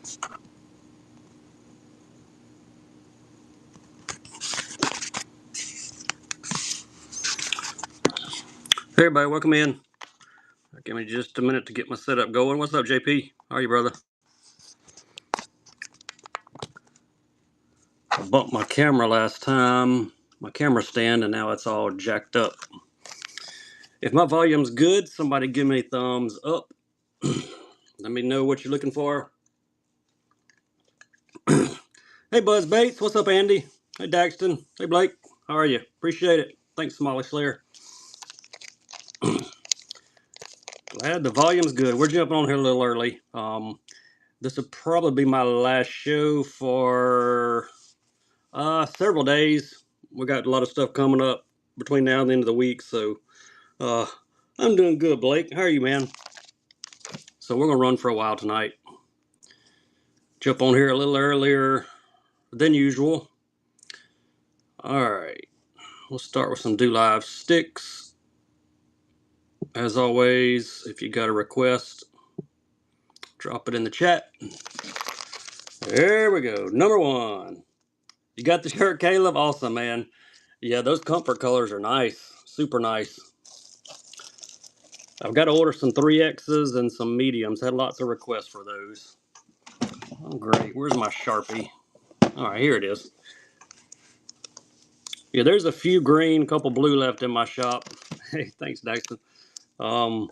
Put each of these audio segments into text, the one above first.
Hey everybody, welcome in. Give me just a minute to get my setup going. What's up, JP? How are you, brother? I bumped my camera last time, my camera stand, and now it's all jacked up. If my volume's good, somebody give me a thumbs up. Let me know what you're looking for. Hey, Buzz Bates. What's up, Andy? Hey, Daxton. Hey, Blake. How are you? Appreciate it. Thanks, Smiley Slayer. Glad the volume's good. We're jumping on here a little early. This will probably be my last show for several days. We got a lot of stuff coming up between now and the end of the week, so I'm doing good, Blake. How are you, man? So we're gonna run for a while tonight. Jump on here a little earlier than usual. All right, we'll start with some Do Live sticks. As always, if you got a request, drop it in the chat. There we go. Number one. You got the shirt, Caleb? Awesome, man. Yeah, those comfort colors are nice. Super nice. I've got to order some 3Xs and some mediums. Had lots of requests for those. Oh, great. Where's my Sharpie? All right, here it is. Yeah, there's a few green, a couple blue left in my shop. Hey, thanks, Daxton. I'm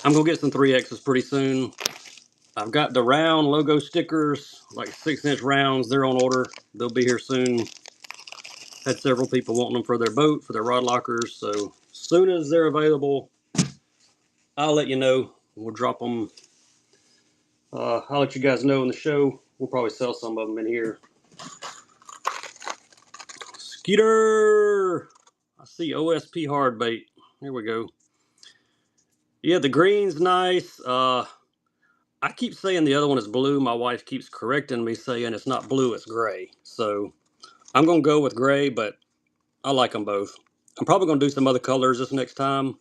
going to get some 3Xs pretty soon. I've got the round logo stickers, like 6-inch rounds. They're on order. They'll be here soon. Had several people wanting them for their boat, for their rod lockers. So as soon as they're available, I'll let you know. We'll drop them. I'll let you guys know in the show. We'll probably sell some of them in here. Skeeter! I see OSP hard bait. Here we go. Yeah, the green's nice. I keep saying the other one is blue. My wife keeps correcting me, saying it's not blue, it's gray. So I'm going to go with gray, but I like them both. I'm probably going to do some other colors this next time.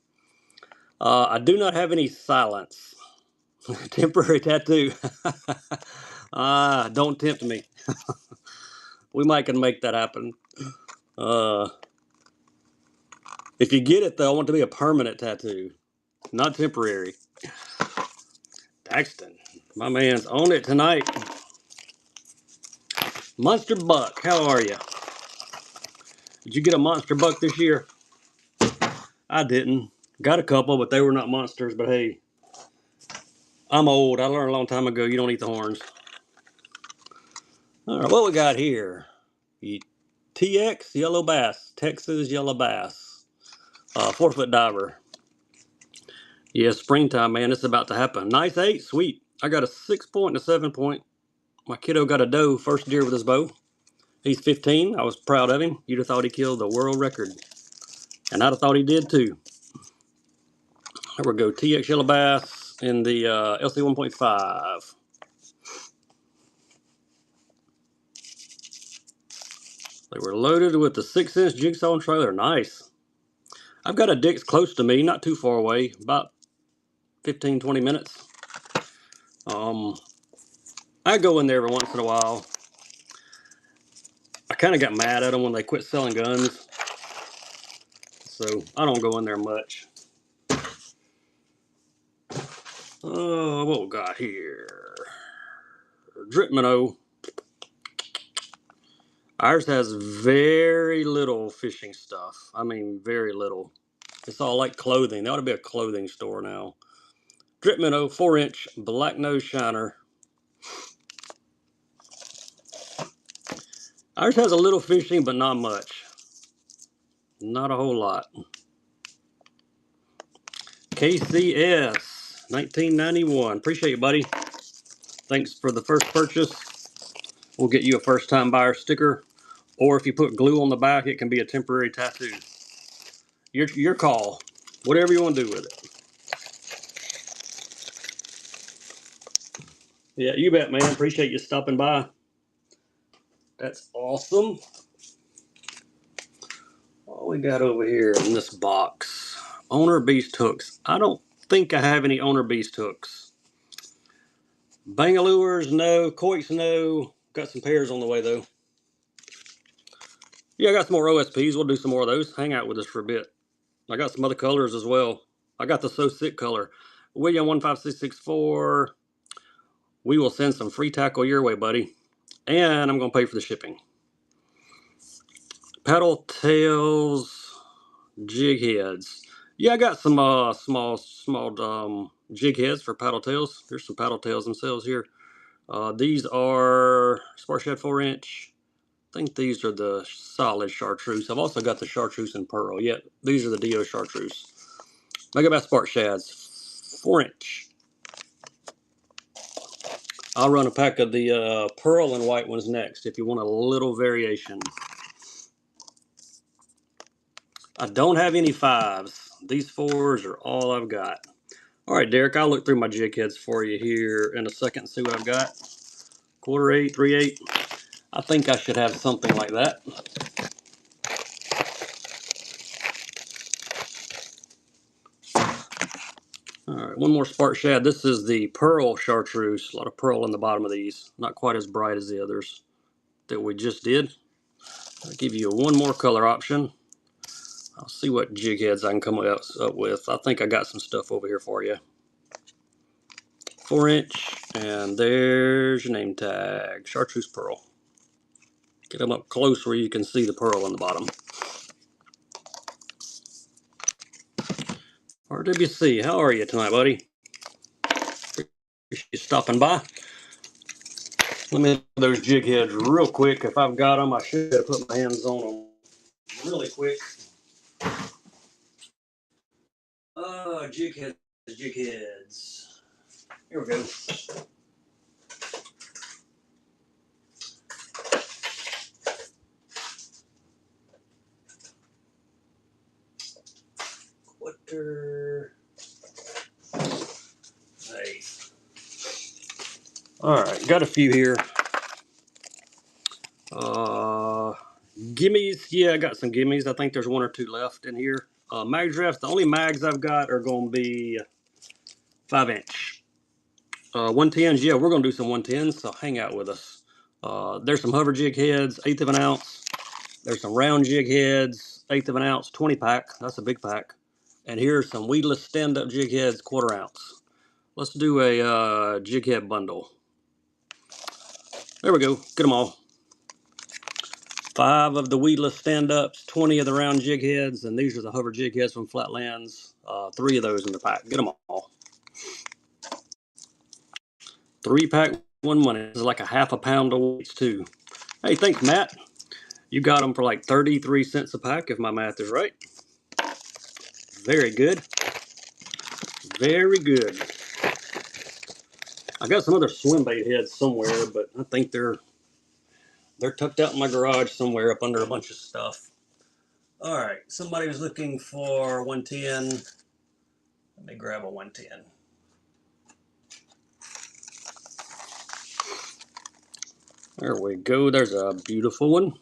I do not have any silence. Temporary tattoo. Don't tempt me. We might can make that happen. If you get it, though, I want it to be a permanent tattoo, not temporary. Daxton, my man's on it tonight. Monster Buck, how are you? Did you get a monster buck this year? I didn't. Got a couple, but they were not monsters. But hey, I'm old. I learned a long time ago you don't eat the horns. All right, what we got here? TX yellow bass, Texas yellow bass, 4-foot diver. Yeah, springtime, man. It's about to happen. Nice 8, sweet. I got a 6-point and a 7-point. My kiddo got a doe, first deer with his bow. He's 15. I was proud of him. You'd have thought he killed the world record. And I'd have thought he did too. There we go. TX yellow bass in the LC 1.5. They were loaded with the 6-inch jigsaw and trailer. Nice. I've got a Dick's close to me, not too far away, about 15-20 minutes. I go in there every once in a while. I kind of got mad at them when they quit selling guns, so I don't go in there much. Oh, what we got here? Drip minnow. Ours has very little fishing stuff. I mean, very little. It's all like clothing. There ought to be a clothing store now. Drip minnow, 4-inch black nose shiner. Ours has a little fishing, but not much. Not a whole lot. KCS, 1991. Appreciate you, buddy. Thanks for the first purchase. We'll get you a first-time buyer sticker. Or if you put glue on the back, it can be a temporary tattoo. Your call. Whatever you want to do with it. Yeah, you bet, man. Appreciate you stopping by. That's awesome. What we got over here in this box? Owner Beast hooks. I don't think I have any Owner Beast hooks. Bangalores, no. Coits, no. Got some pairs on the way, though. Yeah, I got some more OSPs. We'll do some more of those. Hang out with us for a bit. I got some other colors as well. I got the So Sick color. William 15664. We will send some free tackle your way, buddy. And I'm going to pay for the shipping. Paddle tails, jig heads. Yeah, I got some small jig heads for paddle tails. There's some paddle tails themselves here. These are Sport Shed 4-inch. I think these are the solid chartreuse. I've also got the chartreuse and pearl. Yeah, these are the DO chartreuse. Mega Bass Sport Shads, 4-inch. I'll run a pack of the pearl and white ones next if you want a little variation. I don't have any 5s. These 4s are all I've got. All right, Derek, I'll look through my jig heads for you here in a second and see what I've got. 1/4 8, 3/8. I think I should have something like that. All right, one more Spark Shad. This is the pearl chartreuse. A lot of pearl in the bottom of these. Not quite as bright as the others that we just did. I'll give you one more color option. I'll see what jig heads I can come up with. I think I got some stuff over here for you. 4-inch, and there's your name tag. Chartreuse pearl. Get them up close where you can see the pearl on the bottom. RWC, how are you tonight, buddy? Appreciate you stopping by. Let me look at those jig heads real quick. If I've got them, I should have put my hands on them really quick. Jig heads, jig heads. Here we go. Quarter. Hey. All right, got a few here. Gimmies, yeah, I got some gimmies. I think there's 1 or 2 left in here. Mag drafts, the only mags I've got are going to be 5-inch. 110s, yeah, we're going to do some 110s, so hang out with us. There's some hover jig heads, 1/8 of an ounce. There's some round jig heads, 1/8 of an ounce, 20 pack. That's a big pack. And here's some weedless stand-up jig heads, 1/4 ounce. Let's do a jig head bundle. There we go. Get them all. 5 of the weedless stand-ups, 20 of the round jig heads, and these are the hover jig heads from Flatlands. 3 of those in the pack. Get them all. 3-pack, 1 money. This is like a half a pound of weights too. Hey, thanks, Matt. You got them for like 33 cents a pack, if my math is right. Very good. Very good. I got some other swim bait heads somewhere, but I think they're tucked out in my garage somewhere up under a bunch of stuff. All right, somebody was looking for 110. Let me grab a 110. There we go. There's a beautiful one.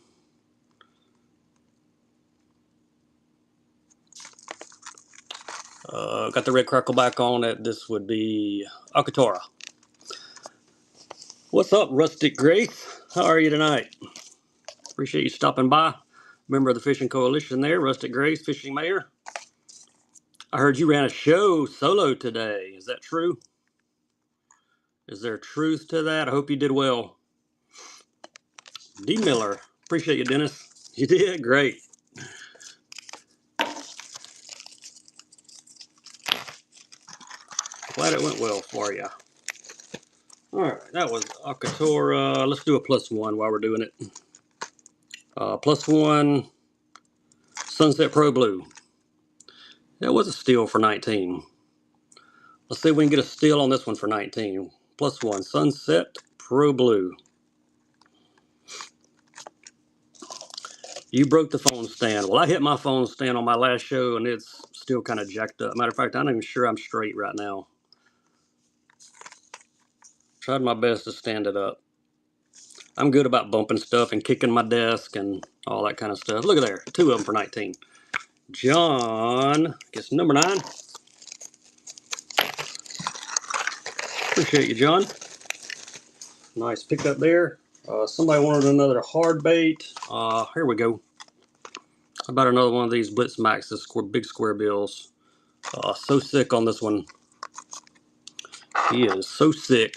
Got the red crackle back on it. This would be Akatora. What's up, Rustic Grace? How are you tonight? Appreciate you stopping by. Member of the Fishing Coalition there, Rustic Grace, Fishing Mayor. I heard you ran a show solo today. Is that true? Is there truth to that? I hope you did well. D. Miller. Appreciate you, Dennis. You did great. Glad it went well for you. All right, that was Akatora. Let's do a +1 while we're doing it. +1 Sunset Pro Blue. That was a steal for 19. Let's see if we can get a steal on this one for 19. +1 Sunset Pro Blue. You broke the phone stand. Well, I hit my phone stand on my last show, and it's still kind of jacked up. Matter of fact, I'm not even sure I'm straight right now. Tried my best to stand it up. I'm good about bumping stuff and kicking my desk and all that kind of stuff. Look at there. 2 of them for 19. John gets number 9. Appreciate you, John. Nice pickup there. Somebody wanted another hard bait. Here we go. How about another one of these Blitz Maxes, big square bills. So sick on this one. He is so sick.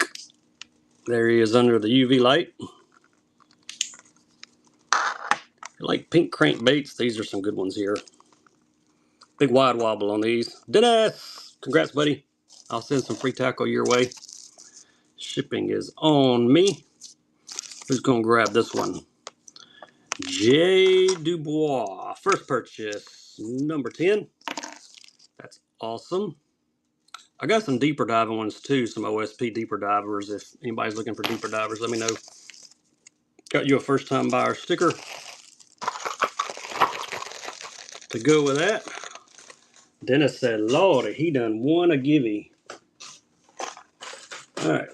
There he is under the UV light. Like pink crankbaits, these are some good ones here. Big wide wobble on these. Dennis! Congrats, buddy. I'll send some free tackle your way. Shipping is on me. Who's going to grab this one? J. Dubois. First purchase, number 10. That's awesome. I got some deeper diving ones too, some OSP deeper divers. If anybody's looking for deeper divers, let me know. Got you a first time buyer sticker to go with that. Dennis said, Lordy, he done won a givey. Alright,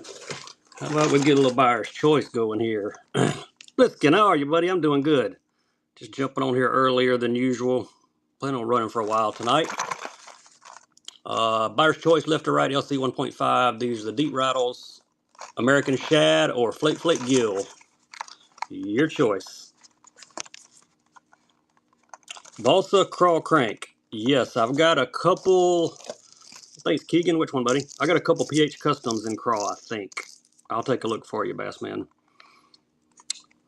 how about we get a little buyer's choice going here? Listen, how are you, buddy? I'm doing good. Just jumping on here earlier than usual. Planning on running for a while tonight. Buyer's choice, left or right, LC 1.5. These are the deep rattles, American shad, or flake gill. Your choice. Balsa crawl crank. Yes, I've got a couple. Thanks, Keegan. Which one, buddy? I got a couple PH Customs in crawl, I think. I'll take a look for you, Bassman.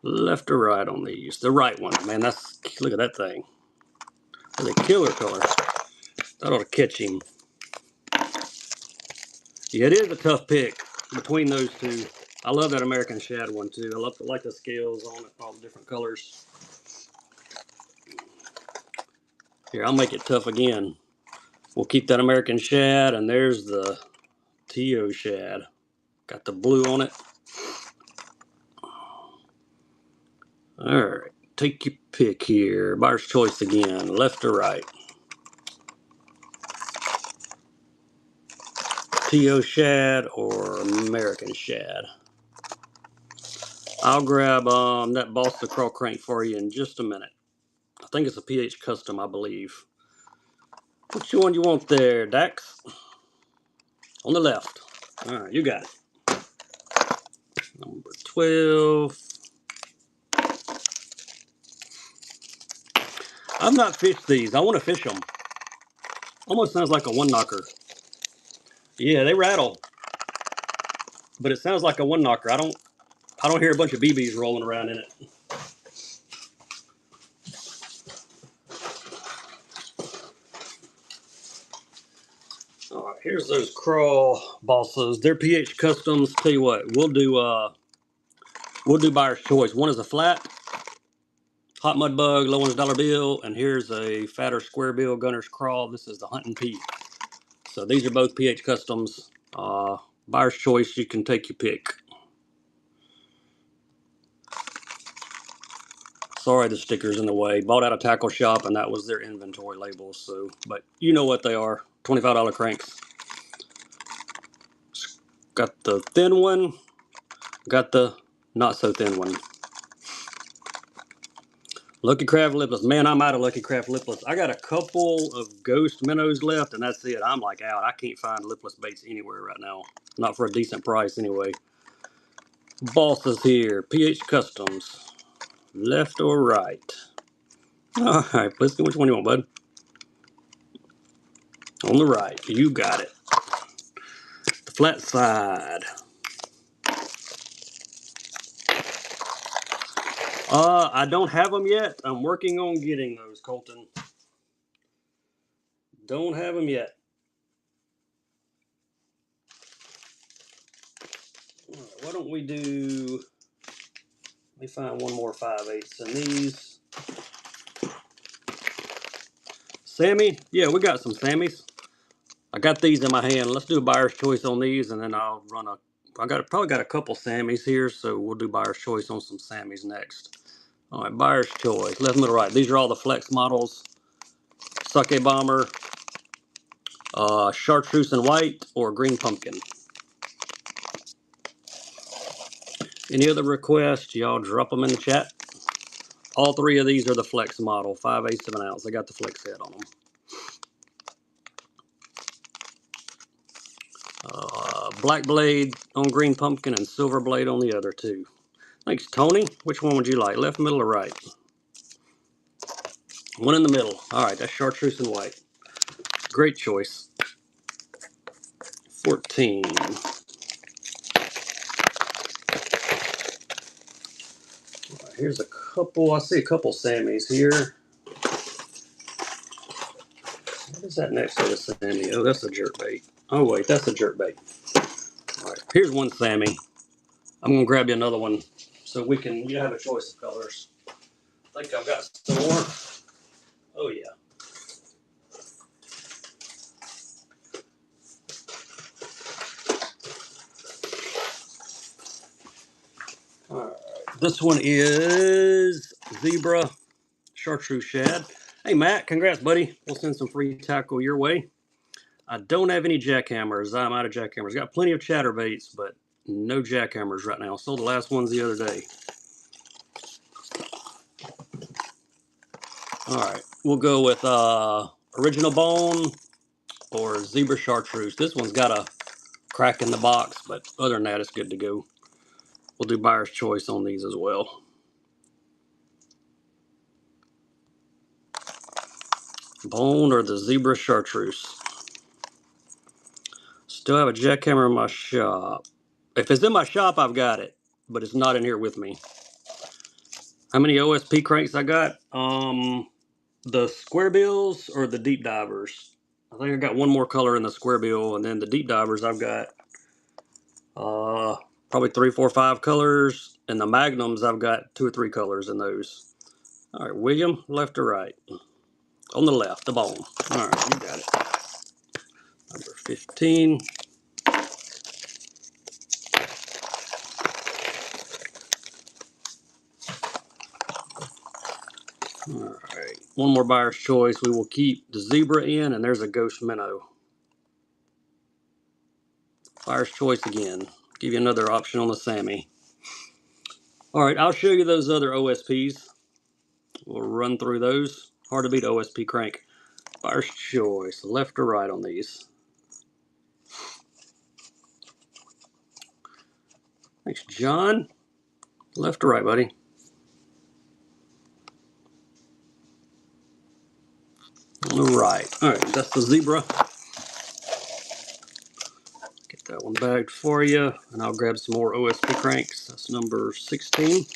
Left or right on these? The right one, man. That's, look at that thing. That's a killer color. That ought to catch him. Yeah, it is a tough pick between those two. I love that American shad one too. I like the scales on it, all the different colors. Here, I'll make it tough again. We'll keep that American shad, and there's the TO shad. Got the blue on it. All right, take your pick here. Buyer's choice again, left or right. TO shad or American shad. I'll grab that Balsa crawl crank for you in just a minute. I think it's a PH Custom, I believe. Which one you want there, Dax? On the left. All right, you got it. Number 12. I've not fished these. I want to fish them. Almost sounds like a one knocker. Yeah, they rattle, but it sounds like a one knocker. I don't hear a bunch of BBs rolling around in it. All right, here's those crawl balsas. They're PH Customs. Tell you what, we'll do buyer's choice. One is a flat hot mud bug, low one's dollar bill, and here's a fatter square bill gunner's crawl. This is the hunting P. So these are both PH Customs. Buyer's choice, you can take your pick. Sorry, the sticker's in the way. Bought out a tackle shop, and that was their inventory labels. So, but you know what they are. $25 cranks. Got the thin one. Got the not so thin one. Lucky Craft lipless. Man, I'm out of Lucky Craft lipless. I got a couple of ghost minnows left, and that's it. I'm like out. I can't find lipless baits anywhere right now. Not for a decent price anyway. Balsas here. PH Customs. Left or right? All right, let's see which one you want, bud. On the right. You got it. The flat side. I don't have them yet. I'm working on getting those, Colton. Don't have them yet. All right, why don't we do... Let me find one more 5/8 in these. Sammy? Yeah, we got some Sammys. I got these in my hand. Let's do a buyer's choice on these, and then I'll run a... probably got a couple Sammys here, so we'll do buyer's choice on some Sammys next. All right, buyer's choice. Left, middle, right. These are all the flex models. Sake Bomber, Chartreuse and White, or Green Pumpkin. Any other requests, y'all drop them in the chat. All three of these are the flex model, 5/8 of an ounce. They got the flex head on them. black blade on green pumpkin and silver blade on the other two. Thanks, Tony. Which one would you like? Left, middle, or right? One in the middle. All right, that's chartreuse and white. Great choice. 14. Right, here's a couple. I see a couple Sammys here. What is that next to the Sammy? Oh, that's a jerkbait. Oh, wait, that's a jerkbait. All right, here's one Sammy. I'm going to grab you another one so you have a choice of colors. I think I've got some more. Oh, yeah. All right. This one is Zebra Chartreuse Shad. Hey, Matt, congrats, buddy. We'll send some free tackle your way. I don't have any jackhammers. I'm out of jackhammers. Got plenty of chatterbaits, but no jackhammers right now. Sold the last ones the other day. All right. We'll go with Original Bone or Zebra Chartreuse. This one's got a crack in the box, but other than that, it's good to go. We'll do buyer's choice on these as well. Bone or the Zebra Chartreuse. Still have a jackhammer in my shop. If it's in my shop, I've got it, but it's not in here with me. How many OSP cranks I got? The square bills or the deep divers? I think I got one more color in the square bill, and then the deep divers I've got probably 3, 4, 5 colors, and the magnums I've got 2 or 3 colors in those. All right, William, left or right? On the left, the bone. All right, you got it. Number 15. All right, one more buyer's choice. We will keep the zebra in, and there's a ghost minnow. Buyer's choice again. Give you another option on the Sammy. All right, I'll show you those other OSPs. We'll run through those. Hard to beat OSP crank. Buyer's choice, left or right on these? Thanks, John. Left or right, buddy? On the right. All right, that's the zebra. Get that one bagged for you, and I'll grab some more OSP cranks. That's number 16.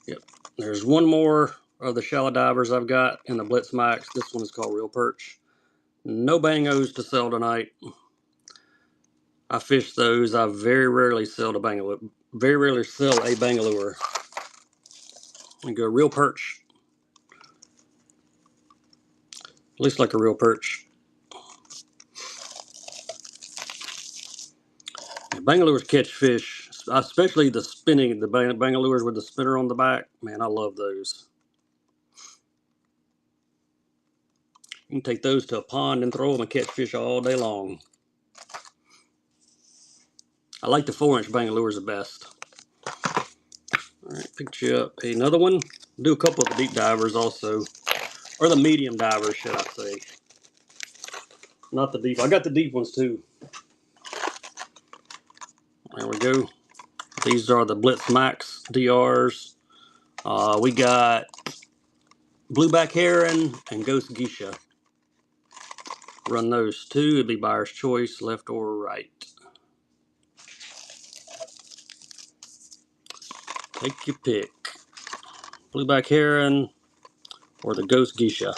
Yep. There's one more of the shallow divers I've got in the Blitz Max. This one is called Real Perch. No bangos to sell tonight. I fish those. I very rarely sell a bangalore. Very rarely sell a bangalore. I go real perch. Looks like a real perch. Yeah, bangalores catch fish, especially the spinning, the bangalores with the spinner on the back. Man, I love those. You can take those to a pond and throw them and catch fish all day long. I like the 4-inch bangalores the best. All right, picked you up another one. Do a couple of the deep divers also, or the medium divers, should I say? Not the deep. I got the deep ones too. There we go. These are the Blitz Max DRs. We got blueback heron and ghost geisha. Run those two. It'd be buyer's choice, left or right. Take your pick. Blueback heron or the ghost geisha.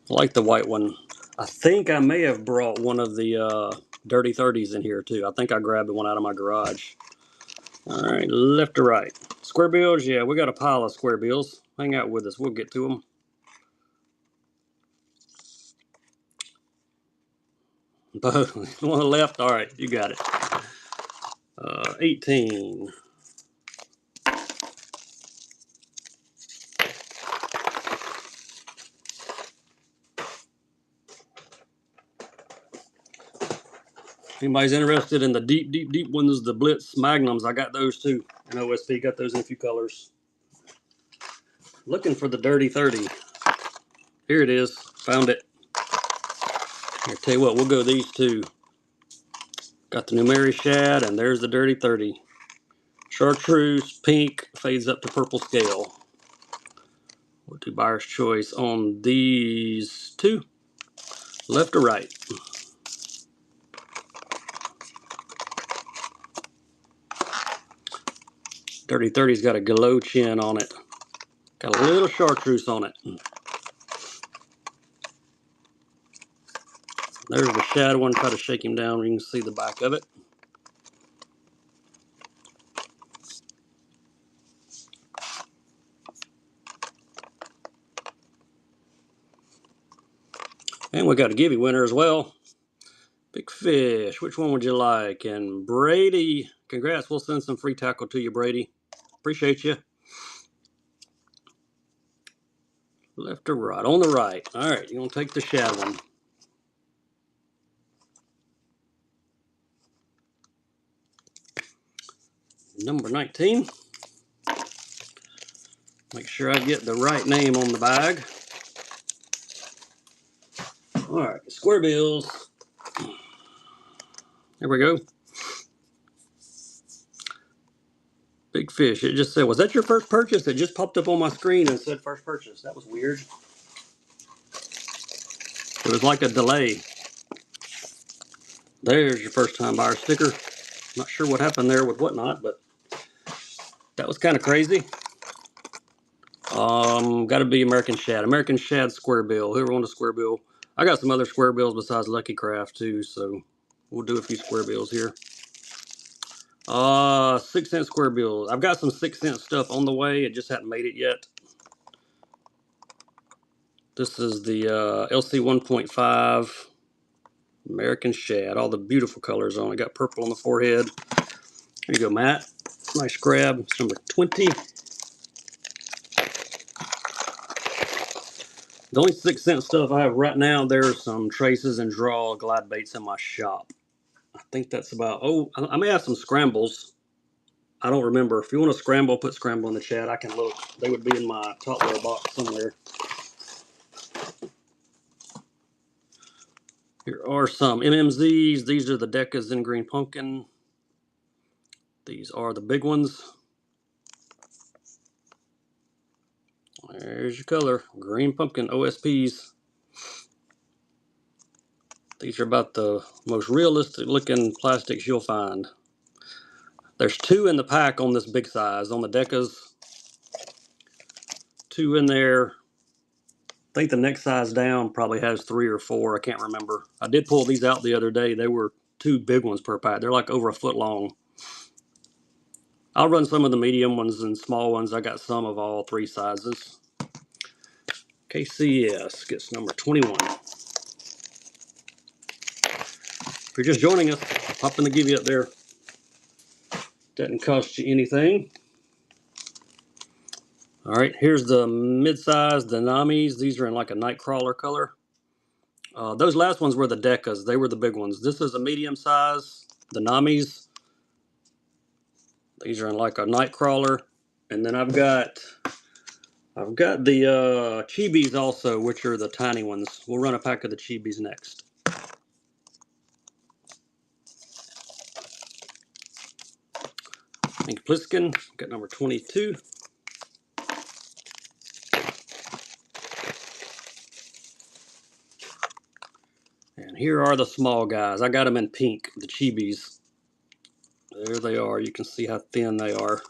I like the white one. I think I may have brought one of the Dirty 30s in here too. I think I grabbed the one out of my garage. All right, left or right? Square bills, yeah, we got a pile of square bills. Hang out with us, we'll get to them. Both. One left, all right, you got it. 18. anybody's interested in the deep ones, the Blitz Magnums, I got those too. And OSP got those in a few colors. Looking for the Dirty 30. Here it is. Found it. Here, tell you what, we'll go these two. Got the Numeri Shad, and there's the Dirty 30. Chartreuse, pink, fades up to purple scale. We'll do buyer's choice on these two. Left or right? Dirty 30's got a glow chin on it. Got a little chartreuse on it. There's the Shad one. Try to shake him down where you can see the back of it. And we got a giveaway winner as well. Big Fish, which one would you like? And Brady, congrats. We'll send some free tackle to you, Brady. Appreciate you. Left or right? On the right. All right, you're going to take the Shad one. Number 19. Make sure I get the right name on the bag. All right, square bills. There we go. Big Fish. It just said, was that your first purchase? It just popped up on my screen and said first purchase. That was weird. It was like a delay. There's your first time buyer sticker. Not sure what happened there with whatnot, but that was kind of crazy. Got to be American Shad. American Shad square bill. Whoever wants a square bill. I got some other square bills besides Lucky Craft too, so we'll do a few square bills here. 6-cent square bills. I've got some 6-cent stuff on the way. It just hadn't made it yet. This is the LC 1.5 American Shad. All the beautiful colors on it. Got purple on the forehead. Here you go, Matt. Nice grab. It's number 20. The only 6-cent stuff I have right now, there's some traces and draw glide baits in my shop. I think that's about, oh, I may have some scrambles. I don't remember. If you want to scramble, put scramble in the chat. I can look. They would be in my top layer box somewhere. Here are some MMZs. These are the Decas in Green Pumpkin. These are the big ones. There's your color. Green Pumpkin OSPs. These are about the most realistic looking plastics you'll find. There's 2 in the pack on this big size. On the Decas, 2 in there. I think the next size down probably has 3 or 4. I can't remember. I did pull these out the other day. They were 2 big ones per pack. They're like over a foot long. I'll run some of the medium ones and small ones. I got some of all 3 sizes. KCS gets number 21. If you're just joining us, pop in the give you up there. Doesn't cost you anything. All right, here's the mid-size, the Namis. These are in like a Nightcrawler color. Those last ones were the Decas. They were the big ones. This is a medium size, the Namis. These are in like a Nightcrawler. And then I've got the Chibis also, which are the tiny ones. We'll run a pack of the Chibis next. Thank you, Pliskin. Got number 22. And here are the small guys. I got them in pink, the Chibis. There they are. You can see how thin they are.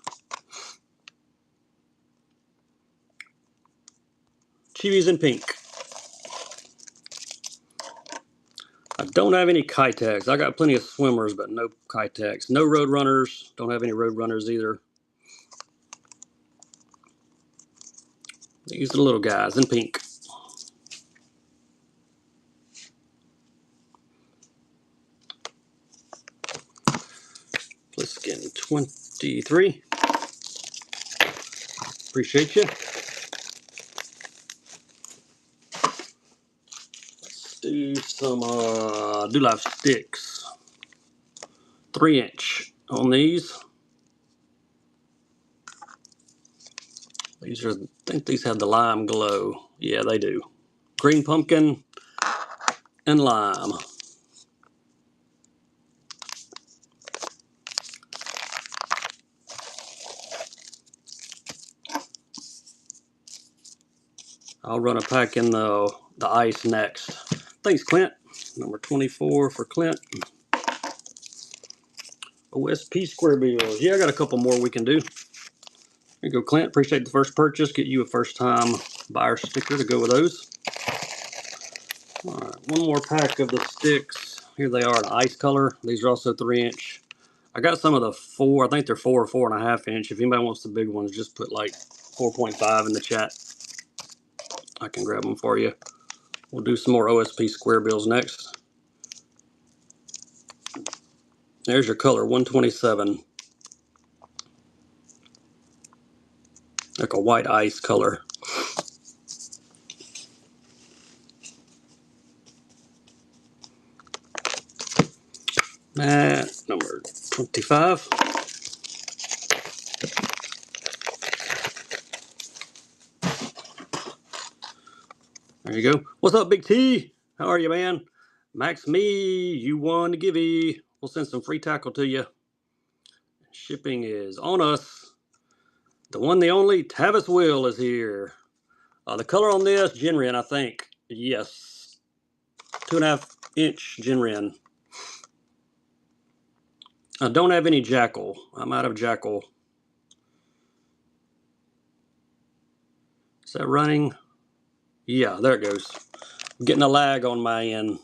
Chibis in pink. I don't have any Kitex. I got plenty of swimmers, but no Kitex. No road runners. Don't have any road runners either. These are the little guys in pink. Pliskin 23. Appreciate you. Let's do some do live sticks. 3" on these. These are, I think these have the lime glow. Yeah, they do. Green pumpkin and lime. I'll run a pack in the ice next. Thanks, Clint. Number 24 for Clint. OSP square bills. Yeah, I got a couple more we can do. There you go, Clint. Appreciate the first purchase. Get you a first time buyer sticker to go with those. All right, one more pack of the sticks. Here they are in ice color. These are also 3". I got some of the 4. I think they're 4 or 4.5". If anybody wants the big ones, just put like 4.5 in the chat. I can grab them for you. We'll do some more OSP square bills next. There's your color, 127. Like a white ice color. Number 25. There you go. What's up, Big T? How are you, man? Max me, you won the givey. We'll send some free tackle to you. Shipping is on us. The one, the only, Tavis Will is here. The color on this, Genrin, I think. Yes. 2.5" Genrin. I don't have any Jackal. I'm out of Jackal. Is that running? Yeah, there it goes. I'm getting a lag on my end.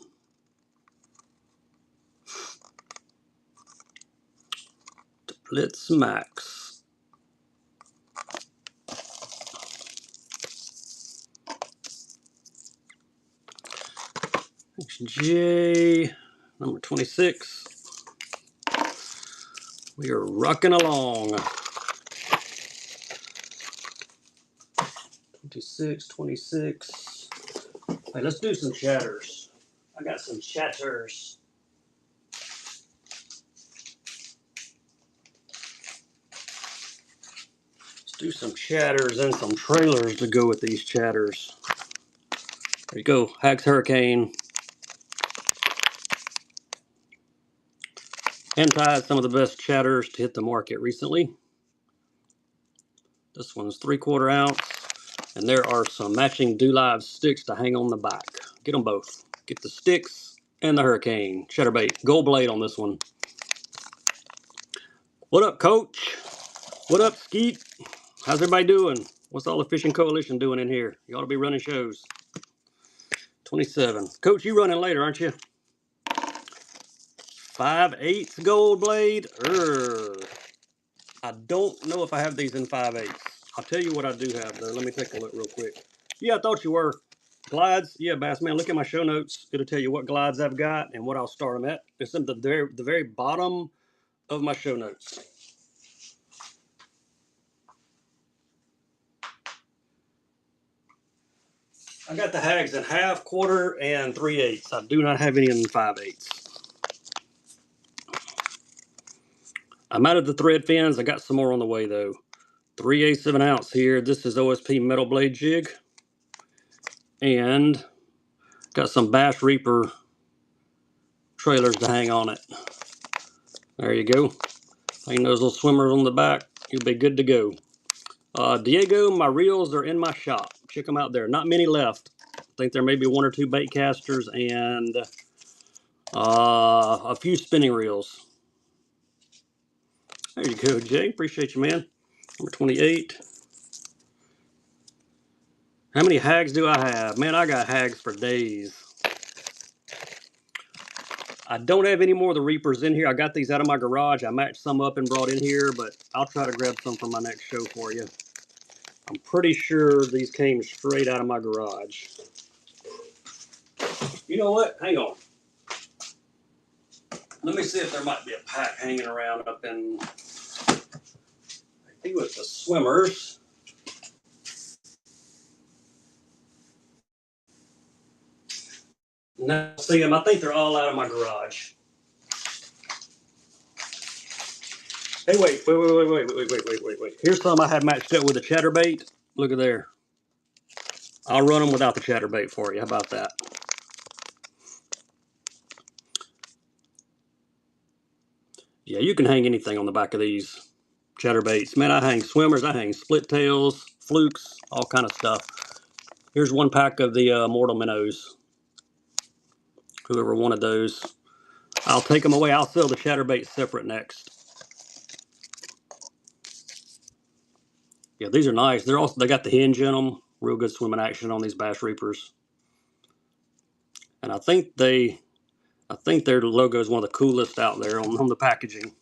Blitz Max. J, number 26. We are rocking along. 26. Hey, let's do some chatters. I got some chatters. Let's do some chatters and some trailers to go with these chatters. There you go, Hags Hurricane. Hentai is some of the best chatters to hit the market recently. This one's 3/4 ounce, and there are some matching Do Live sticks to hang on the back. Get them both. Get the sticks and the Hurricane. Chatterbait. Gold blade on this one. What up, Coach? What up, Skeet? How's everybody doing? What's all the Fishing Coalition doing in here? You ought to be running shows. 27. Coach, you running later, aren't you? 5/8 gold blade. I don't know if I have these in 5/8. I'll tell you what I do have though. Let me take a look real quick. Yeah, I thought you were. Glides. Yeah, Bassman. Look at my show notes. It'll tell you what glides I've got and what I'll start them at. It's at the very bottom of my show notes. I got the Hags in 1/2, 1/4, and 3/8. I do not have any in 5/8. I'm out of the thread fins. I got some more on the way though. 3/8 of an ounce here. This is OSP metal blade jig. And got some Bass Reaper trailers to hang on it. There you go. Hang those little swimmers on the back. You'll be good to go. Diego, my reels are in my shop. Check them out there. Not many left. I think there may be 1 or 2 bait casters and a few spinning reels. There you go, Jay. Appreciate you, man. Number 28. How many Hags do I have? Man, I got Hags for days. I don't have any more of the Reapers in here. I got these out of my garage. I matched some up and brought in here, but I'll try to grab some for my next show for you. I'm pretty sure these came straight out of my garage. You know what? Hang on. Let me see if there might be a pack hanging around up in, I think it was the Swimmers. No, see them. I think they're all out of my garage. Hey, wait. Here's some I had matched up with a chatterbait. Look at there. I'll run them without the chatterbait for you. How about that? Yeah, you can hang anything on the back of these chatterbaits. Man, I hang swimmers, I hang split tails, flukes, all kind of stuff. Here's one pack of the mortal minnows. Whoever wanted those, I'll take them away. I'll sell the chatterbaits separate next. Yeah, these are nice. They got the hinge in them. Real good swimming action on these bass reapers. And I think their logo is one of the coolest out there on the packaging.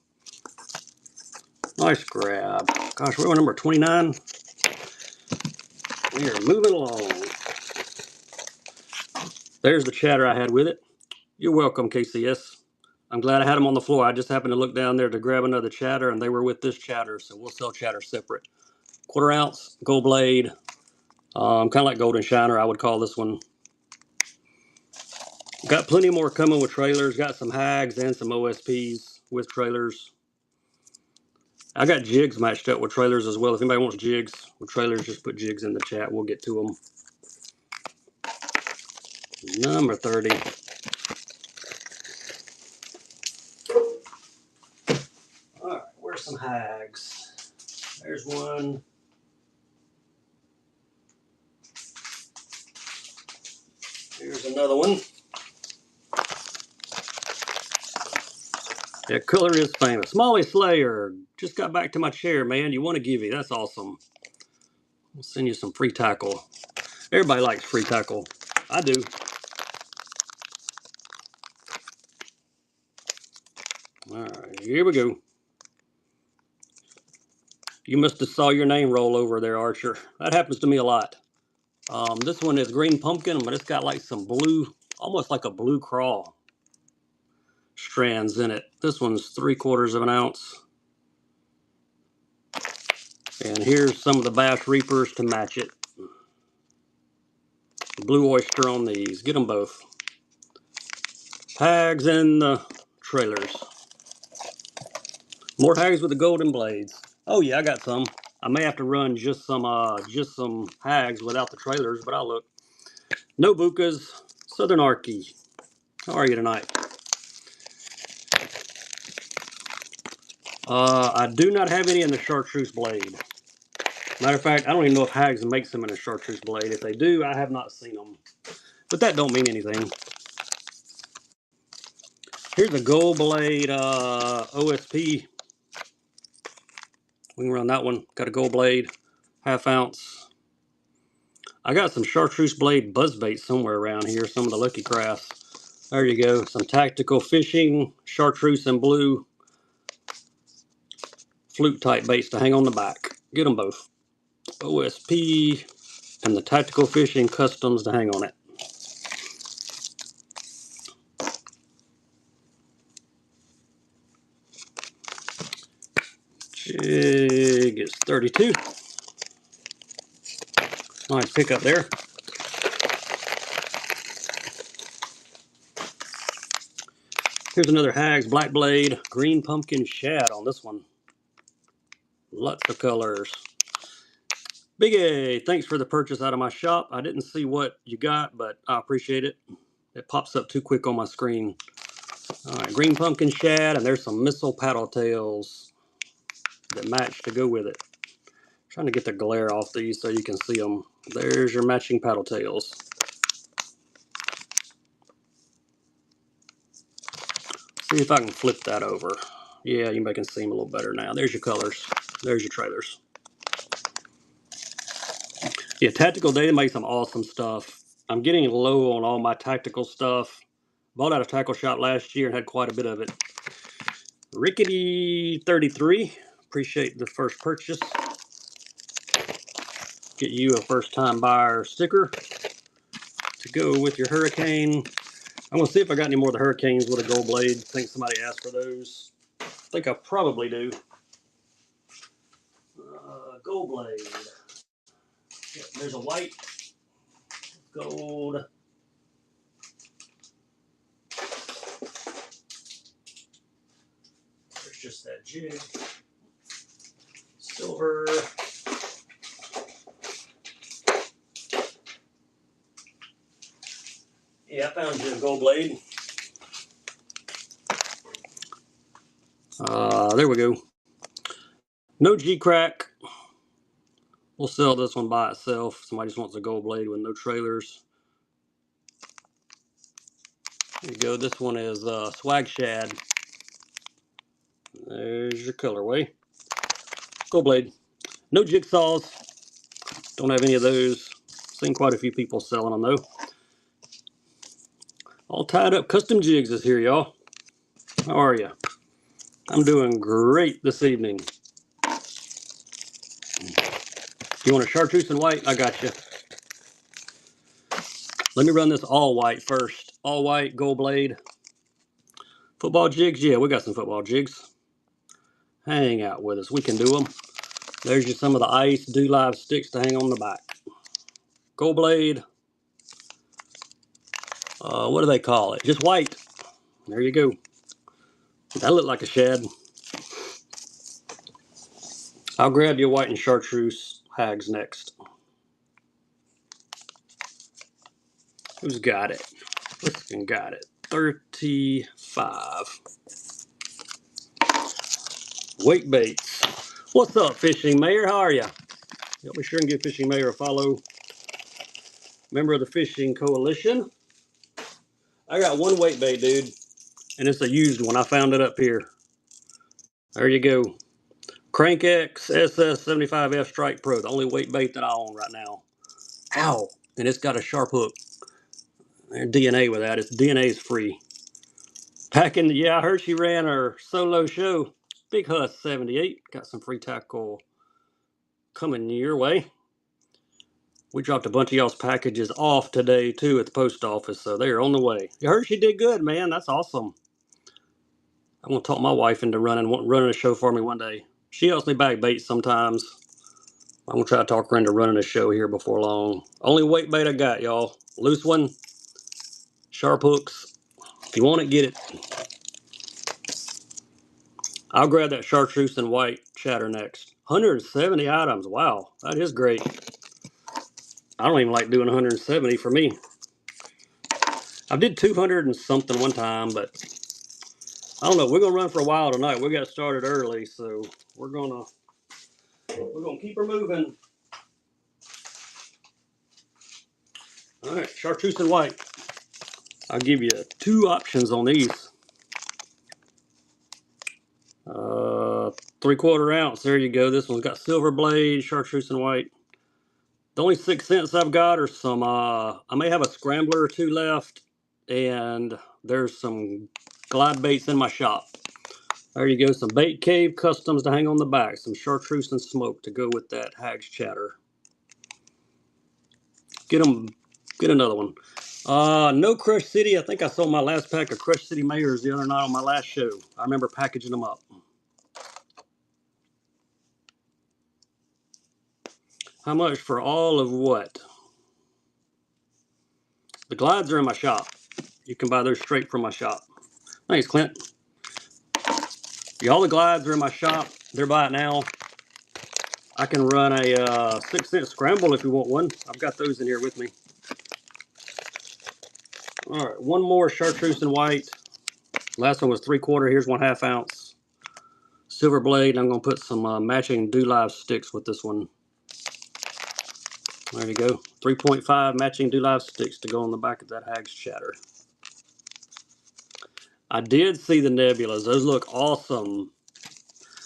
Nice grab. Gosh, we're on number 29. We are moving along. There's the chatter I had with it. You're welcome, KCS. I'm glad I had them on the floor. I just happened to look down there to grab another chatter, and they were with this chatter, so we'll sell chatter separate. 1/4 ounce, gold blade. Kind of like golden shiner, I would call this one. Got plenty more coming with trailers. Got some hags and some OSPs with trailers. I got jigs matched up with trailers as well. If anybody wants jigs with trailers, just put jigs in the chat. We'll get to them. Number 30. All right, where's some hags? There's one. Here's another one. That color is famous. Molly Slayer. Just got back to my chair, man. You want to give me? That's awesome. We'll send you some free tackle. Everybody likes free tackle. I do. All right, here we go. You must have saw your name roll over there, Archer. That happens to me a lot. This one is green pumpkin, but it's got like some blue, almost like a blue crawl strands in it. This one's 3/4 ounce. And here's some of the bass reapers to match it. Blue oyster on these. Get them both. Hags and the trailers. More hags with the golden blades. Oh yeah, I got some. I may have to run just some hags without the trailers, but I'll look. No bukas. Southern Arky. How are you tonight? I do not have any in the chartreuse blade. Matter of fact, I don't even know if Hags makes them in a chartreuse blade. If they do, I have not seen them. But that don't mean anything. Here's a gold blade OSP. We can run that one. Got a gold blade, 1/2 ounce. I got some chartreuse blade buzzbait somewhere around here. Some of the Lucky Crafts. There you go. Some tactical fishing, chartreuse and blue fluke type baits to hang on the back. Get them both. OSP and the tactical fishing customs to hang on it. Jig is 32. Nice pickup there. Here's another Hags Black Blade Green Pumpkin Shad on this one. Lots of colors. Big A, thanks for the purchase out of my shop. I didn't see what you got, but I appreciate it. It pops up too quick on my screen. All right, Green Pumpkin Shad, and there's some missile paddle tails that match to go with it. I'm trying to get the glare off these so you can see them. There's your matching paddle tails. See if I can flip that over. Yeah, you can see them a little better now. There's your colors. There's your trailers. Yeah, Tactical Data makes some awesome stuff. I'm getting low on all my tactical stuff. Bought out a tackle shop last year and had quite a bit of it. Rickety 33. Appreciate the first purchase. Get you a first time buyer sticker to go with your Hurricane. I'm going to see if I got any more of the Hurricanes with a gold blade. I think somebody asked for those. I think I probably do. Gold blade. Yep, there's a white, gold. There's just that jig. Silver. Yeah, I found you a gold blade. There we go. No G-crack. We'll sell this one by itself. Somebody just wants a gold blade with no trailers. There you go. This one is Swag Shad. There's your colorway. Gold blade. No jigsaws. Don't have any of those. Seen quite a few people selling them though. All tied up. Custom Jigs is here, y'all. How are you? I'm doing great this evening. You want a chartreuse and white? I got you. Let me run this all white first. All white, gold blade. Football jigs? Yeah, we got some football jigs. Hang out with us. We can do them. There's just some of the ice do live sticks to hang on the back. Gold blade. What do they call it? Just white. There you go. That looked like a shad. I'll grab your white and chartreuse hags next. Who's got it? Fishin got it. 35. Wait baits. What's up, Fishing Mayor? How are you? Y'all be sure and give Fishing Mayor a follow. Member of the Fishing Coalition. I got one weight bait, dude, and it's a used one. I found it up here. There you go. Crank X SS75F Strike Pro, the only weight bait that I own right now. Ow! And it's got a sharp hook. There's DNA with that. Its DNA is free. Packing, yeah, I heard she ran her solo show. Big Huss 78. Got some free tackle coming your way. We dropped a bunch of y'all's packages off today, too, at the post office, so they're on the way. I heard she did good, man. That's awesome. I'm going to talk my wife into running a show for me one day. She helps me bag bait sometimes. I'm going to try to talk her into running a show here before long. Only weight bait I got, y'all. Loose one. Sharp hooks. If you want it, get it. I'll grab that chartreuse and white chatter next. 170 items. Wow, that is great. I don't even like doing 170 for me. I did 200 and something one time, but I don't know. We're gonna run for a while tonight. We got started early, so we're gonna keep her moving. All right, chartreuse and white. I'll give you two options on these. 3/4 ounce. There you go. This one's got silver blade, chartreuse and white. The only 6 cents I've got are some. I may have a scrambler or two left, and there's some glide baits in my shop. There you go. Some Bait Cave Customs to hang on the back. Some chartreuse and smoke to go with that Hag's Chatter. Get another one. No Crush City. I think I sold my last pack of Crush City Mayors the other night on my last show. I remember packaging them up. How much for all of what? The glides are in my shop. You can buy those straight from my shop. Thanks, Clint. All the glides are in my shop. They're by it now. I can run a 6 cent scramble if you want one. I've got those in here with me. All right, one more chartreuse and white. Last one was 3/4. Here's 1/2 ounce. Silver blade. I'm going to put some matching Do Live sticks with this one. There you go. 3.5 matching Do Live sticks to go on the back of that Hag's Chatter. I did see the nebulas. Those look awesome.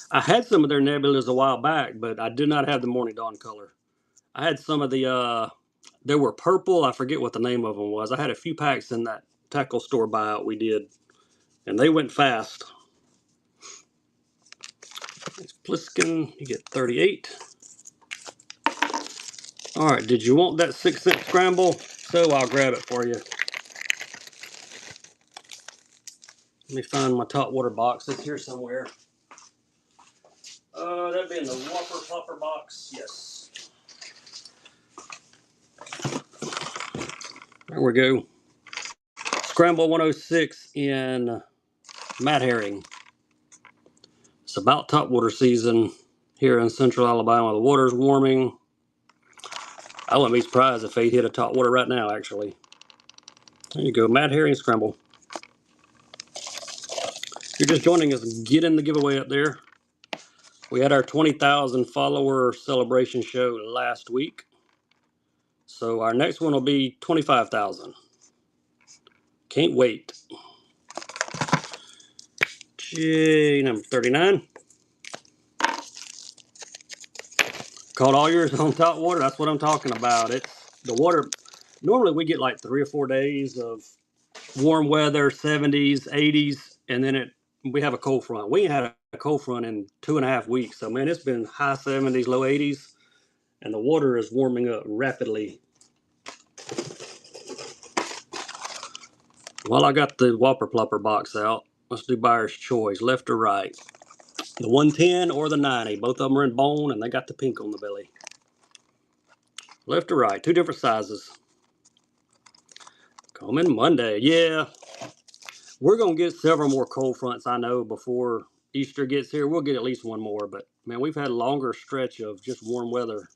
I had some of their nebulas a while back, but I did not have the Morning Dawn color. I had some of the, they were purple. I forget what the name of them was. I had a few packs in that tackle store buyout we did, and they went fast. It's Pliskin. You get 38. All right, did you want that 6 cent scramble? So I'll grab it for you. Let me find my top water box. It's here somewhere. That'd be in the Whopper Popper box. Yes. There we go. Scramble 106 in Mad Herring. It's about topwater season. here in central Alabama. The water's warming. I wouldn't be surprised if they hit a top water right now, actually. There you go, Mad Herring Scramble. If you're just joining us, get in the giveaway up there. We had our 20,000 follower celebration show last week. So our next one will be 25,000. Can't wait. J number 39. Caught all yours on top water. That's what I'm talking about. It's the water. Normally we get like 3 or 4 days of warm weather, 70s, 80s, and then we have a cold front. We ain't had a cold front in 2.5 weeks. So man, it's been high 70s, low 80s, and the water is warming up rapidly. Well, I got the Whopper Plopper box out. Let's do buyer's choice, left or right. The 110 or the 90. Both of them are in bone, and they got the pink on the belly. Left or right, 2 different sizes. Coming Monday. Yeah, we're going to get several more cold fronts, I know, before Easter gets here. We'll get at least one more, but man, we've had a longer stretch of just warm weather.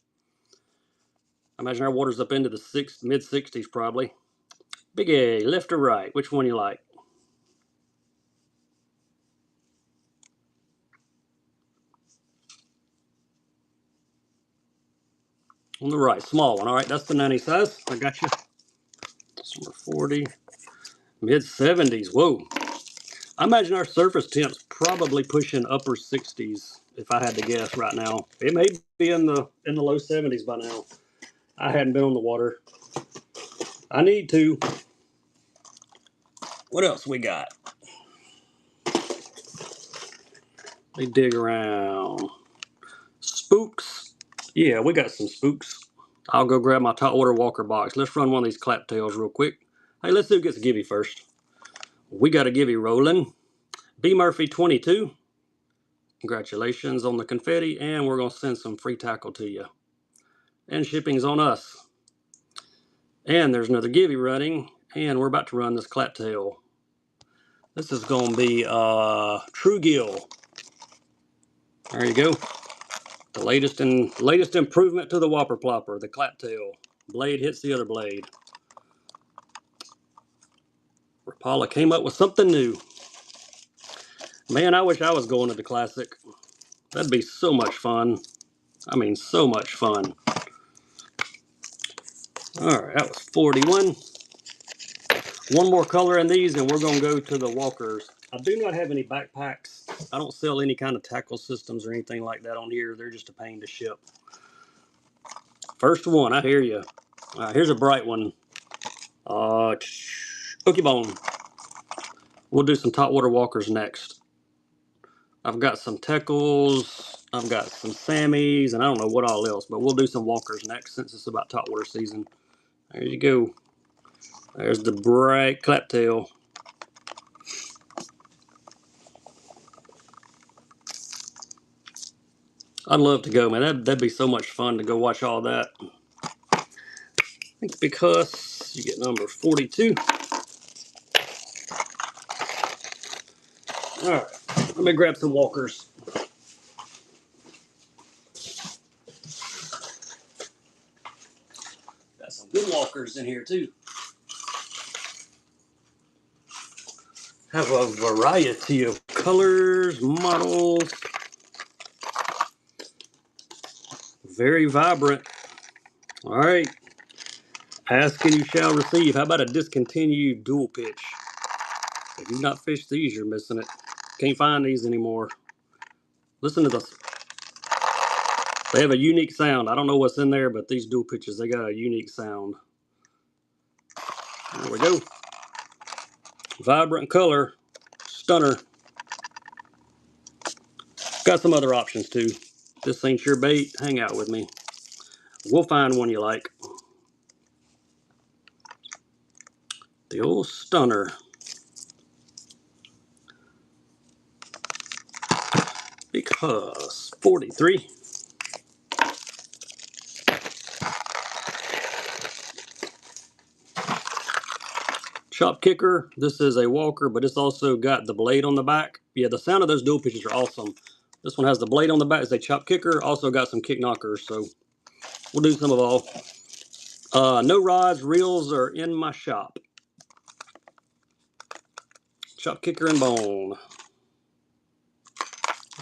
I imagine our water's up into the mid-60s probably. Big A, left or right? Which one you like? On the right, small one. All right, that's the 90 size. I got you. That's number 40. Mid-70s. Whoa. I imagine our surface temp's probably pushing upper 60s if I had to guess right now. It may be in the low 70s by now. I hadn't been on the water. I need to. What else we got? They dig around. Spooks. Yeah, we got some spooks. I'll go grab my top water walker box. Let's run one of these clap tails real quick. Hey, let's see who gets a gibby first. We got a gibby rolling. B Murphy 22. Congratulations on the confetti, and we're going to send some free tackle to you. And shipping's on us. And there's another gibby running, and we're about to run this clap tail. This is going to be True Gill. There you go. The latest improvement to the Whopper Plopper, the clap tail. Blade hits the other blade. Rapala came up with something new. Man, I wish I was going to the Classic. That'd be so much fun. I mean, so much fun. Alright, that was 41. One more color in these, and we're going to go to the walkers. I do not have any backpacks. I don't sell any kind of tackle systems or anything like that on here. They're just a pain to ship. First one, I hear you. Alright, here's a bright one. Hooky Bone. We'll do some top water walkers next. I've got some Teckles, I've got some Sammies, and I don't know what all else, but we'll do some walkers next since it's about top water season. There you go. There's the bright claptail. I'd love to go, man. That'd be so much fun to go watch all that. I think because you get number 42. All right, let me grab some walkers. Got some good walkers in here too. Have a variety of colors, models. Very vibrant. All right. Ask and you shall receive. How about a discontinued dual pitch? If you've not fished these, you're missing it. Can't find these anymore. Listen to this. They have a unique sound. I don't know what's in there, but these dual pitches, they got a unique sound. There we go. Vibrant color. Stunner. Got some other options too. This ain't your bait. Hang out with me. We'll find one you like. The old Stunner. Because 43. Chop kicker. This is a walker, but it's also got the blade on the back. Yeah, the sound of those dual pitches are awesome. This one has the blade on the back. It's a chop kicker. Also got some kick knockers, so we'll do some of all. No rods, reels are in my shop. Chop kicker and bone.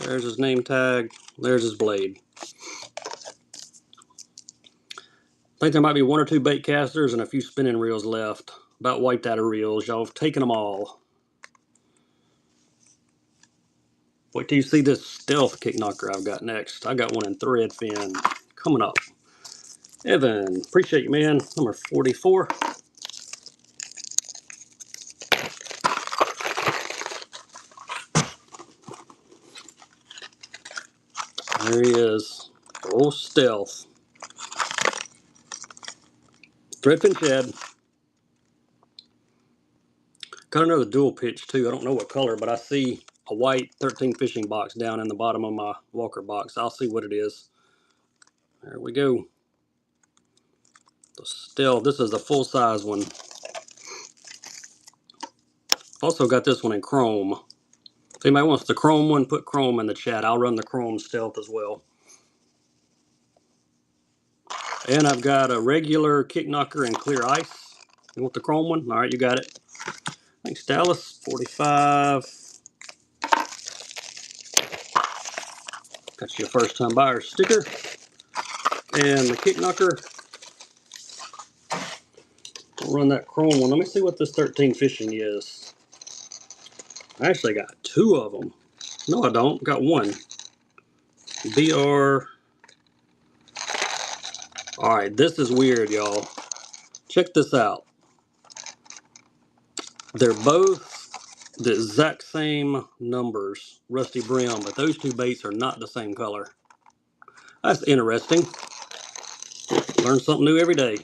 There's his name tag. There's his blade. I think there might be 1 or 2 bait casters and a few spinning reels left. About wiped out of reels. Y'all have taken them all. Wait till you see this stealth kick knocker I've got next. I got one in thread fin coming up. Evan, appreciate you, man. Number 44. There he is. Old stealth. Thread fin shad. Got another dual pitch too. I don't know what color, but I see a white 13 fishing box down in the bottom of my Walker box. I'll see what it is. There we go. The stealth. This is the full size one. Also got this one in chrome. If anybody wants the chrome one, put chrome in the chat. I'll run the chrome stealth as well. And I've got a regular kick knocker and clear ice. You want the chrome one? All right, you got it. Thanks, Dallas. 45. Got you a first time buyer sticker. And the kick knocker. I'll run that chrome one. Let me see what this 13 fishing is. I actually got 2 of them. No, I don't. Got 1. BR. All right, this is weird, y'all. Check this out. They're both the exact same numbers, rusty brim, but those 2 baits are not the same color. That's interesting. Learn something new every day.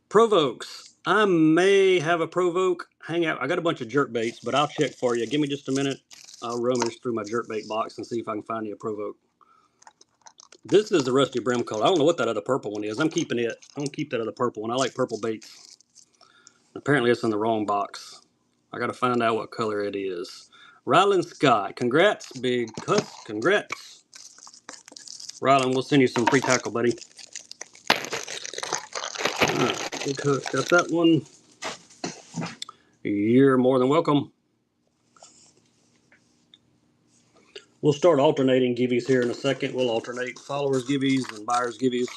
Provokes. I may have a provoke hang out. I got a bunch of jerk baits, but I'll check for you. Give me just a minute. I'll rummage through my jerk bait box and see if I can find you a provoke. This is the rusty brim color. I don't know what that other purple one is. I'm keeping it. I'm going to keep that other purple one. I like purple baits. Apparently it's in the wrong box. I got to find out what color it is. Ryland Scott. Congrats, big cuss. Congrats. Ryland, we'll send you some free tackle, buddy. Alright, big hook. Got that one. You're more than welcome. We'll start alternating givvies here in a second. We'll alternate followers givvies and buyers givvies.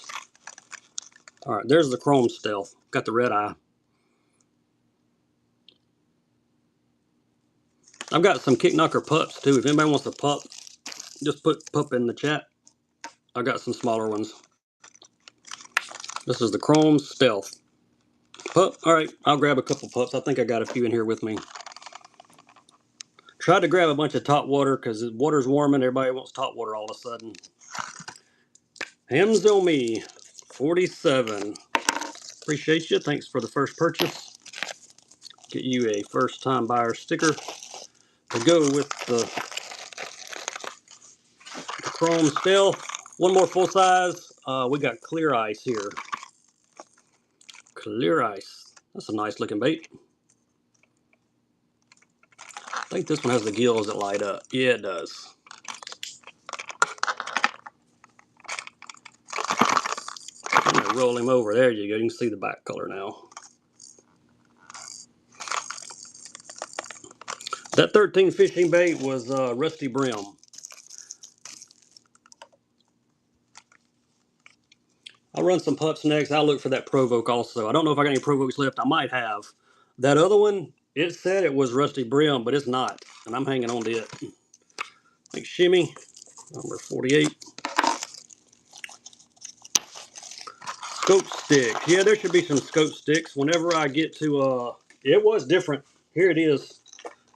Alright, there's the chrome stealth. Got the red eye. I've got some kick knocker pups too. If anybody wants a pup, just put pup in the chat. I got some smaller ones. This is the chrome stealth pup. All right, I'll grab a couple pups. I think I got a few in here with me. Tried to grab a bunch of top water because the water's warming. Everybody wants top water all of a sudden. Hams on me, 47. Appreciate you. Thanks for the first purchase. Get you a first time buyer sticker to go with the chrome stealth. One more full size. We got clear ice here. Clear ice. That's a nice looking bait. I think this one has the gills that light up. Yeah, it does. I'm going to roll him over. There you go. You can see the back color now. That 13 fishing bait was rusty brim. I'll run some pups next. I'll look for that provoke also. I don't know if I got any provokes left. I might have. That other one, it said it was rusty brim, but it's not. And I'm hanging on to it. Like shimmy, number 48. Scope sticks. Yeah, there should be some scope sticks. Whenever I get to, it was different. Here it is.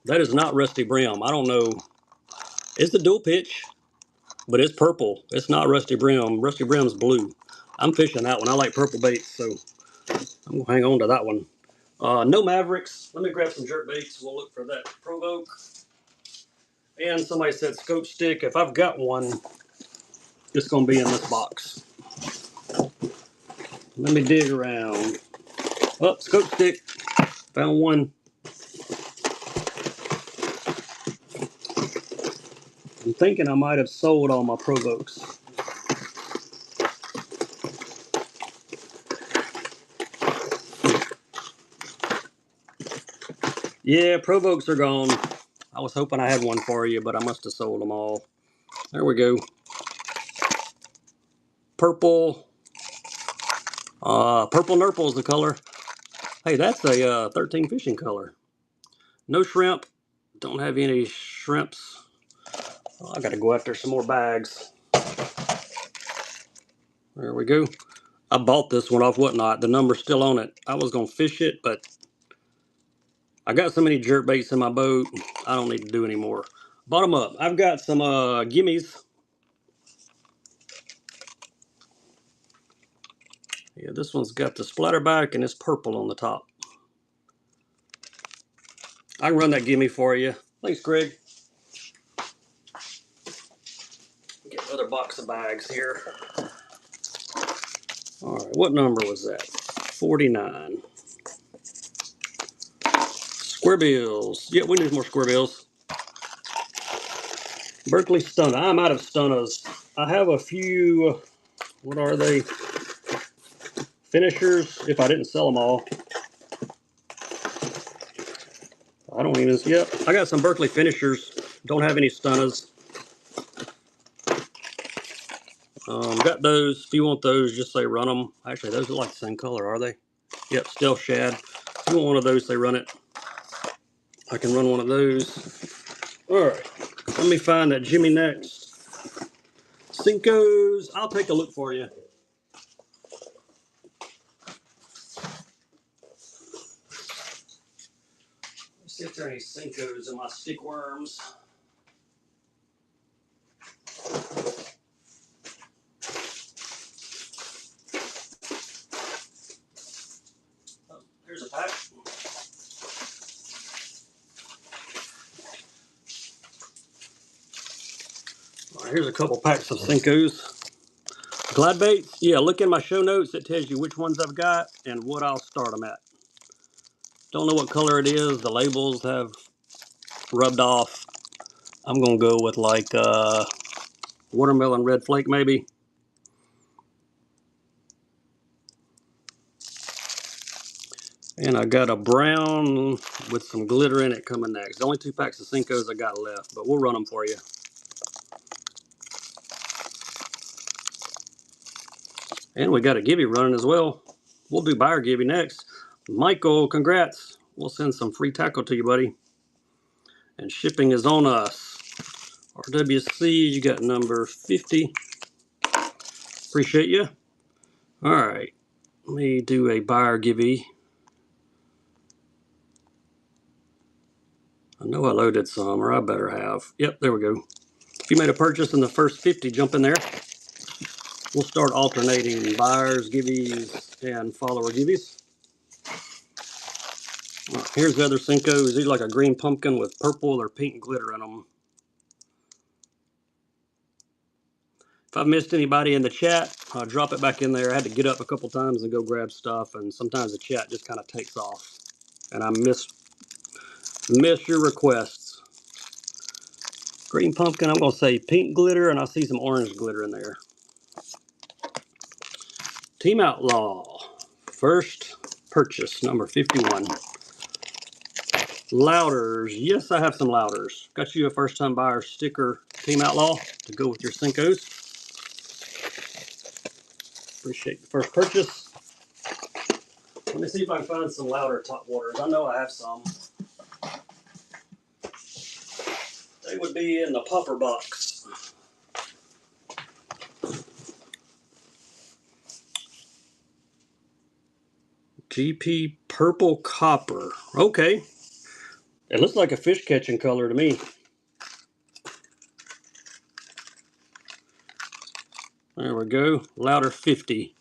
That is not rusty brim. I don't know. It's the dual pitch, but it's purple. It's not rusty brim. Rusty brim's blue. I'm fishing that one. I like purple baits, so I'm going to hang on to that one. No Mavericks. Let me grab some jerk baits. We'll look for that provoke. And somebody said scope stick. If I've got one, it's going to be in this box. Let me dig around. Oh, scope stick. Found one. thinking I might have sold all my provokes. Yeah, provokes are gone. I was hoping I had one for you, but I must have sold them all. There we go. Purple. Purple Nurple is the color. Hey, that's a 13 fishing color. No shrimp. Don't have any shrimps. Oh, I gotta go after some more bags. There we go. I bought this one off Whatnot. The number's still on it. I was gonna fish it, but I got so many jerk baits in my boat, I don't need to do any more. Bottom up. I've got some gimmies. Yeah, this one's got the splatterback and it's purple on the top. I can run that gimme for you. Thanks, Greg. Get another box of bags here. All right, what number was that? 49. Square bills. Yeah, we need more square bills. Berkeley stunner. I'm out of stunners. I have a few, what are they? Finishers, if I didn't sell them all. I don't even, yep. I got some Berkeley finishers. Don't have any stunners. Got those. If you want those, just say run them. Actually, those look like the same color, are they? Yep, Stealth Shad. If you want one of those, say run it. I can run one of those. All right, let me find that Jimmy next. Cinco's, I'll take a look for you. Let's see if there are any Cinco's in my stick worms. Oh, there's a pack. All right, here's a couple packs of Cinco's. Glad baits, yeah, look in my show notes. It tells you which ones I've got and what I'll start them at. Don't know what color it is. The labels have rubbed off. I'm gonna go with like watermelon red flake maybe. And I got a brown with some glitter in it coming next. The only 2 packs of Cinco's I got left, but we'll run them for you. And we got a Gibby running as well. We'll do buyer Gibby next. Michael, congrats. We'll send some free tackle to you, buddy. And shipping is on us. RWC, you got number 50. Appreciate you. All right. Let me do a buyer Gibby. I know I loaded some, or I better have. Yep, there we go. If you made a purchase in the first 50, jump in there. We'll start alternating buyers, gibbies, and follower gibbies. Right, here's the other Cinco's. These are like a green pumpkin with purple or pink glitter in them. If I've missed anybody in the chat, I'll drop it back in there. I had to get up a couple times and go grab stuff, and sometimes the chat just kind of takes off. And I miss your requests. Green pumpkin, I'm going to say pink glitter, and I see some orange glitter in there. Team Outlaw. First purchase, number 51. Louders. Yes, I have some louders. Got you a first-time buyer sticker, Team Outlaw, to go with your Cinco's. Appreciate the first purchase. Let me see if I can find some louder top waters. I know I have some. They would be in the popper box. GP Purple Copper. Okay. It looks like a fish catching color to me. There we go. Louder 50.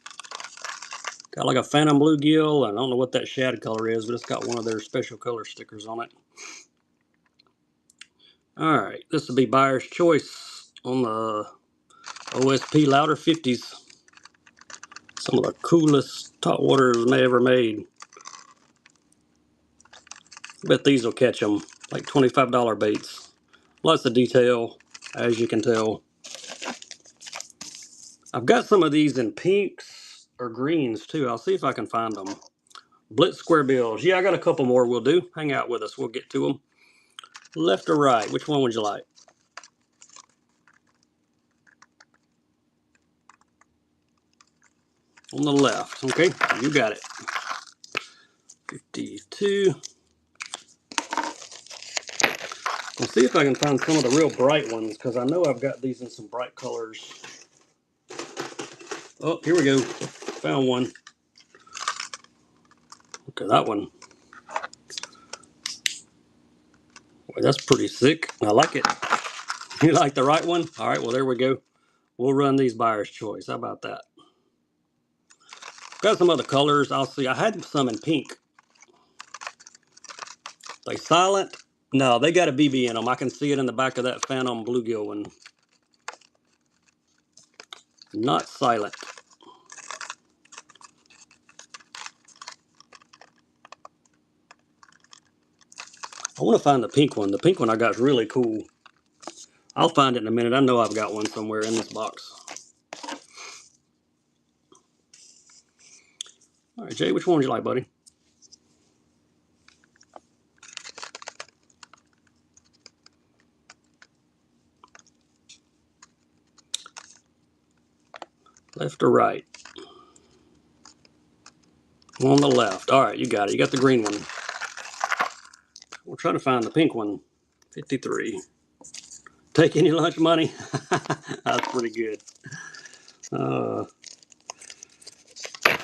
Got like a phantom bluegill, and I don't know what that shad color is, but it's got one of their special color stickers on it. All right, this will be buyer's choice on the OSP Louder 50s. Some of the coolest top waters they ever made. I bet these will catch them. Like $25 baits. Lots of detail. as you can tell. I've got some of these in pinks or greens too. I'll see if I can find them. Blitz square bills. Yeah, I got a couple more we'll do. Hang out with us. We'll get to them. Left or right? Which one would you like? On the left. Okay, you got it. 52. I'll see if I can find some of the real bright ones, because I know I've got these in some bright colors. Oh, here we go. Found one. Look at that one. Boy, that's pretty sick. I like it. You like the right one? All right, well, there we go. We'll run these buyer's choice. How about that? Got some other colors. I'll see. I had some in pink. They silent? No, they got a BB in them. I can see it in the back of that Phantom bluegill one. Not silent. I want to find the pink one. The pink one I got is really cool. I'll find it in a minute. I know I've got one somewhere in this box. All right, Jay, which one would you like, buddy? Left or right? On the left. All right, you got it. You got the green one. We're trying to find the pink one. 53. Take any lunch money? That's pretty good.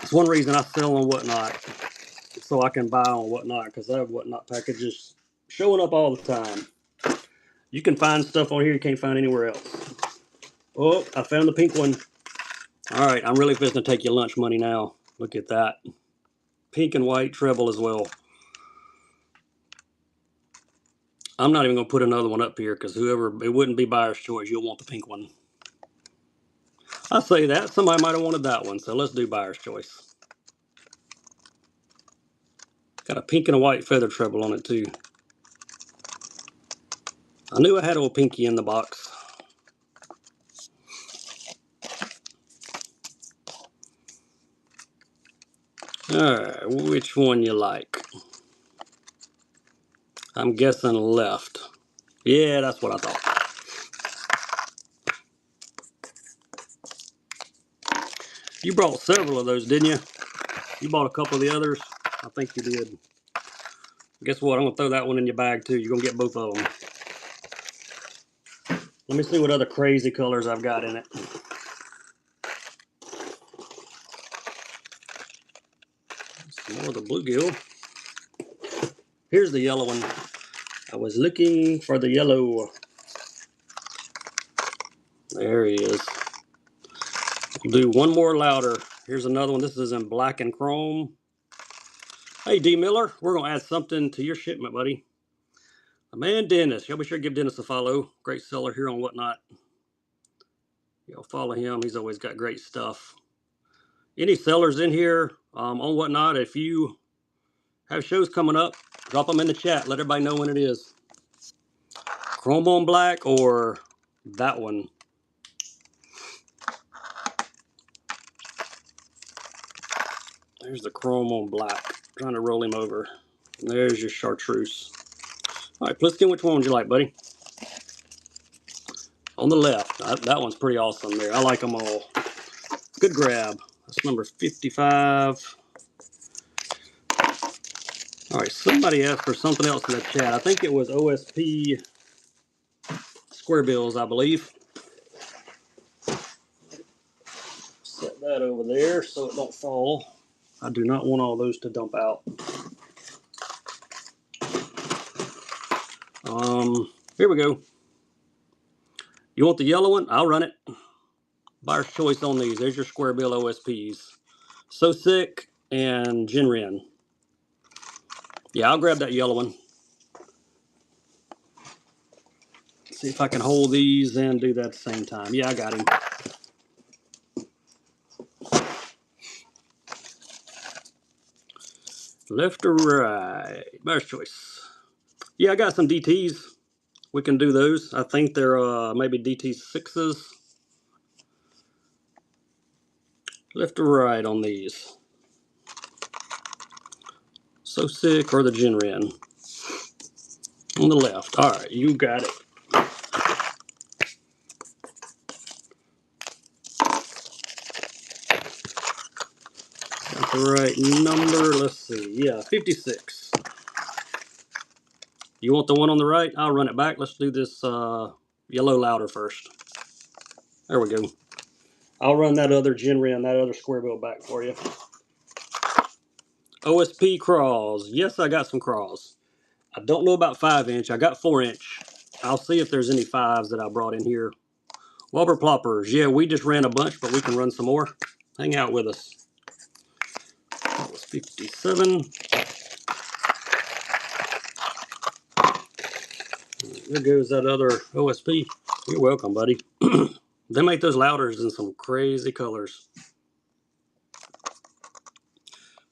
It's one reason I sell on Whatnot, so I can buy on Whatnot, because I have Whatnot packages showing up all the time. You can find stuff on here you can't find anywhere else. Oh, I found the pink one. All right, I'm really fixing to take your lunch money now. Look at that. Pink and white treble as well. I'm not even going to put another one up here, because whoever, it wouldn't be buyer's choice. You'll want the pink one. I say that. Somebody might have wanted that one, so let's do buyer's choice. Got a pink and a white feather treble on it, too. I knew I had a little pinky in the box. Alright, which one you like? I'm guessing left. Yeah, that's what I thought. You brought several of those, didn't you? You bought a couple of the others? I think you did. Guess what? I'm going to throw that one in your bag, too. You're going to get both of them. Let me see what other crazy colors I've got in it. Some more of the bluegill. Here's the yellow one. I was looking for the yellow. There he is. We'll do one more louder. Here's another one. This is in black and chrome. Hey, D. Miller, we're going to add something to your shipment, buddy. The man Dennis. Y'all be sure to give Dennis a follow. Great seller here on Whatnot. Y'all follow him. He's always got great stuff. Any sellers in here on Whatnot, if you have shows coming up, drop them in the chat. Let everybody know when it is. Chrome on black or that one. There's the chrome on black. Trying to roll him over. There's your chartreuse. All right, Pliskin, which one would you like, buddy? On the left. That one's pretty awesome there. I like them all. Good grab. That's number 55. All right, somebody asked for something else in the chat. I think it was OSP square bills, I believe. Set that over there so it don't fall. I do not want all those to dump out. Here we go. You want the yellow one? I'll run it. Buyer's choice on these. There's your square bill OSPs. So Sick and Jinren. Yeah, I'll grab that yellow one. See if I can hold these and do that at the same time. Yeah, I got him. Left or right? Buyer's choice. Yeah, I got some DTs. We can do those. I think they're maybe DT6s. Left or right on these? So Sick or the Jinren? On the left. All right, you got it. Got the right number. Let's see. Yeah, 56. You want the one on the right? I'll run it back. Let's do this yellow louder first. There we go. I'll run that other Jinren, that other square bill back for you. OSP craws. Yes, I got some craws. I don't know about 5-inch. I got 4-inch. I'll see if there's any 5s that I brought in here. Wobber ploppers. Yeah, we just ran a bunch, but we can run some more. Hang out with us. That was 57. There goes that other OSP. You're welcome, buddy. They make those louders in some crazy colors.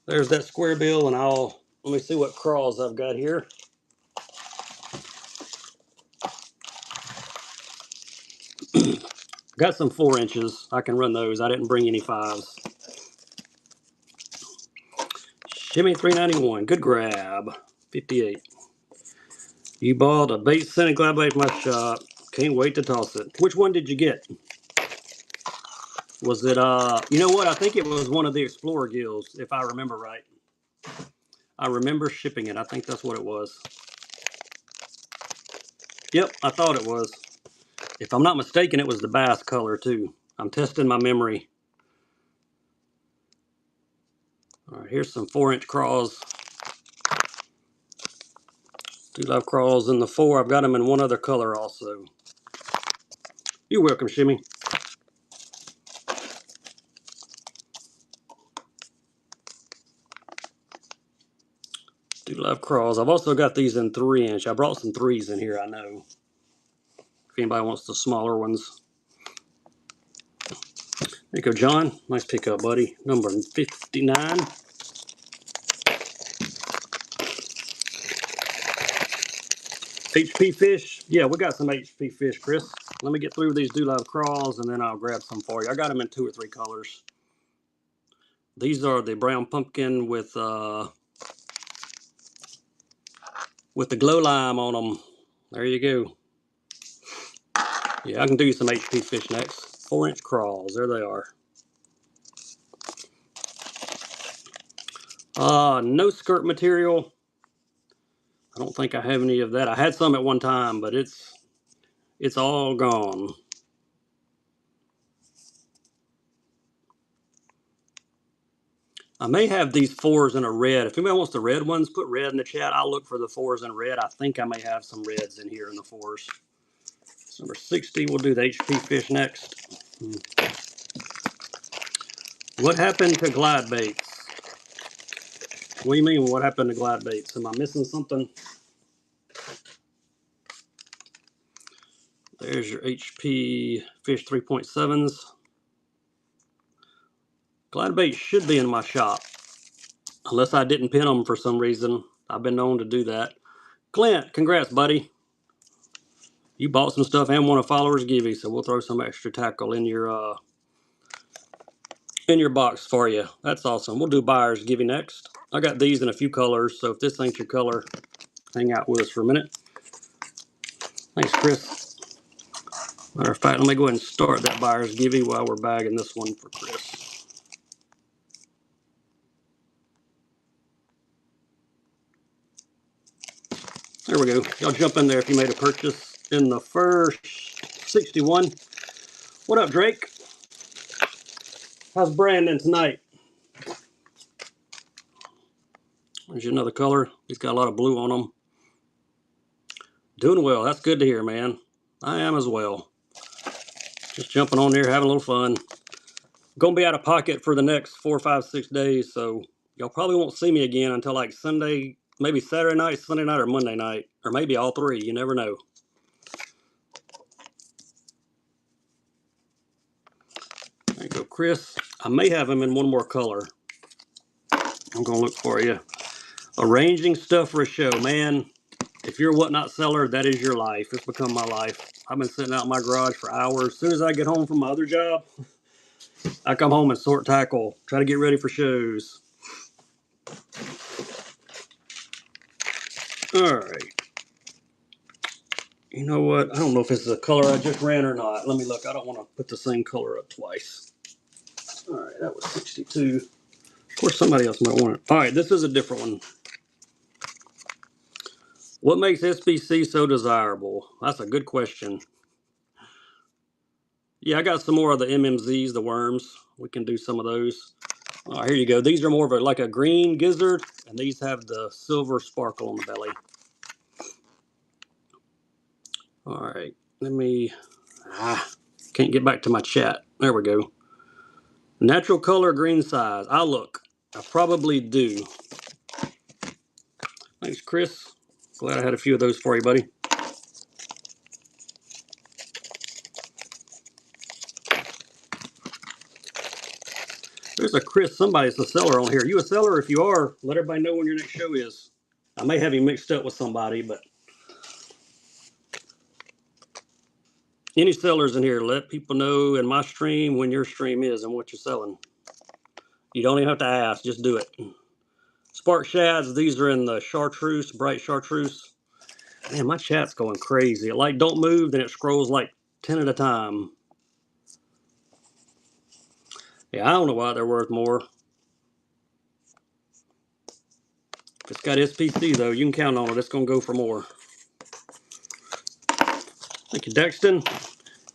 There's that square bill, and let me see what craws I've got here. Got some 4-inches. I can run those. I didn't bring any 5s. Shimmy 391. Good grab. 58. You bought a bait scented glad bait from my shop. Can't wait to toss it. Which one did you get? Was it you know what? I think it was one of the Explorer gills, if I remember right. I remember shipping it. I think that's what it was. Yep, I thought it was. If I'm not mistaken, it was the bass color too. I'm testing my memory. All right, here's some 4-inch craws. Do love craws in the 4. I've got them in one other color also. You're welcome, Shimmy. Do love craws. I've also got these in 3-inch. I brought some 3s in here, I know. If anybody wants the smaller ones. There you go, John. Nice pickup, buddy. Number 59. HP fish. Yeah, we got some HP fish, Chris. Let me get through these Do Love craws, and then I'll grab some for you. I got them in 2 or 3 colors. These are the brown pumpkin with the glow lime on them. There you go. Yeah, I can do you some HP fish next. 4-inch craws. There they are. No skirt material. I don't think I have any of that. I had some at one time, but it's all gone. I may have these 4s in a red. If anybody wants the red ones, put red in the chat. I'll look for the 4s in red. I think I may have some reds in here in the 4s. It's number 60. We'll do the HP fish next. What happened to glide baits? What do you mean, what happened to glide baits? Am I missing something? There's your HP fish 3.7s. Glide baits should be in my shop. Unless I didn't pin them for some reason. I've been known to do that. Clint, congrats, buddy. You bought some stuff and won a follower's givey, so we'll throw some extra tackle in your box for you. That's awesome. We'll do buyer's givey next. I got these in a few colors, so if this ain't your color, hang out with us for a minute. Thanks, Chris. Matter of fact, let me go ahead and start that buyer's givey while we're bagging this one for Chris. There we go. Y'all jump in there if you made a purchase in the first 61. What up, Drake? How's Brandon tonight? There's another color. He's got a lot of blue on him. Doing well. That's good to hear, man. I am as well. Just jumping on here, having a little fun. Gonna be out of pocket for the next 4, 5, 6 days, so y'all probably won't see me again until like Sunday, maybe Saturday night, Sunday night, or Monday night, or maybe all 3. You never know. There you go, Chris. I may have him in one more color. I'm gonna look for you. Arranging stuff for a show, man. If you're a whatnot seller, that is your life. It's become my life. I've been sitting out in my garage for hours. As soon as I get home from my other job, I come home and sort tackle, try to get ready for shows. All right. You know what? I don't know if this is a color I just ran or not. Let me look. I don't want to put the same color up twice. All right, that was 62. Of course, somebody else might want it. All right, this is a different one. What makes SBC so desirable? That's a good question. Yeah, I got some more of the MMZs, the worms. We can do some of those. All right, here you go. These are more of like a green gizzard, and these have the silver sparkle on the belly. All right, let me, can't get back to my chat. There we go. Natural color, green size. I'll look. I probably do. Thanks, Chris. Glad I had a few of those for you, buddy. There's a Chris. Somebody's a seller on here. Are you a seller? If you are, let everybody know when your next show is. I may have you mixed up with somebody, but any sellers in here, let people know in my stream when your stream is and what you're selling. You don't even have to ask, just do it. Spark shads, these are in the chartreuse, bright chartreuse. Man, my chat's going crazy. It like don't move, then it scrolls like 10 at a time. Yeah, I don't know why they're worth more. If it's got SPC though, you can count on it. It's gonna go for more. Thank you, Dexton.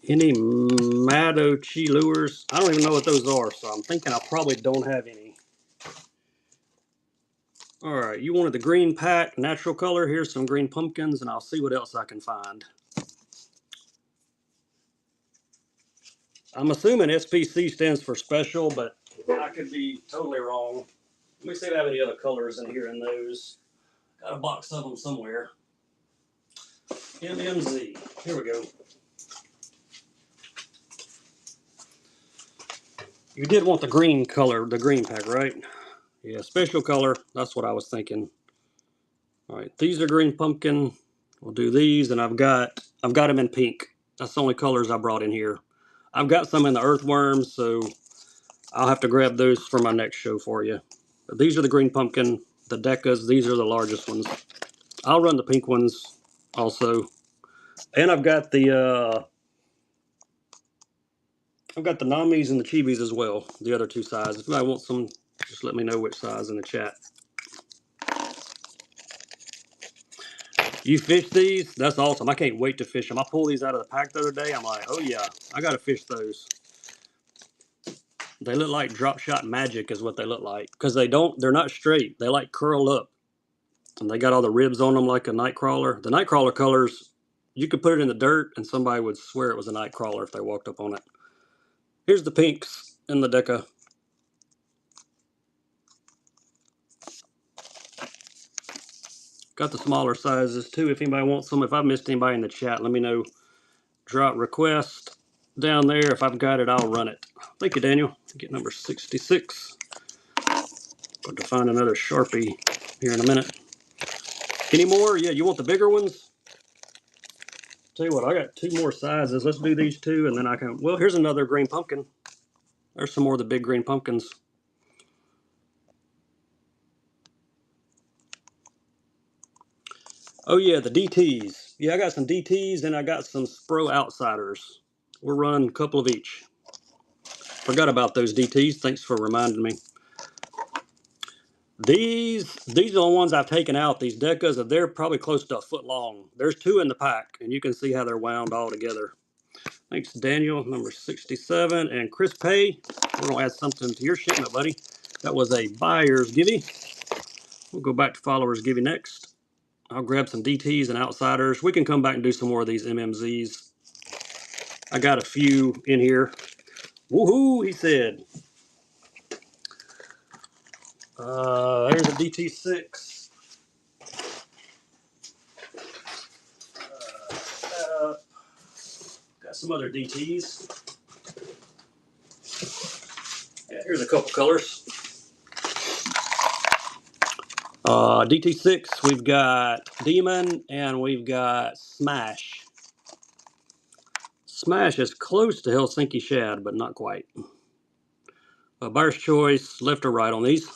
Any Madochi lures? I don't even know what those are, so I'm thinking I probably don't have any. All right, you wanted the green pack, natural color. Here's some green pumpkins, and I'll see what else I can find. I'm assuming SPC stands for special, but I could be totally wrong. Let me see if I have any other colors in here in those. Got a box of them somewhere. MMZ. Here we go. You did want the green color, the green pack, right? Yeah, special color. That's what I was thinking. All right, these are green pumpkin. We'll do these, and I've got them in pink. That's the only colors I brought in here. I've got some in the earthworms, so I'll have to grab those for my next show for you. But these are the green pumpkin, the decas. These are the largest ones. I'll run the pink ones also, and I've got the Namis and the Chibis as well. The other two sizes. If anybody wants some, just let me know which size in the chat. You fish these? That's awesome. I can't wait to fish them. I pulled these out of the pack the other day. I'm like, oh yeah, I gotta fish those. They look like drop shot magic is what they look like. Because they're not straight. They like curl up. And they got all the ribs on them like a night crawler. The night crawler colors, you could put it in the dirt and somebody would swear it was a night crawler if they walked up on it. Here's the pinks in the Deca. Got the smaller sizes too if anybody wants them. If I missed anybody in the chat, let me know. Drop request down there. If I've got it, I'll run it. Thank you, Daniel. Get number 66. Going to find another Sharpie here in a minute. Any more? Yeah, you want the bigger ones? Tell you what, I got two more sizes. Let's do these two, and then I can. Well, here's another green pumpkin. There's some more of the big green pumpkins. Oh yeah, the DTs. Yeah, I got some DTs and I got some Spro Outsiders. We're running a couple of each. Forgot about those DTs. Thanks for reminding me. These are the ones I've taken out. These Decas, they're probably close to a foot long. There's two in the pack, and you can see how they're wound all together. Thanks, Daniel, number 67. And Chris Pay, we're going to add something to your shipment, buddy. That was a buyer's givey. We'll go back to followers givey next. I'll grab some DTs and Outsiders. We can come back and do some more of these MMZs. I got a few in here. Woohoo, he said. There's a DT6. Got some other DTs. Yeah, here's a couple colors. DT6, we've got Demon and we've got Smash. Smash is close to Helsinki Shad, but not quite. Buyer's choice, left or right on these.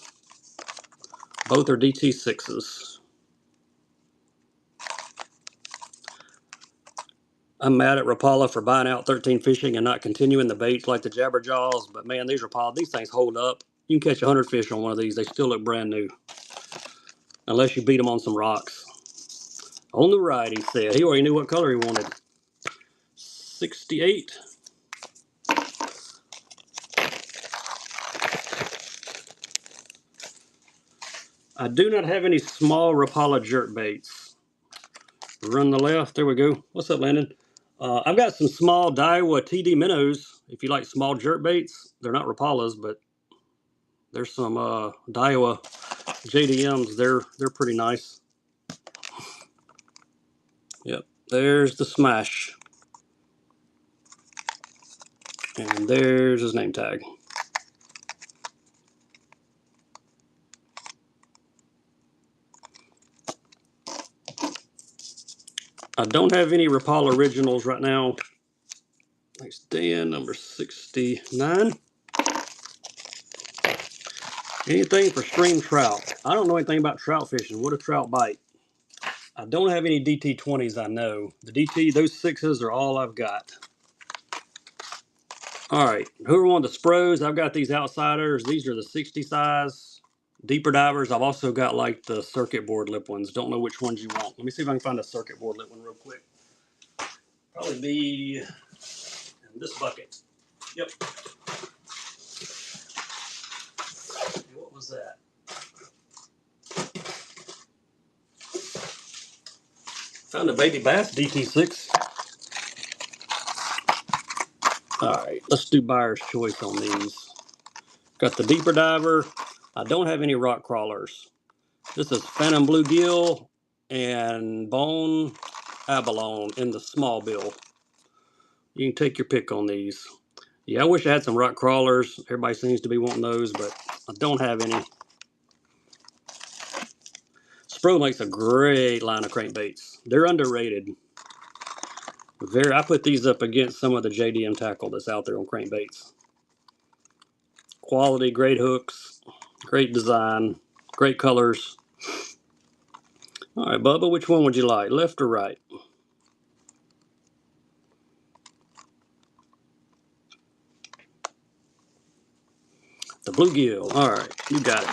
Both are DT6s. I'm mad at Rapala for buying out 13 Fishing and not continuing the baits like the Jabberjaws, but man, these Rapala, these things hold up. You can catch 100 fish on one of these. They still look brand new. Unless you beat them on some rocks. On the right, he said. He already knew what color he wanted. 68. I do not have any small Rapala jerk baits. Run the left. There we go. What's up, Landon? I've got some small Daiwa TD minnows. If you like small jerk baits, they're not Rapalas, but there's some Daiwa JDMs. They're pretty nice. Yep. There's the Smash. And there's his name tag. I don't have any Rapala originals right now. Thanks, Dan, number 69. Anything for stream trout. I don't know anything about trout fishing. What a trout bite. I don't have any DT20s, I know. The DT, those 6s are all I've got. All right, who want the Spros? I've got these Outsiders. These are the 60 size. Deeper divers, I've also got like the circuit board lip ones. Don't know which ones you want. Let me see if I can find a circuit board lip one real quick. Probably be in this bucket. Yep. What was that? Found a baby bass DT6. All right, let's do buyer's choice on these. Got the deeper diver. I don't have any rock crawlers. This is Phantom Bluegill and Bone Abalone in the small bill. You can take your pick on these. Yeah, I wish I had some rock crawlers. Everybody seems to be wanting those, but I don't have any. Spro makes a great line of crankbaits. They're underrated. I put these up against some of the JDM tackle that's out there on crankbaits. Quality, great hooks, great design, great colors. All right, Bubba, which one would you like, left or right? The bluegill. All right, you got it.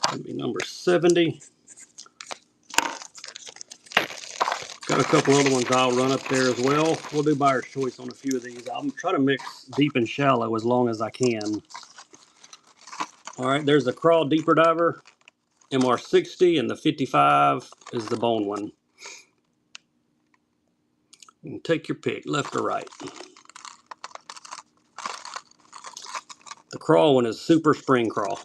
That'd be number 70. Got a couple other ones I'll run up there as well. We'll do buyer's choice on a few of these. I'm trying to mix deep and shallow as long as I can. All right, there's the Crawl Deeper Diver, MR60, and the 55 is the bone one. You can take your pick, left or right. The Crawl one is Super Spring Crawl.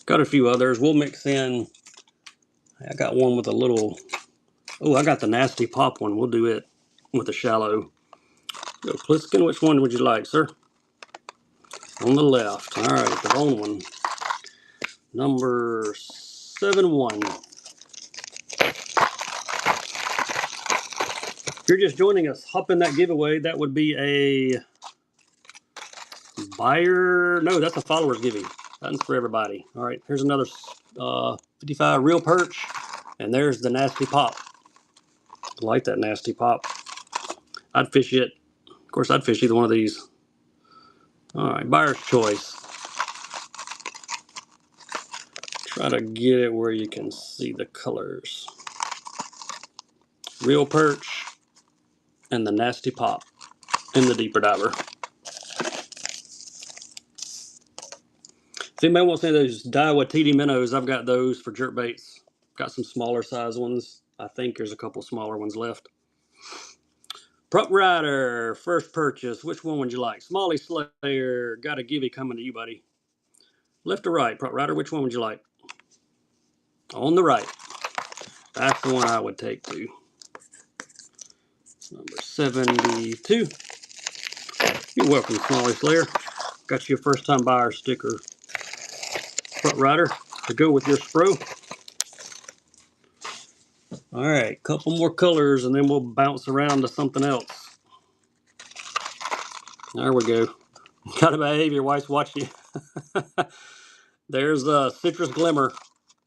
Got a few others. We'll mix in. I got one with a little. Oh, I got the Nasty Pop one. We'll do it with a shallow. Go Pliskin. Which one would you like, sir? On the left. All right, the bone one. Number 71. If you're just joining us, hop in that giveaway. That would be a buyer. No, that's a followers giving. That's for everybody. All right, here's another 55 real perch, and there's the Nasty Pop. I like that Nasty Pop. I'd fish it. Of course, I'd fish either one of these. All right, buyer's choice. Try to get it where you can see the colors. Real perch and the Nasty Pop in the deeper diver. If anybody wants any of those Daiwa TD minnows, I've got those for jerk baits. Got some smaller size ones. I think there's a couple smaller ones left. Prop Rider, first purchase. Which one would you like? Smalley Slayer, got a givey coming to you, buddy. Left or right, Prop Rider, which one would you like? On the right. That's the one I would take too. Number 72. You're welcome, Smalley Slayer. Got you a first time buyer sticker. Front rider to go with your Spro. All right, couple more colors and then we'll bounce around to something else. There we go. Gotta behave, your wife's watching you. There's a Citrus Glimmer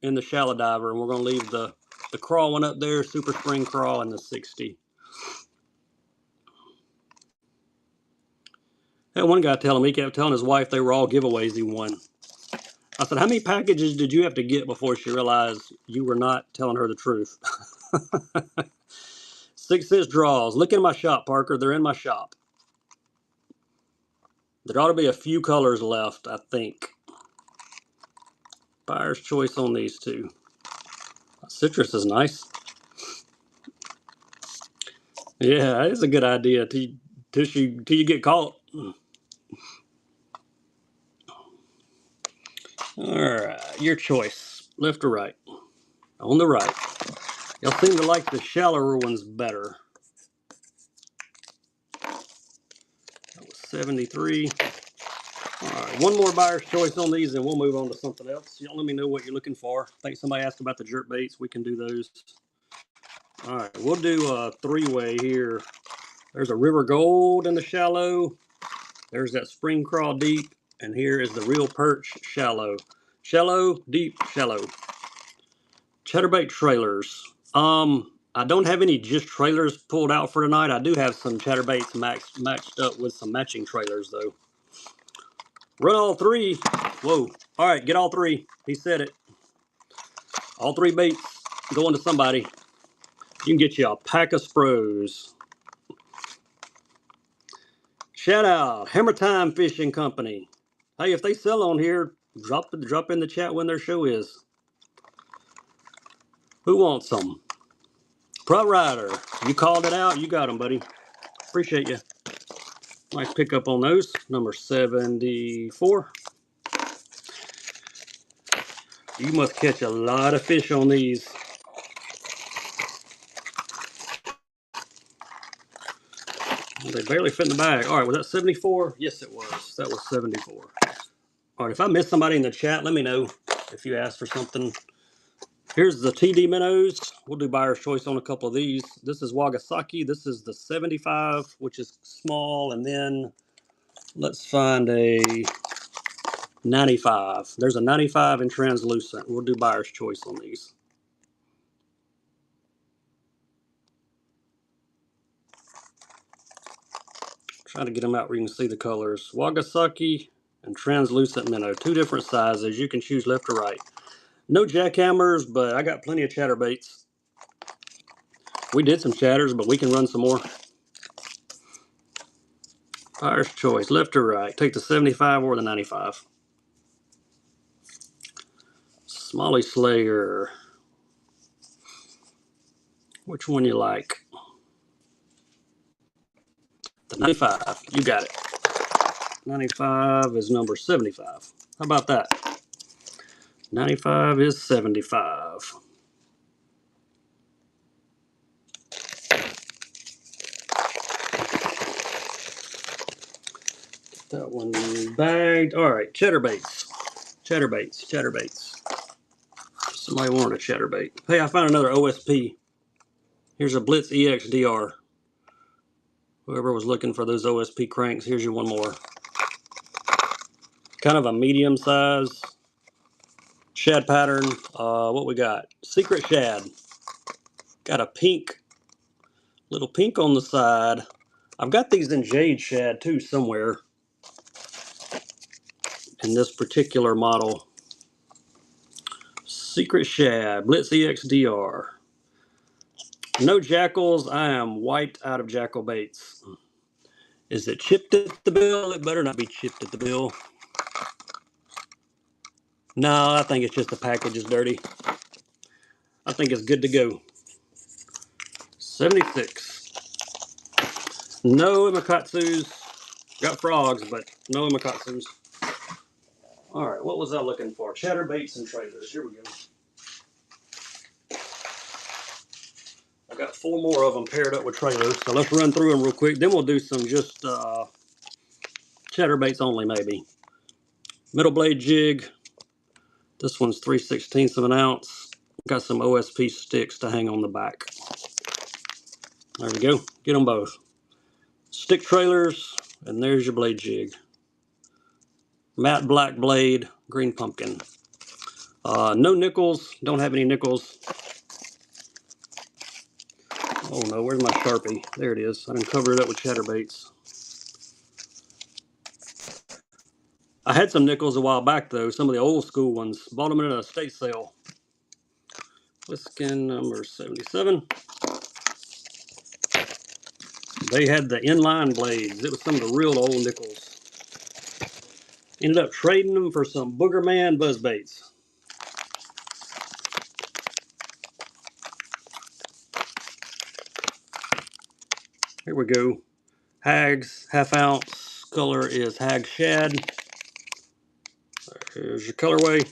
in the Shallow Diver, and we're gonna leave the crawl one up there, Super Spring Crawl in the 60. That one guy telling me, he kept telling his wife they were all giveaways he won. I said, how many packages did you have to get before she realized you were not telling her the truth? 6-inch draws. Look in my shop, Parker. They're in my shop. There ought to be a few colors left, I think. Buyer's choice on these two. Citrus is nice. Yeah, it's a good idea till you get caught. All right, your choice. Left or right? On the right. Y'all seem to like the shallower ones better. That was 73. All right, one more buyer's choice on these and we'll move on to something else. Y'all let me know what you're looking for. I think somebody asked about the jerk baits. We can do those. All right, we'll do a three-way here. There's a River Gold in the shallow. There's that Spring Crawl deep. And here is the Real Perch shallow. Shallow, deep, shallow. Chatterbait trailers. I don't have any just trailers pulled out for tonight. I do have some chatterbaits matched up with some matching trailers though. Run all three. Whoa. All right, get all three. He said it. All three baits going to somebody. You can get you a pack of Spros. Shout out, Hammer Time Fishing Company. Hey, if they sell on here, drop in the chat when their show is. Who wants some? Front Rider. You called it out. You got them, buddy. Appreciate you. Nice pick up on those. Number 74. You must catch a lot of fish on these. They barely fit in the bag. All right, was that 74? Yes, it was. That was 74. All right, if I missed somebody in the chat, let me know if you asked for something. Here's the TD minnows. We'll do buyer's choice on a couple of these. This is Wagasaki. This is the 75, which is small. And then let's find a 95. There's a 95 in translucent. We'll do buyer's choice on these. Try to get them out where you can see the colors. Wagasaki and translucent minnow. Two different sizes. You can choose left or right. No jackhammers, but I got plenty of chatterbaits. We did some chatters, but we can run some more. Buyer's choice, left or right. Take the 75 or the 95. Smalley Slayer. Which one you like? The 95. You got it. 95 is number 75. How about that? 95 is 75. That one bagged. All right, chatterbaits. Chatterbaits. Somebody wanted a chatterbait. Hey, I found another OSP. Here's a Blitz EXDR. Whoever was looking for those OSP cranks, here's your one more. Kind of a medium size shad pattern. What we got? Secret shad. Got a pink, little pink on the side. I've got these in jade shad too somewhere in this particular model. Secret shad, Blitz EXDR. No jackals. I am wiped out of jackal baits. Is it chipped at the bill? It better not be chipped at the bill. No, I think it's just the package is dirty. I think it's good to go. 76. No Imakatsus. Got frogs, but no Imakatsus. All right, what was I looking for? Chatterbaits and trailers. Here we go. I got 4 more of them paired up with trailers, so let's run through them real quick. Then we'll do some just chatterbaits only maybe. Middle blade jig. This one's 3/16 of an ounce. Got some OSP sticks to hang on the back. There we go. Get them both. Stick trailers, and there's your blade jig. Matte black blade, green pumpkin. No nickels. Don't have any nickels. Oh no, where's my Sharpie? There it is. I done covered it up with chatterbaits. I had some nickels a while back though, some of the old school ones. Bought them in a estate sale. Liskin number 77. They had the inline blades. It was some of the real old nickels. Ended up trading them for some Booger Man buzzbaits. Here we go. Hags, half ounce. Color is Hag Shad. Here's your colorway.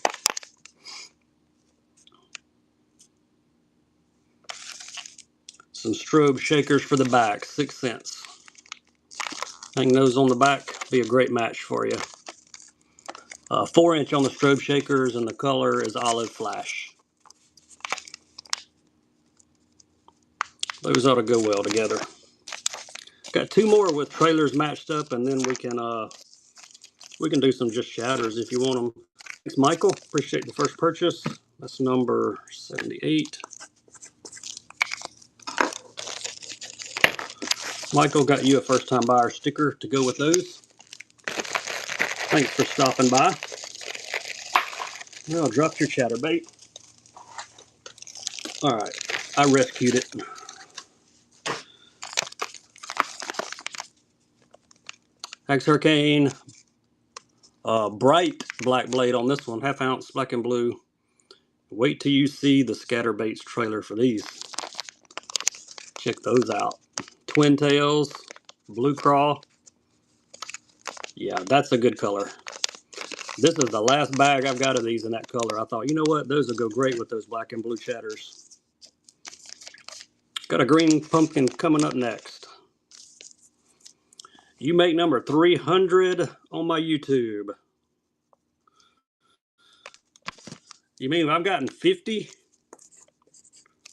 Some strobe shakers for the back, 6 cents. Hang those on the back, be a great match for you. 4-inch on the strobe shakers, and the color is Olive Flash. Those ought to go well together. Got 2 more with trailers matched up, and then we can do some just shatters if you want them. Thanks, Michael. Appreciate the first purchase. That's number 78. Michael, got you a first-time buyer sticker to go with those. Thanks for stopping by. Well, dropped your chatterbait. All right, I rescued it. Hags Hurricane. Bright black blade on this one, half ounce, black and blue. Wait till you see the Scatterbaits trailer for these. Check those out. Twin tails, blue craw. Yeah, that's a good color. This is the last bag I've got of these in that color. I thought, you know what, those will go great with those black and blue chatters. Got a green pumpkin coming up next. You make number 300 on my YouTube. You mean I've gotten 50?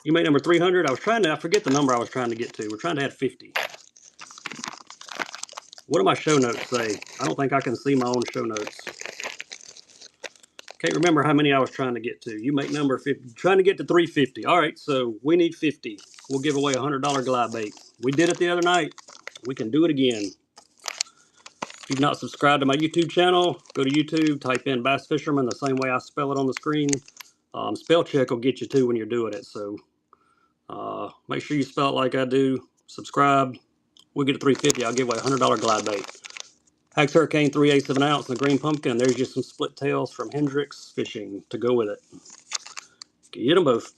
You made number 300? I forget the number I was trying to get to. We're trying to add 50. What do my show notes say? I don't think I can see my own show notes. Can't remember how many I was trying to get to. You make number 50. Trying to get to 350. All right, so we need 50. We'll give away a $100 glide bait. We did it the other night. We can do it again. If you've not subscribed to my YouTube channel, go to YouTube, type in Bass Fisherman the same way I spell it on the screen. Spell check will get you too when you're doing it. So make sure you spell it like I do. Subscribe. We'll get to 350. I'll give away a $100 glide bait. Hags Hurricane 3/8 of an ounce and the green pumpkin. There's just some split tails from Hendrix Fishing to go with it. Get them both.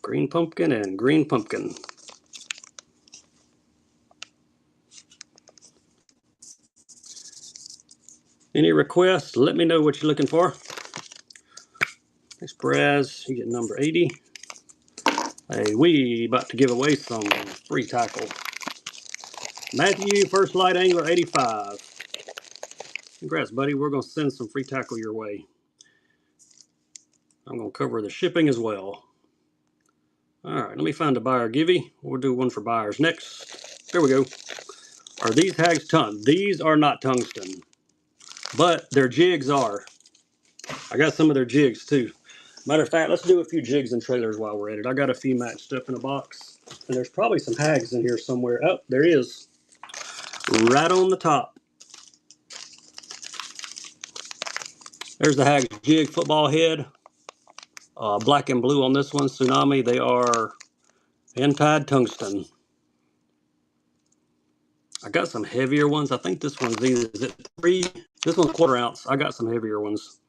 Green pumpkin and green pumpkin. Any requests? Let me know what you're looking for. Thanks, Perez. You get number 80. Hey, we about to give away some free tackle. Matthew, First Light Angler 85. Congrats, buddy. We're going to send some free tackle your way. I'm going to cover the shipping as well. All right, let me find a buyer givey. We'll do one for buyers next. There we go. Are these hags tungsten? These are not tungsten, but their jigs are. I got some of their jigs too. Matter of fact, let's do a few jigs and trailers while we're at it. I got a few matched up in a box, and there's probably some hags in here somewhere. Oh, there is. Right on the top. There's the hags jig football head. Black and blue on this one, Tsunami. They are N-Tide tungsten. I got some heavier ones. I think this one's either, is it 3? This one's 1/4 ounce. I got some heavier ones.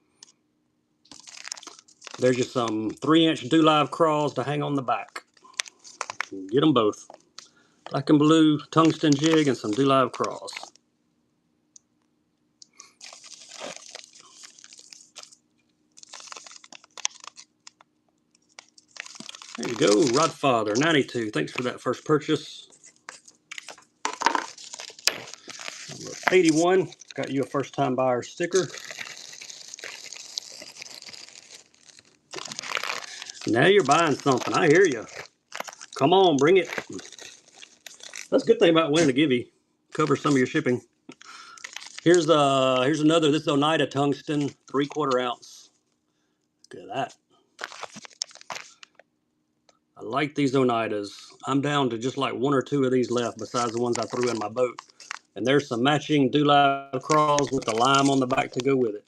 There's just some 3-inch do live crawls to hang on the back. Get them both. Black and blue tungsten jig and some do live crawls. There you go, Rodfather 92. Thanks for that first purchase. Number 81. Got you a first time buyer sticker. Now you're buying something. I hear you. Come on, bring it. That's a good thing about winning a givey. Cover some of your shipping. Here's another. This is Oneida tungsten, 3/4 ounce. Look at that. I like these Oneidas. I'm down to just like 1 or 2 of these left besides the ones I threw in my boat. And there's some matching dewlap crawls with the lime on the back to go with it.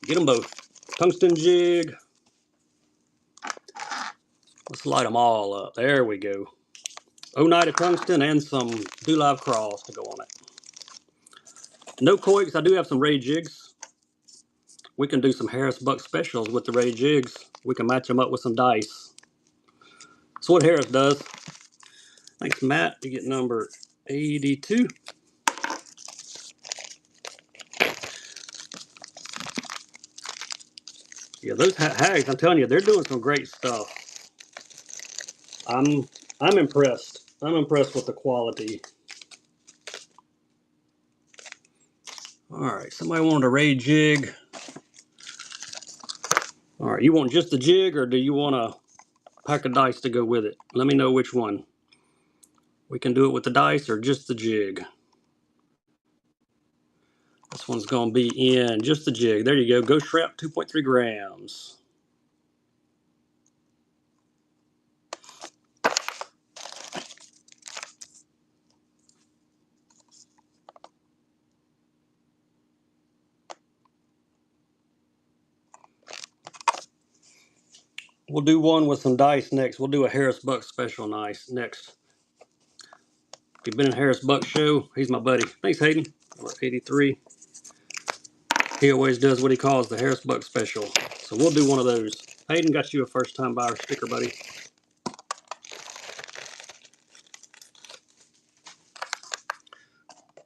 Get them both. Tungsten jig. Let's light them all up. There we go. Oneida tungsten and some dewlap crawls to go on it. No koi, because I do have some ray jigs. We can do some Harris Buck specials with the ray jigs. We can match them up with some dice. That's what Harris does. Thanks, Matt. You get number 82. Yeah, those hags, I'm telling you, they're doing some great stuff. I'm impressed. I'm impressed with the quality. All right, somebody wanted a ray jig. All right, you want just the jig or do you want a pack of dice to go with it? Let me know which one. We can do it with the dice or just the jig. This one's going to be in just the jig. There you go. Ghost Shrimp, 2.3 grams. We'll do one with some dice next. We'll do a Harris Buck special next. If you've been in Harris Buck show, he's my buddy. Thanks, Hayden. Number 83. He always does what he calls the Harris Buck special. So we'll do one of those. Hayden got you a first time buyer sticker, buddy.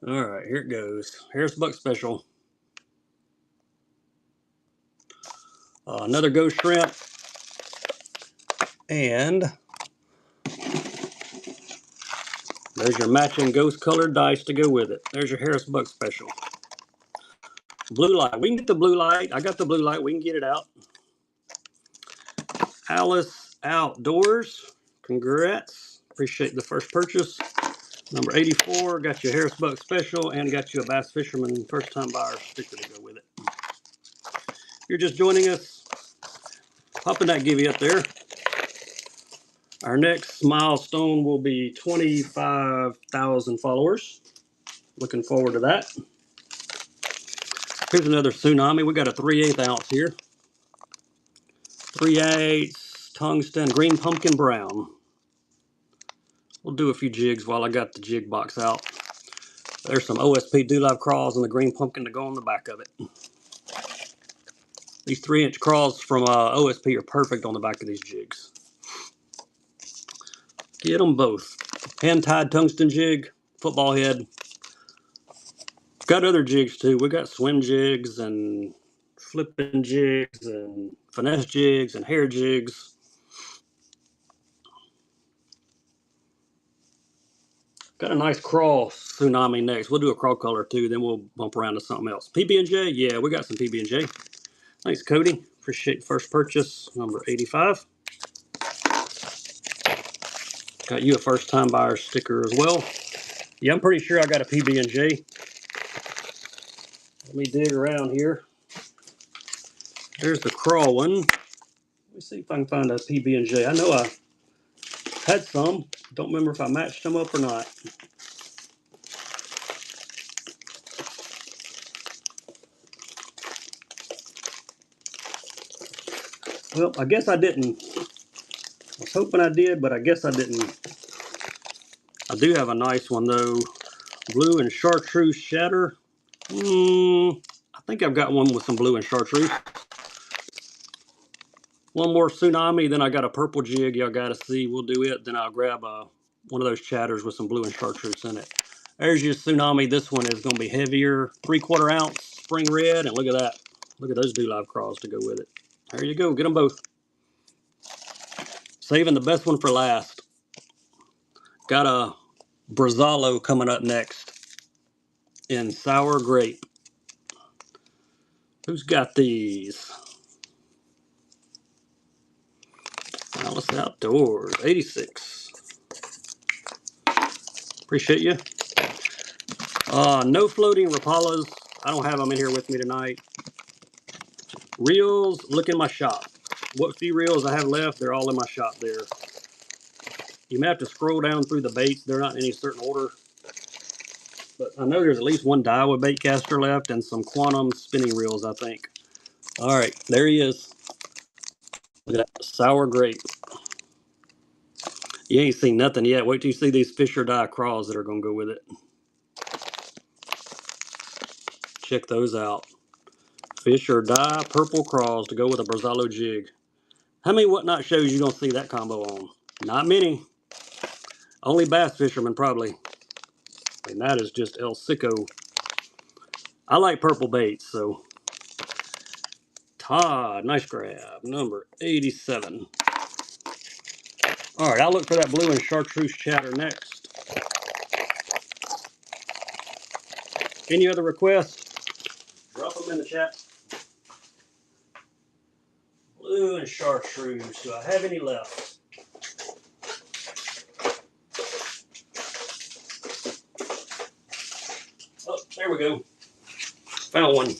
All right, here it goes. Harris Buck special. Another ghost shrimp. And there's your matching ghost colored dice to go with it. There's your Harris Buck special. Blue light. We can get the blue light. I got the blue light. We can get it out. Alice Outdoors. Congrats. Appreciate the first purchase. Number 84. Got you a Harris Buck special and got you a Bass Fisherman first time buyer sticker to go with it. If you're just joining us, popping that give you up there. Our next milestone will be 25,000 followers. Looking forward to that. Here's another tsunami. We got a 3/8 ounce here. 3/8 tungsten green pumpkin brown. We'll do a few jigs while I got the jig box out. There's some OSP dewlap crawls and the green pumpkin to go on the back of it. These 3-inch crawls from OSP are perfect on the back of these jigs. Get them both. Hand-tied tungsten jig, football head. Got other jigs too. We got swim jigs and flipping jigs and finesse jigs and hair jigs. Got a nice crawl tsunami next. We'll do a crawl color too, then we'll bump around to something else. PB&J, yeah, we got some PB&J. Thanks, Cody. Appreciate the first purchase, number 85. Got you a first time buyer sticker as well. Yeah, I'm pretty sure I got a PB&J. Let me dig around here. There's the crawl one. Let me see if I can find a PB&J. I know I had some. Don't remember if I matched them up or not. Well, I guess I didn't. I was hoping I did, but I guess I didn't. I do have a nice one though. Blue and chartreuse shatter. I think I've got one with some blue and chartreuse. One more tsunami, then I got a purple jig. Y'all got to see. We'll do it. Then I'll grab one of those chatters with some blue and chartreuse in it. There's your tsunami. This one is going to be heavier. 3/4 ounce spring red. And look at that. Look at those dewlap crawls to go with it. There you go. Get them both. Saving the best one for last. Got a Brazalo coming up next in sour grape. Who's got these? Alice Outdoors, 86. Appreciate you. No floating Rapalas. I don't have them in here with me tonight. Reels, look in my shop. What few reels I have left, they're all in my shop there. You may have to scroll down through the baits. They're not in any certain order. But I know there's at least one Daiwa bait caster left and some Quantum spinning reels, I think. All right, there he is. Look at that, sour grape. You ain't seen nothing yet. Wait till you see these Fish or Die craws that are going to go with it. Check those out. Fish or Die purple craws to go with a Brazalo jig. How many Whatnot shows you going to see that combo on? Not many. Only bass fishermen, probably. And that is just El Sicko. I like purple baits, so. Todd, nice grab. Number 87. All right, I'll look for that blue and chartreuse chatter next. Any other requests? Drop them in the chat. Blue and chartreuse. Do I have any left? Oh, there we go. Found one.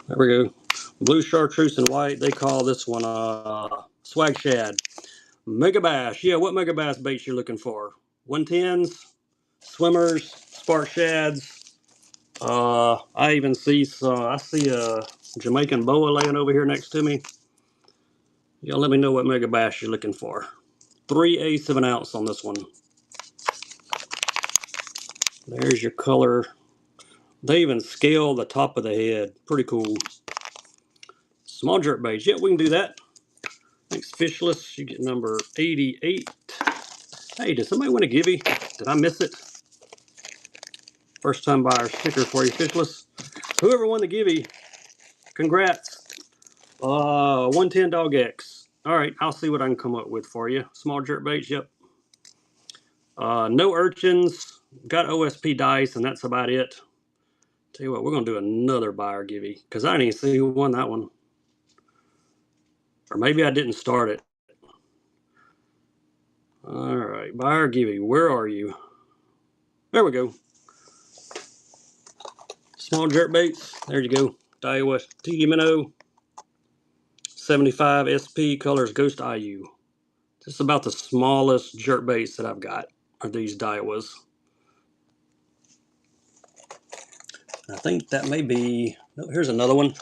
There we go. Blue chartreuse and white. They call this one swag shad. Mega bass. Yeah, what mega bass baits you're looking for? 110s, swimmers, spark shads. I even see I see a Jamaican boa laying over here next to me. Y'all let me know what mega bass you're looking for. 3/8 of an ounce on this one. There's your color. They even scale the top of the head. Pretty cool. Small jerk baits. Yeah, we can do that. Thanks, Fishless. You get number 88. Hey, did somebody win a givey? Did I miss it? First time buyer sticker for you, Fishless. Whoever won the givey, congrats. 110 Dog X. All right, I'll see what I can come up with for you. Small jerk baits, yep. No urchins. Got OSP dice, and that's about it. Tell you what, we're going to do another buyer givey because I didn't even see who won that one. Or maybe I didn't start it. All right, buyer givey, where are you? There we go. Small jerk baits. There you go. Daiwa TD Minnow. 75 SP colors Ghost IU. Just about the smallest jerk baits that I've got are these Daiwas. I think that may be. No, here's another one.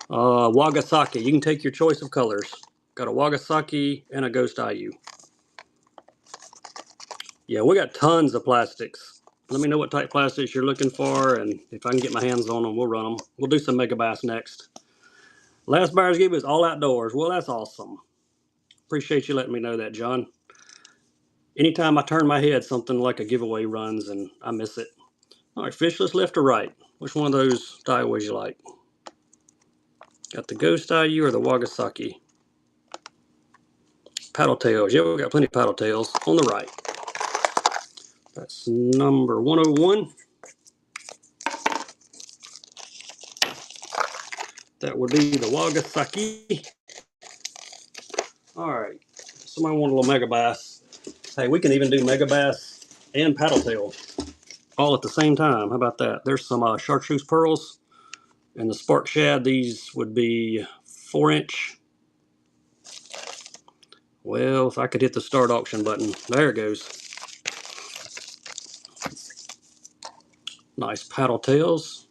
Wagasaki. You can take your choice of colors. Got a Wagasaki and a Ghost IU. Yeah, we got tons of plastics. Let me know what type plastics you're looking for, and if I can get my hands on them, we'll run them. We'll do some mega bass next. Last buyer's give is all outdoors. Well, that's awesome. Appreciate you letting me know that, John. Anytime I turn my head, something like a giveaway runs, and I miss it. All right, Fishless, left or right? Which one of those Daiwas you like? Got the Ghost IU or the Wagasaki? Paddle tails. Yeah, we got plenty of paddle tails on the right. That's number 101. That would be the Wagasaki. All right. Somebody want a little mega bass. Hey, we can even do mega bass and paddle tail all at the same time. How about that? There's some chartreuse pearls and the spark shad. These would be 4-inch. Well, if I could hit the start auction button. There it goes. Nice paddle tails.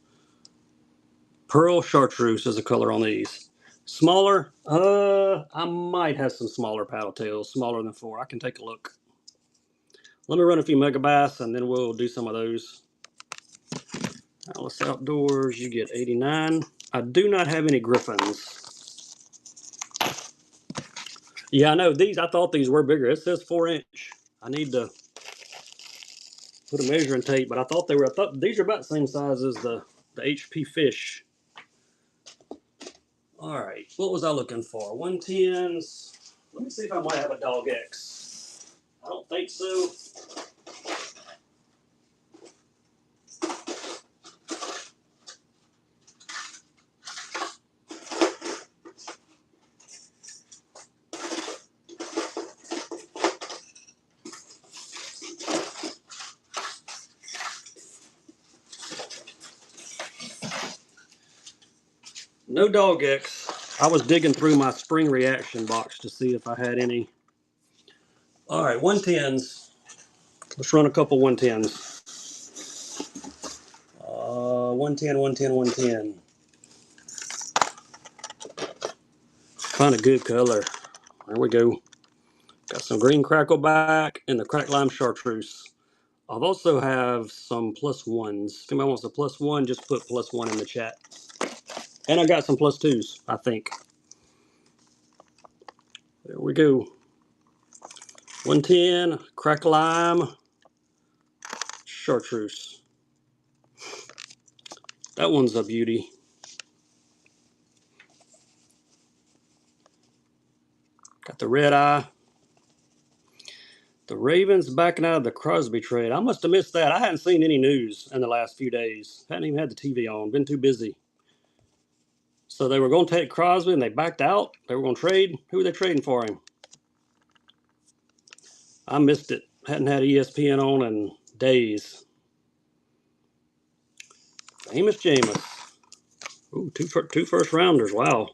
Pearl chartreuse is the color on these. Smaller, I might have some smaller paddle tails, smaller than 4. I can take a look. Let me run a few mega bass and then we'll do some of those. Alice Outdoors, you get 89. I do not have any Griffins. Yeah, I know these. I thought these were bigger. It says 4-inch. I need to put a measuring tape, but I thought they were. I thought these are about the same size as the HP Fish. All right, what was I looking for? 110s. Let me see if I might have a dog X. I don't think so. No dog X. I was digging through my spring reaction box to see if I had any. All right, 110s. Let's run a couple 110s. 110, 110, 110. Find a good color. There we go. Got some green crackleback and the cracked lime chartreuse. I've also have some plus ones. If anybody wants a plus one, just put plus one in the chat. And I got some plus twos, I think. There we go. 110, cracked lime, chartreuse. That one's a beauty. Got the red eye. The Ravens backing out of the Crosby trade. I must have missed that. I hadn't seen any news in the last few days. Hadn't even had the TV on. Been too busy. So they were going to take Crosby and they backed out. They were going to trade. Who were they trading for him? I missed it. Hadn't had ESPN on in days. Amos Jameis. Ooh, two first rounders. Wow.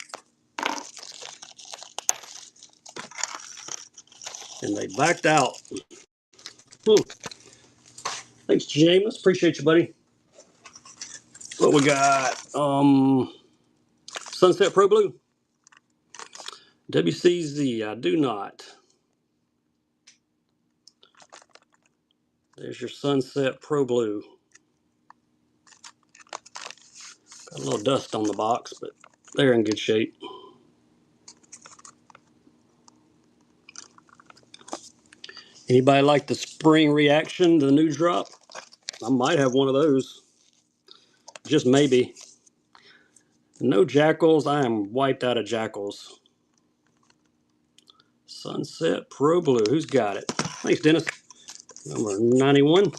And they backed out. Thanks, Jameis. Appreciate you, buddy. What we got? Sunset Pro Blue. WCZ. I do not. There's your Sunset Pro Blue. Got a little dust on the box, but they're in good shape. Anybody like the spring reaction to the new drop? I might have one of those. Just maybe. No jackals. I am wiped out of jackals. Sunset Pro Blue. Who's got it? Thanks, Dennis. Number 91.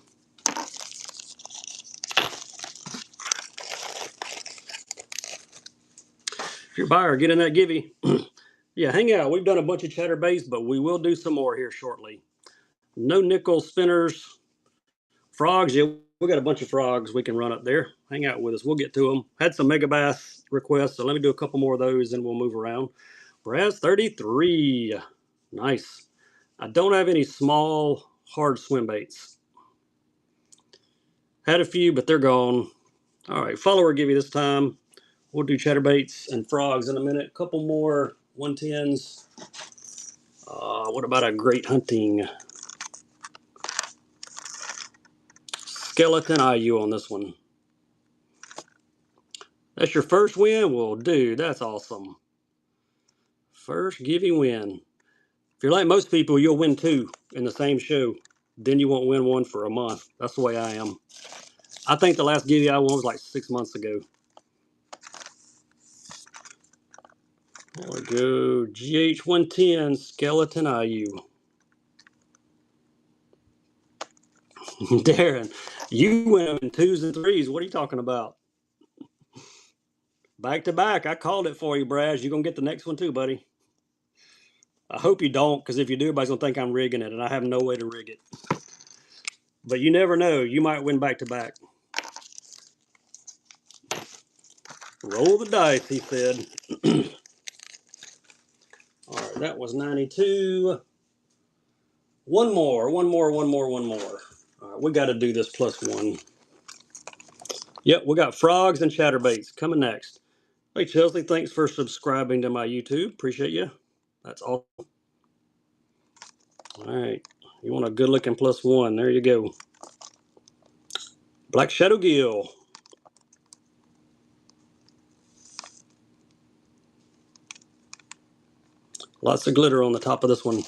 If you're a buyer, get in that givey. Yeah, hang out. We've done a bunch of chatterbaits, but we will do some more here shortly. No nickel spinners. Frogs. Yeah, we got a bunch of frogs we can run up there. Hang out with us. We'll get to them. Had some mega bass requests, so let me do a couple more of those and we'll move around. Brass 33. Nice. I don't have any small, hard swim baits. Had a few, but they're gone. All right, follower give you this time. We'll do chatterbaits and frogs in a minute. A couple more 110s. What about a great hunting? Skeleton IU on this one. That's your first win? Well, dude, that's awesome. First giving win. If you're like most people, you'll win two in the same show. Then you won't win one for a month. That's the way I am. I think the last giving I won was like 6 months ago. There we go. GH110 Skeleton IU. Darren, you win them in twos and threes. What are you talking about? Back to back. I called it for you, Braz. You're going to get the next one too, buddy. I hope you don't, because if you do, everybody's going to think I'm rigging it, and I have no way to rig it. But you never know. You might win back to back. Roll the dice, he said. All right, that was 92. One more. All right, we got to do this plus one. Yep, we got frogs and chatterbaits coming next. Hey, Chelsea, thanks for subscribing to my YouTube. Appreciate you. That's all. All right, you want a good-looking plus one. There you go. Black Shadow Gill. Lots of glitter on the top of this one.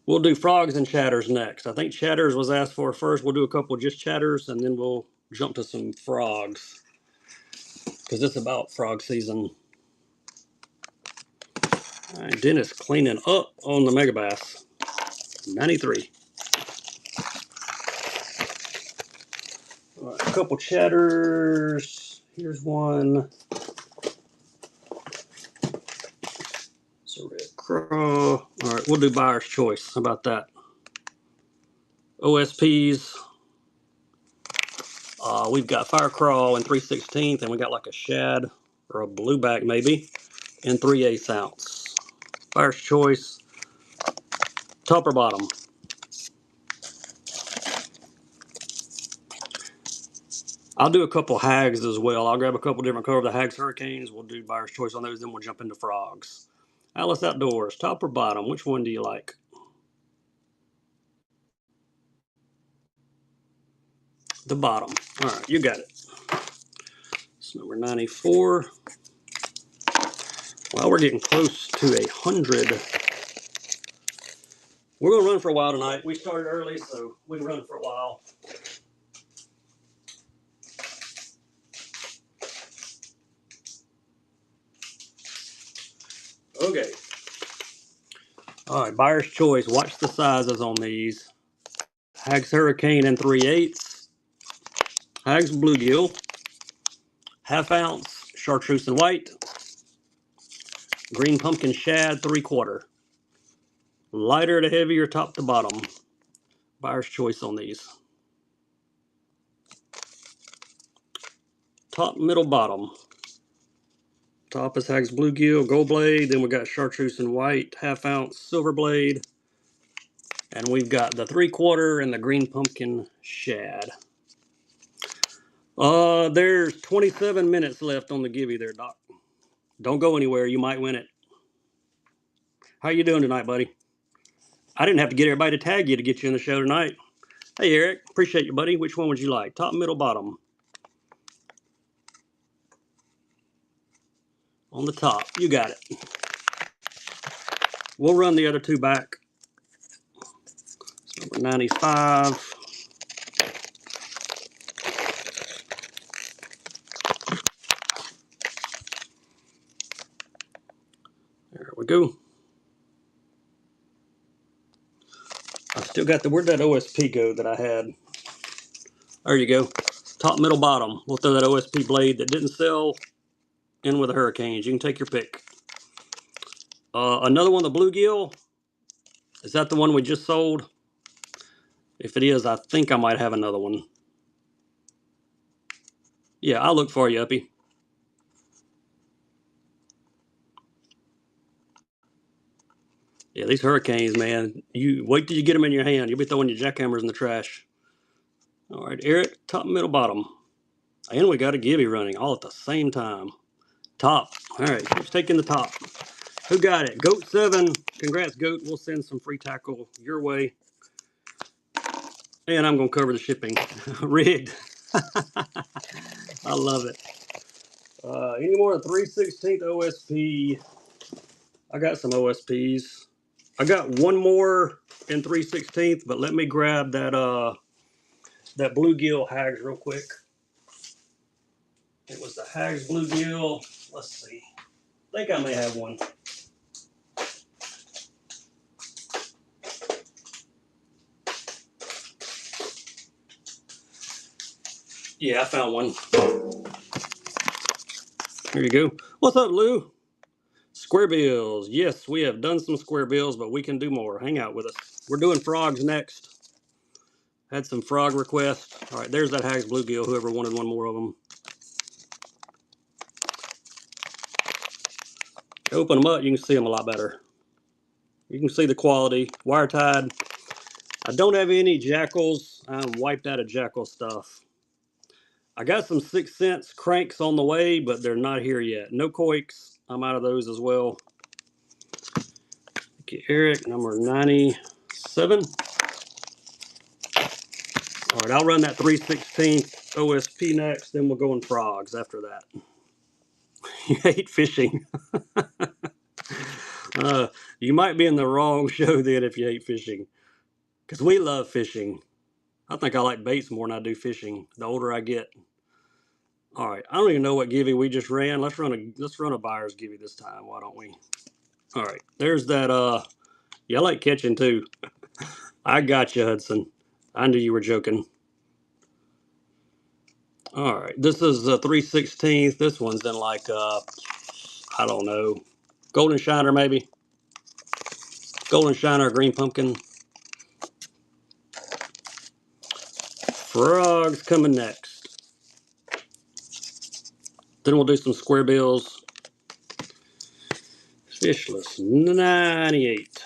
We'll do frogs and chatters next. I think chatters was asked for first. We'll do a couple just chatters, and then we'll jump to some frogs, because it's about frog season. All right, Dennis cleaning up on the Megabass. 93. All right, a couple chatters. Here's one. It's a red crow. All right, we'll do buyer's choice. How about that? OSPs. We've got fire crawl in 3/16, and we got like a shad or a blueback maybe in 3/8 ounce. Buyer's choice. Top or bottom? I'll do a couple hags as well. I'll grab a couple different color of the hags hurricanes. We'll do buyer's choice on those, then we'll jump into frogs. Alice Outdoors, top or bottom? Which one do you like? The bottom. All right, you got it. It's number 94. Well, we're getting close to 100. We're going to run for a while tonight. We started early, so we can run for a while. Okay. All right, buyer's choice. Watch the sizes on these. Hags Hurricane in 3/8. Hags Bluegill. Half ounce Chartreuse and White. Green Pumpkin Shad 3/4. Lighter to heavier, top to bottom. Buyer's choice on these. Top, middle, bottom. Top is Hags Bluegill, Gold Blade. Then we got Chartreuse and White, half ounce Silver Blade. And we've got the 3/4 and the Green Pumpkin Shad. There's 27 minutes left on the givey there, Doc. Don't go anywhere. You might win it. How you doing tonight, buddy? I didn't have to get everybody to tag you to get you in the show tonight. Hey, Eric. Appreciate you, buddy. Which one would you like? Top, middle, bottom? On the top. You got it. We'll run the other two back. It's number 95. There we go. I still got the, where'd that OSP go that I had? There you go. Top, middle, bottom. We'll throw that OSP blade that didn't sell in with the Hurricanes. You can take your pick. Another one, the Bluegill. Is that the one we just sold? If it is, I think I might have another one. Yeah, I'll look for you, Uppy. Yeah, these Hurricanes, man. You wait till you get them in your hand. You'll be throwing your jackhammers in the trash. All right, Eric, top, middle, bottom. And we got a givey running all at the same time. Top. All right, who's taking the top? Who got it? Goat 7. Congrats, Goat. We'll send some free tackle your way. And I'm going to cover the shipping. Rigged. I love it. Any more 3/16 OSP? I got some OSPs. I got one more in 3/16, but let me grab that that bluegill hags real quick. It was the hags bluegill. Let's see. I think I may have one. Yeah, I found one. Here you go. What's up, Lou? Square bills. Yes, we have done some square bills, but we can do more. Hang out with us. We're doing frogs next. Had some frog requests. All right, there's that hags bluegill, whoever wanted one more of them. Open them up, you can see them a lot better. You can see the quality. Wire tied. I don't have any jackals. I'm wiped out of jackal stuff. I got some 6 cents cranks on the way, but they're not here yet. No coiks. I'm out of those as well. Okay, Eric, number 97. All right, I'll run that 3/16 OSP next, then we'll go in frogs after that. You hate fishing. You might be in the wrong show then if you hate fishing. Because we love fishing. I think I like baits more than I do fishing, the older I get. All right, I don't even know what givey we just ran. Let's run a buyer's givey this time, why don't we? All right, there's that. Yeah, I like catching too. I got you, Hudson. I knew you were joking. All right, this is the 3/16. This one's in like I don't know, golden shiner maybe. Golden shiner, green pumpkin. Frogs coming next. Then we'll do some square bills. Fishless 98.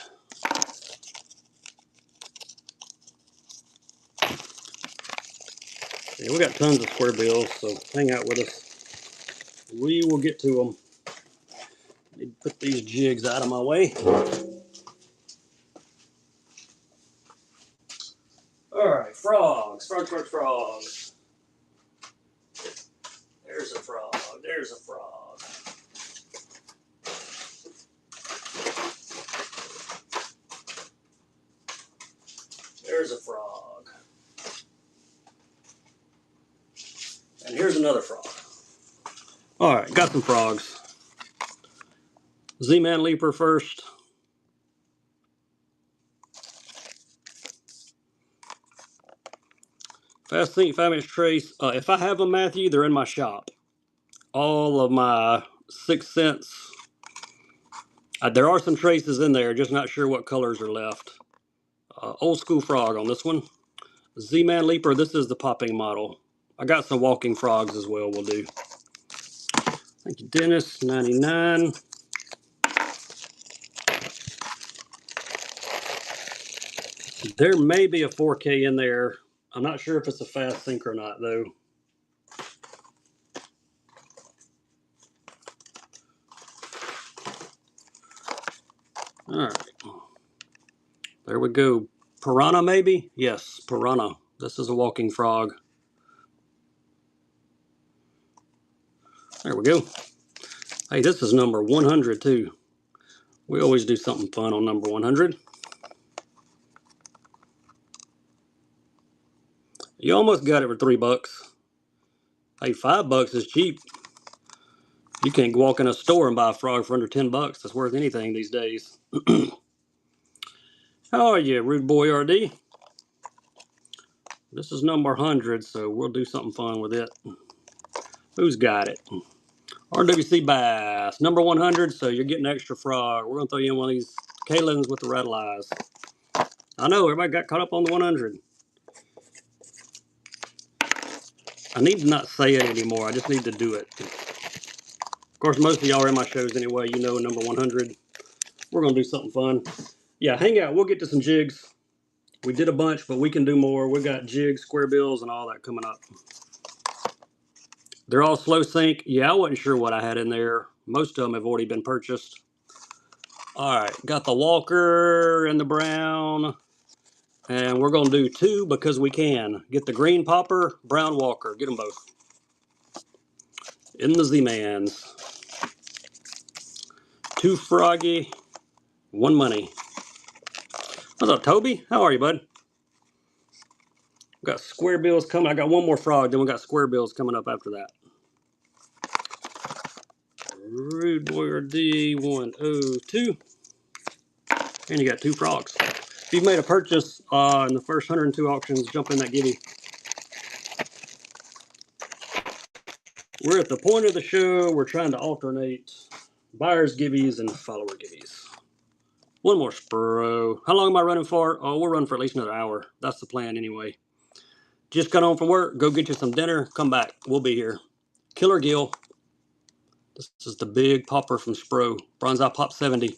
Yeah, we got tons of square bills, so hang out with us. We will get to them. Need to put these jigs out of my way. All right, frogs, frogs. There's a frog, there's a frog. There's a frog. And here's another frog. All right, got some frogs. Z-Man Leaper first. Fast Think 5-inch trace. If I have them, Matthew, they're in my shop. All of my 6 cents. There are some traces in there, just not sure what colors are left. Old school frog on this one. Z-Man Leaper, this is the popping model. I got some walking frogs as well, we'll do. Thank you, Dennis, 99. There may be a 4K in there. I'm not sure if it's a fast sync or not, though. All right. There we go. Piranha, maybe? Yes, piranha. This is a walking frog. There we go. Hey, this is number 100, too. We always do something fun on number 100. You almost got it for $3. Hey, $5 is cheap. You can't walk in a store and buy a frog for under $10. That's worth anything these days. How are you, Rude Boy RD? This is number 100, so we'll do something fun with it. Who's got it? RWC Bass, number 100, so you're getting an extra frog. We're going to throw you in one of these Kalins with the rattle eyes. I know, everybody got caught up on the 100. I need to not say it anymore. I just need to do it. Of course, most of y'all are in my shows anyway. You know number 100. We're going to do something fun. Yeah, hang out. We'll get to some jigs. We did a bunch, but we can do more. We got jigs, square bills, and all that coming up. They're all slow sync. Yeah, I wasn't sure what I had in there. Most of them have already been purchased. All right, got the Walker and the brown. And we're going to do 2 because we can. Get the green popper, brown Walker. Get them both. In the Z-Mans. 2 froggy, 1 money. What's up, Toby? How are you, bud? We got square bills coming. I got 1 more frog, then we got square bills coming up after that. Rude Boy D102. And you got 2 frogs. If you've made a purchase in the first 102 auctions, jump in that gibby. We're at the point of the show. We're trying to alternate buyers gibbies and follower gibbies. 1 more Spro. How long am I running for? Oh, we'll run for at least another hour. That's the plan anyway. Just got home from work. Go get you some dinner. Come back. We'll be here. Killer Gill. This is the big popper from Spro. Bronze Eye Pop 70.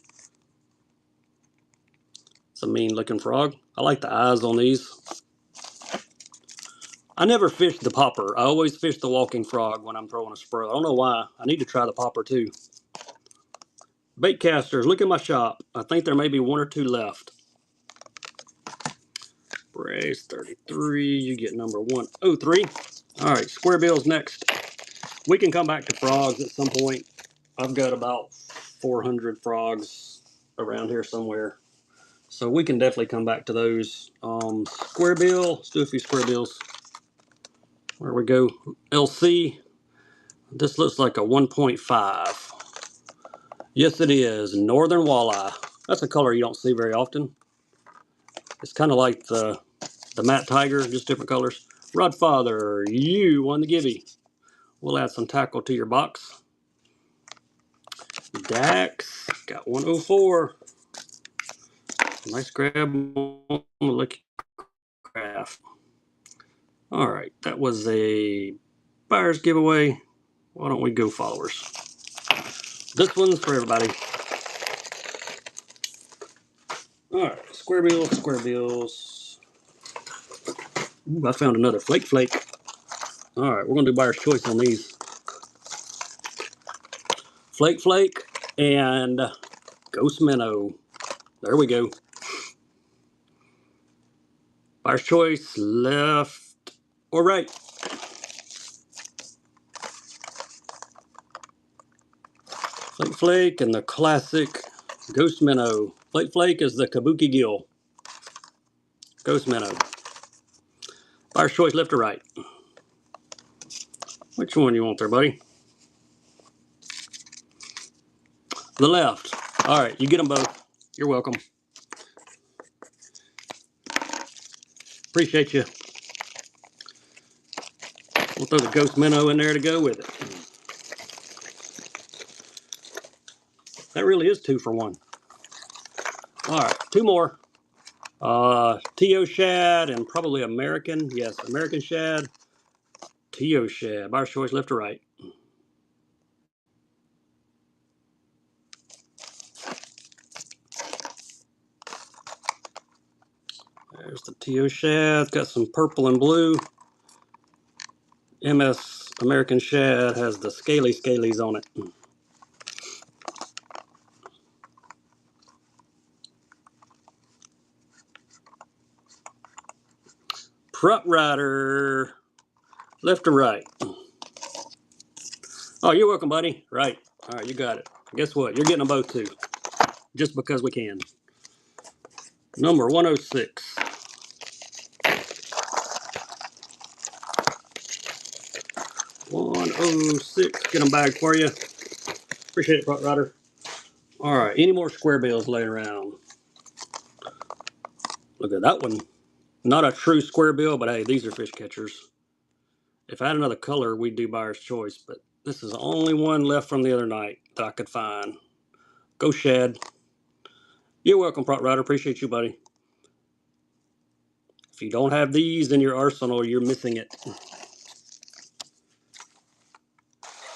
It's a mean looking frog. I like the eyes on these. I never fished the popper. I always fish the walking frog when I'm throwing a Spro. I don't know why. I need to try the popper too. Bait casters, look at my shop. I think there may be 1 or 2 left. Brace 33, you get number 103. All right, square bills next. We can come back to frogs at some point. I've got about 400 frogs around here somewhere. So we can definitely come back to those. Square bill, let's do a few square bills. There we go. LC, this looks like a 1.5. Yes, it is. Northern walleye. That's a color you don't see very often. It's kind of like the matte tiger, just different colors. Rodfather, you won the gibby. We'll add some tackle to your box. Dax, got 104. Nice grab on the Lucky Craft. All right, that was a buyer's giveaway. Why don't we go followers? This one's for everybody. All right, square bills, square bills. Ooh, I found another flake flake. All right, we're gonna do buyer's choice on these. Flake flake and ghost minnow. There we go. Buyer's choice, left or right. Flake flake and the classic ghost minnow. Flake flake is the kabuki gill. Ghost minnow. Buyer's choice, left or right. Which one you want there, buddy? The left. All right, you get them both. You're welcome. Appreciate you. We'll throw the ghost minnow in there to go with it. That really is 2 for 1. All right, 2 more. T.O. shad and probably American. Yes, American shad. T.O. shad. Buyer's choice, left or right. There's the T.O. shad. It's got some purple and blue. MS American shad has the scaly scalies on it. Prut rider, left or right? Oh, you're welcome, buddy. Right. All right, you got it. Guess what? You're getting them both too, just because we can. Number 106. 106. Get them bagged for you. Appreciate it, Prut rider. All right, any more square bills laying around? Look at that one. Not a true square bill, but hey, these are fish catchers. If I had another color, we'd do buyer's choice, but this is the only one left from the other night that I could find. Go shad. You're welcome, Prot Rider. Appreciate you, buddy. If you don't have these in your arsenal, you're missing it.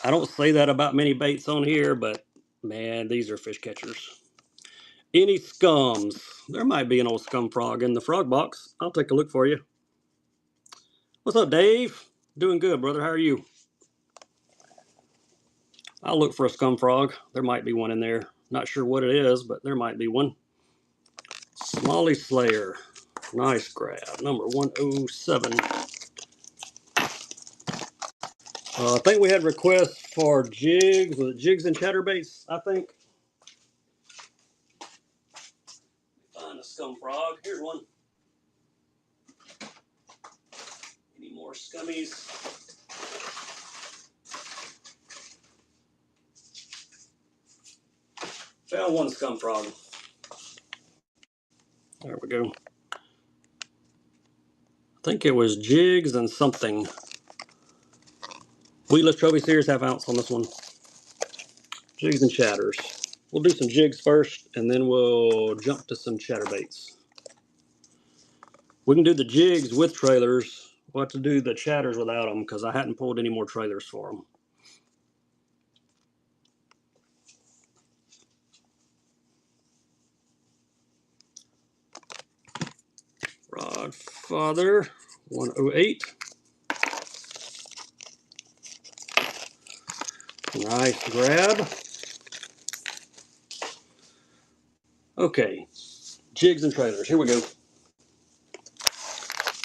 I don't say that about many baits on here, but man, these are fish catchers. Any scums? There might be an old scum frog in the frog box. I'll take a look for you. What's up, Dave? Doing good, brother. How are you? I'll look for a scum frog. There might be one in there. Not sure what it is, but there might be one. Smalley Slayer. Nice grab. Number 107. I think we had requests for jigs. Was it jigs and chatterbaits, I think? Find a scum frog. Here's one. Any more scummies? Found one scum frog. There we go. I think it was jigs and something. Wheatless Trophy Series, half ounce on this one. Jigs and chatters. We'll do some jigs first, and then we'll jump to some chatterbaits. We can do the jigs with trailers. We'll have to do the chatters without them because I hadn't pulled any more trailers for them. Rodfather, 108. Nice grab. Okay, jigs and trailers. Here we go.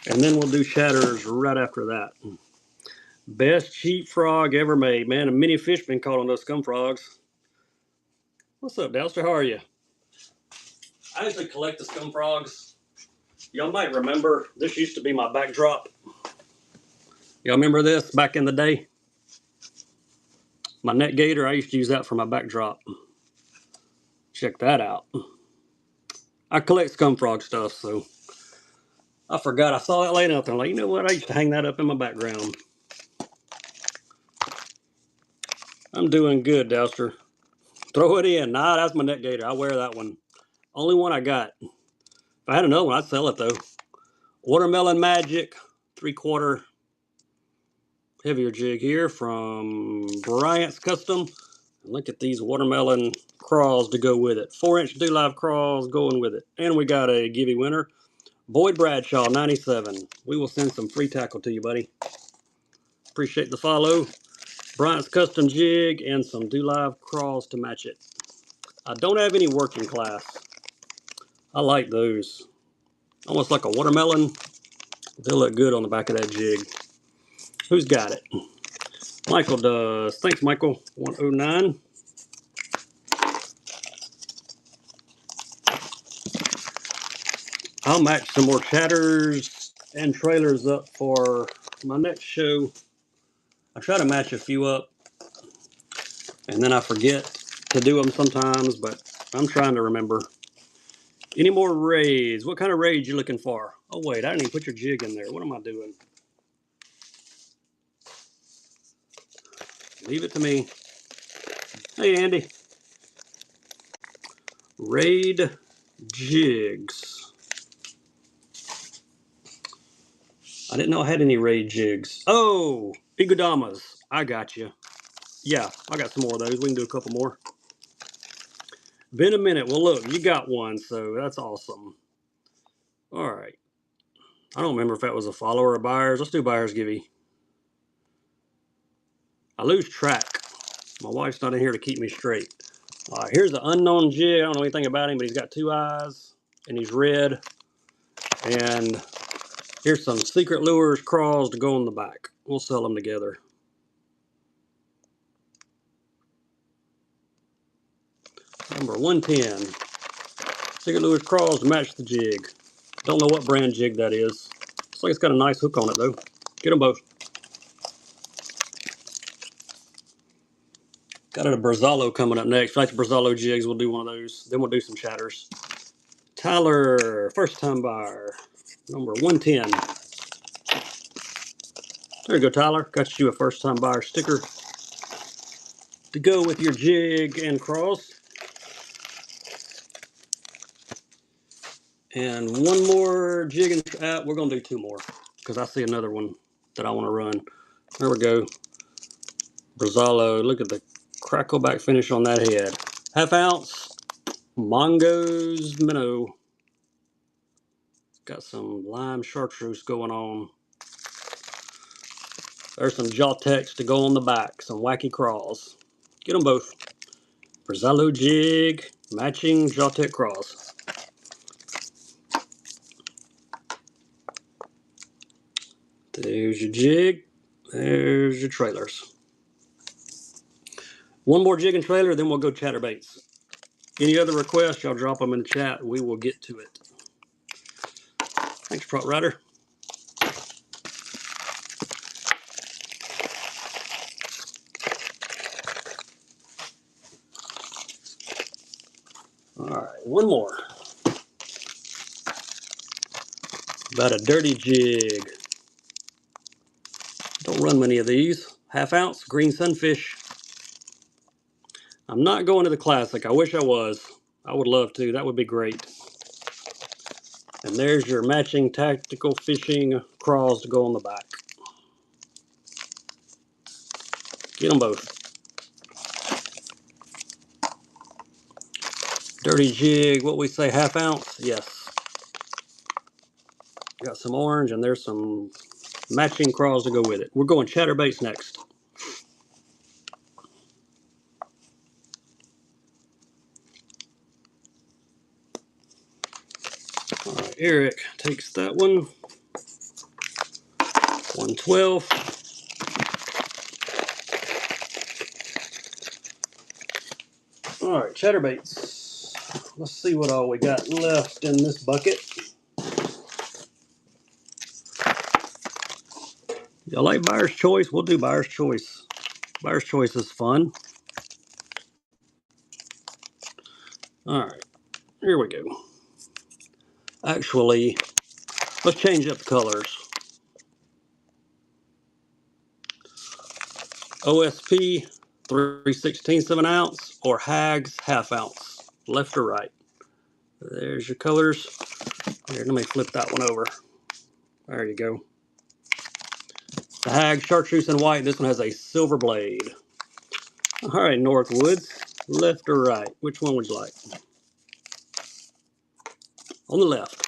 And then we'll do chatters right after that. Best cheap frog ever made. Man, a many fish been caught on those scum frogs. What's up, Dalster? How are you? I usually collect the scum frogs. Y'all might remember, this used to be my backdrop. Y'all remember this back in the day? My net gator, I used to use that for my backdrop. Check that out. I collect scum frog stuff, so I forgot I saw that laying out there. I'm like, you know what? I used to hang that up in my background. I'm doing good, Douster. Throw it in. Nah, that's my neck gator. I wear that one. Only one I got. If I had another one, I'd sell it though. Watermelon Magic, 3/4 heavier jig here from Bryant's Custom. And look at these watermelon crawls to go with it. 4-inch Do Live crawls going with it. And we got a giveaway winner, Boyd Bradshaw, 97. We will send some free tackle to you, buddy. Appreciate the follow. Bryant's Custom jig and some Do Live crawls to match it. I don't have any working class. I like those. Almost like a watermelon. They'll look good on the back of that jig. Who's got it? Michael does. Thanks, Michael. 109. I'll match some more chatters and trailers up for my next show. I try to match a few up, and then I forget to do them sometimes, but I'm trying to remember. Any more raids? What kind of raid you looking for? Oh, wait, I didn't even put your jig in there. What am I doing? Leave it to me. Hey, Andy. Raid jigs. I didn't know I had any raid jigs. Oh, Igudamas. I got you. Yeah, I got some more of those. We can do a couple more. Been a minute. Well, look, you got one, so that's awesome. All right. I don't remember if that was a follower or buyers. Let's do buyers, Givey. I lose track. My wife's not in here to keep me straight. All right, here's the unknown jig. I don't know anything about him, but he's got 2 eyes, and he's red. And here's some secret lures crawls to go on the back. We'll sell them together. Number 110. Secret lures crawls to match the jig. Don't know what brand jig that is. Looks like it's got a nice hook on it, though. Get them both. Got a Brazalo coming up next. If I like the Brazalo jigs, we'll do one of those. Then we'll do some chatters. Tyler, first time buyer. Number 110. There you go, Tyler. Got you a first time buyer sticker to go with your jig and cross. And one more jig and we're going to do 2 more because I see another one that I want to run. There we go. Brazalo. Look at the crackleback finish on that head. 1/2 ounce Mongo's minnow. Got some lime chartreuse going on. There's some jaw text to go on the back. Some wacky crawls. Get them both. Brazalo jig, matching jaw tech crawls. There's your jig. There's your trailers. One more jig and trailer, then we'll go chatterbaits. Any other requests, y'all drop them in the chat. We will get to it. Thanks, Trot Rider. All right, one more. About a dirty jig. Don't run many of these. 1/2 ounce green sunfish. I'm not going to the classic. I wish I was. I would love to. That would be great. And there's your matching tactical fishing crawls to go on the back. Get them both. Dirty jig, what we say, 1/2 ounce? Yes. Got some orange and there's some matching crawls to go with it. We're going chatterbaits next. All right, Eric takes that one. 112. All right, chatterbaits. Let's see what all we got left in this bucket. Y'all like buyer's choice? We'll do buyer's choice. Buyer's choice is fun. All right, here we go. Actually, let's change up the colors. OSP 3/16 of an ounce or Hags ½ ounce, left or right. There's your colors. Here, let me flip that one over. There you go. The Hag chartreuse and white. This one has a silver blade. All right, Northwoods, left or right? Which one would you like? On the left.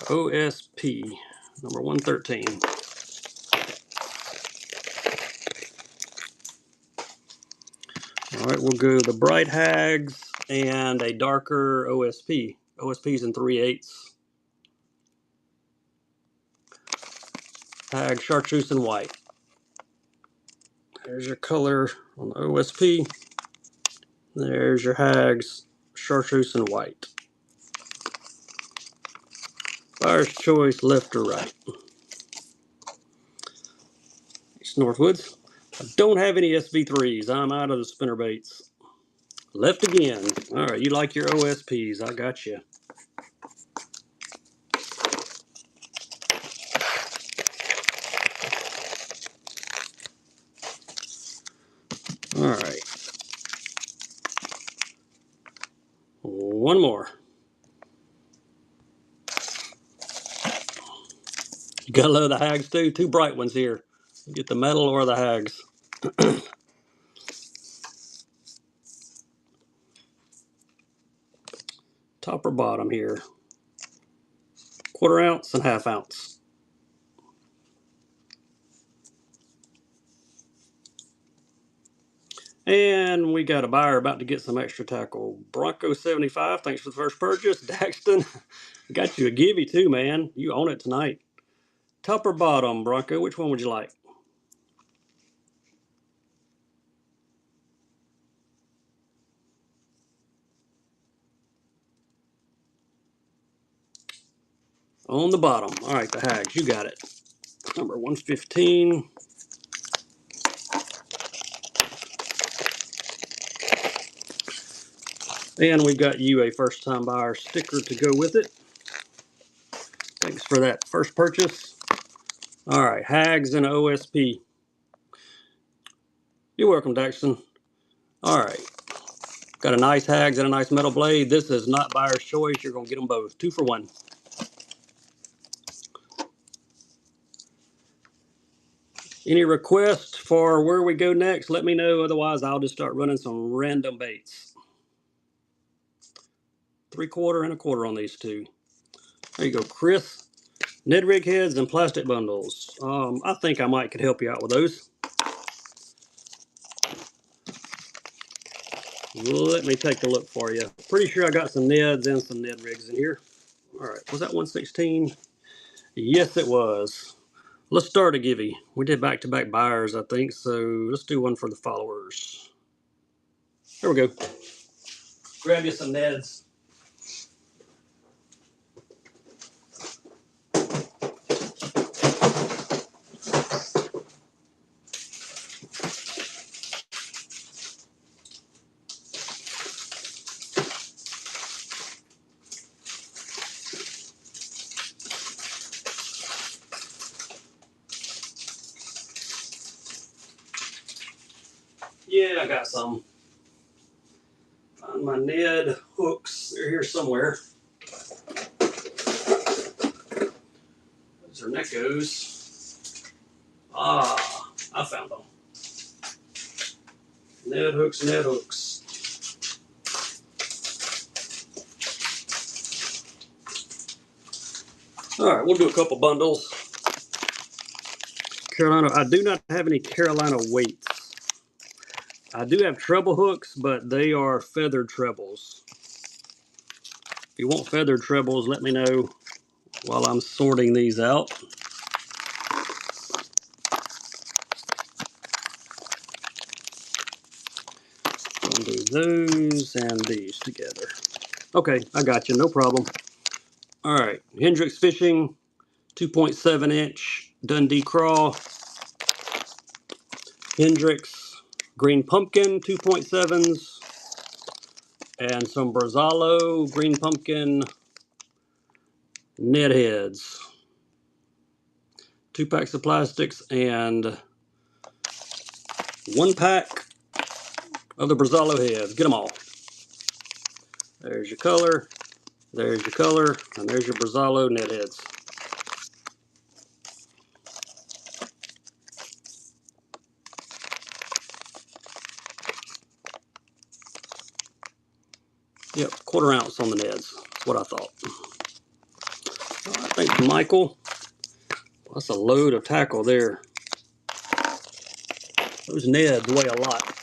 OSP number 113. All right, we'll go the bright Hags and a darker OSP. OSP's in 3/8. Hag chartreuse and white. There's your color on the OSP. There's your Hags chartreuse and white. Buyer's choice, left or right? It's Northwoods. I don't have any SV3s. I'm out of the spinnerbaits. Left again. All right, you like your OSPs. I got you. All right. One more. You gotta love the Hags too. Two bright ones here. You get the metal or the Hags. Top or bottom here. 1/4 ounce and ½ ounce. And we got a buyer about to get some extra tackle. Bronco 75, thanks for the first purchase. Daxton, got you a givey too, man. You own it tonight. Top or bottom, Bronco, which one would you like? On the bottom. All right, the Hags, you got it. Number 115. And we've got you a first-time buyer sticker to go with it. Thanks for that first purchase. All right, Hags and OSP. You're welcome, Daxton. All right. Got a nice Hags and a nice metal blade. This is not buyer's choice. You're going to get them both. 2 for 1. Any requests for where we go next, let me know. Otherwise, I'll just start running some random baits. 3/4 and 1/4 on these two. There you go, Chris. Ned rig heads and plastic bundles. I think I might could help you out with those. Let me take a look for you. Pretty sure I got some Neds and some Ned rigs in here. All right, was that 116? Yes, it was. Let's start a givey. We did back-to-back buyers, I think, so let's do one for the followers. Here we go. Grab you some Neds. Yeah, I got some. Find my Ned hooks. They're here somewhere. There's our Neckos. Ah, I found them. Ned hooks, Ned hooks. All right, we'll do a couple bundles. Carolina, I do not have any Carolina weights. I do have treble hooks, but they are feathered trebles. If you want feathered trebles, let me know while I'm sorting these out. I'll do those and these together. Okay, I got you, no problem. All right, Hendrix Fishing, 2.7 inch Dundee Craw. Hendrix Green Pumpkin 2.7s. and some Brazalo green pumpkin Ned heads. 2 packs of plastics and 1 pack of the Brazalo heads. Get them all. There's your color, there's your color, and there's your Brazalo Ned heads. Yep, 1/4 ounce on the Neds. That's what I thought. All right, thanks, Michael. That's a load of tackle there. Those Neds weigh a lot.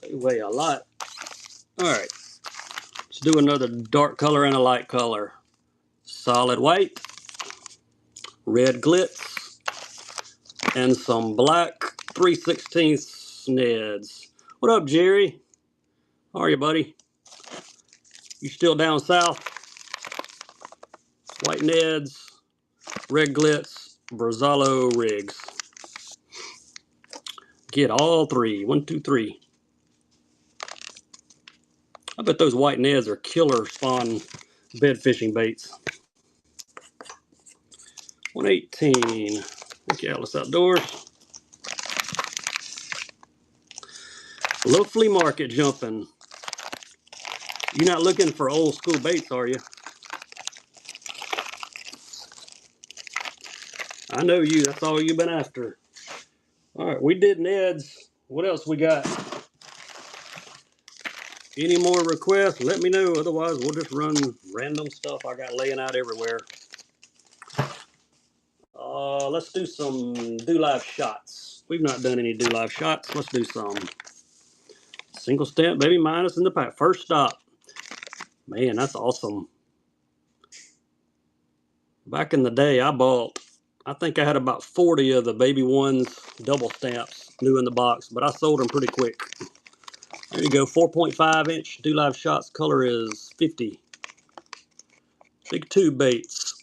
They weigh a lot. All right, let's do another dark color and a light color. Solid white, red glitz, and some black 3/16 Neds. What up, Jerry? How are you, buddy? You still down south? White Neds, red glitz, Brazalo rigs. Get all 3. 1, 2, 3. I bet those white Neds are killer spawn bed fishing baits. 118. Thank you, Atlas Outdoors. Little flea market jumping. You're not looking for old school baits, are you? I know you. That's all you've been after. All right, we did Neds. What else we got? Any more requests? Let me know. Otherwise, we'll just run random stuff I got laying out everywhere. Let's do some do live shots. We've not done any do live shots. Let's do some. Single stamp, baby minus in the pack. First stop. Man, that's awesome. Back in the day, I think I had about 40 of the baby ones double stamps new in the box, but I sold them pretty quick. There you go, 4.5-inch do live shots. Color is 50. Big tube baits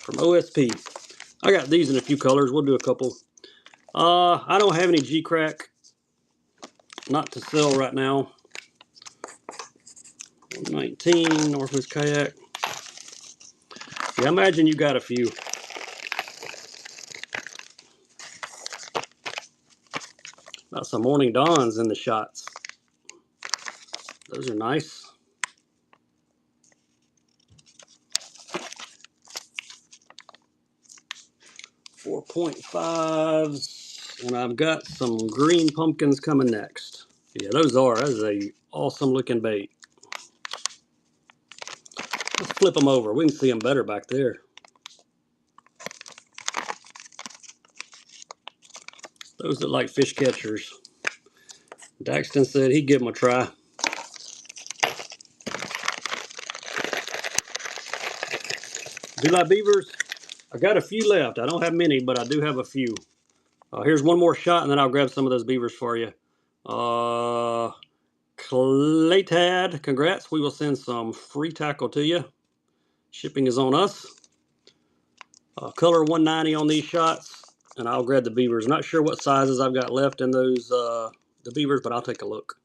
from OSP. I got these in a few colors. We'll do a couple. I don't have any G-Crack, not to sell right now. 119 Northwest Kayak. Yeah, I imagine you got a few. Got some Morning Dawns in the shots. Those are nice. .5s, and I've got some green pumpkins coming next. Yeah, that is a awesome looking bait. Let's flip them over. We can see them better back there. Those that like fish catchers. Daxton said he'd give them a try. Do like beavers? I got a few left. I don't have many, but I do have a few. Here's one more shot, and then I'll grab some of those beavers for you. Claytad, congrats. We will send some free tackle to you. Shipping is on us. Color 190 on these shots, and I'll grab the beavers. Not sure what sizes I've got left in those the beavers, but I'll take a look.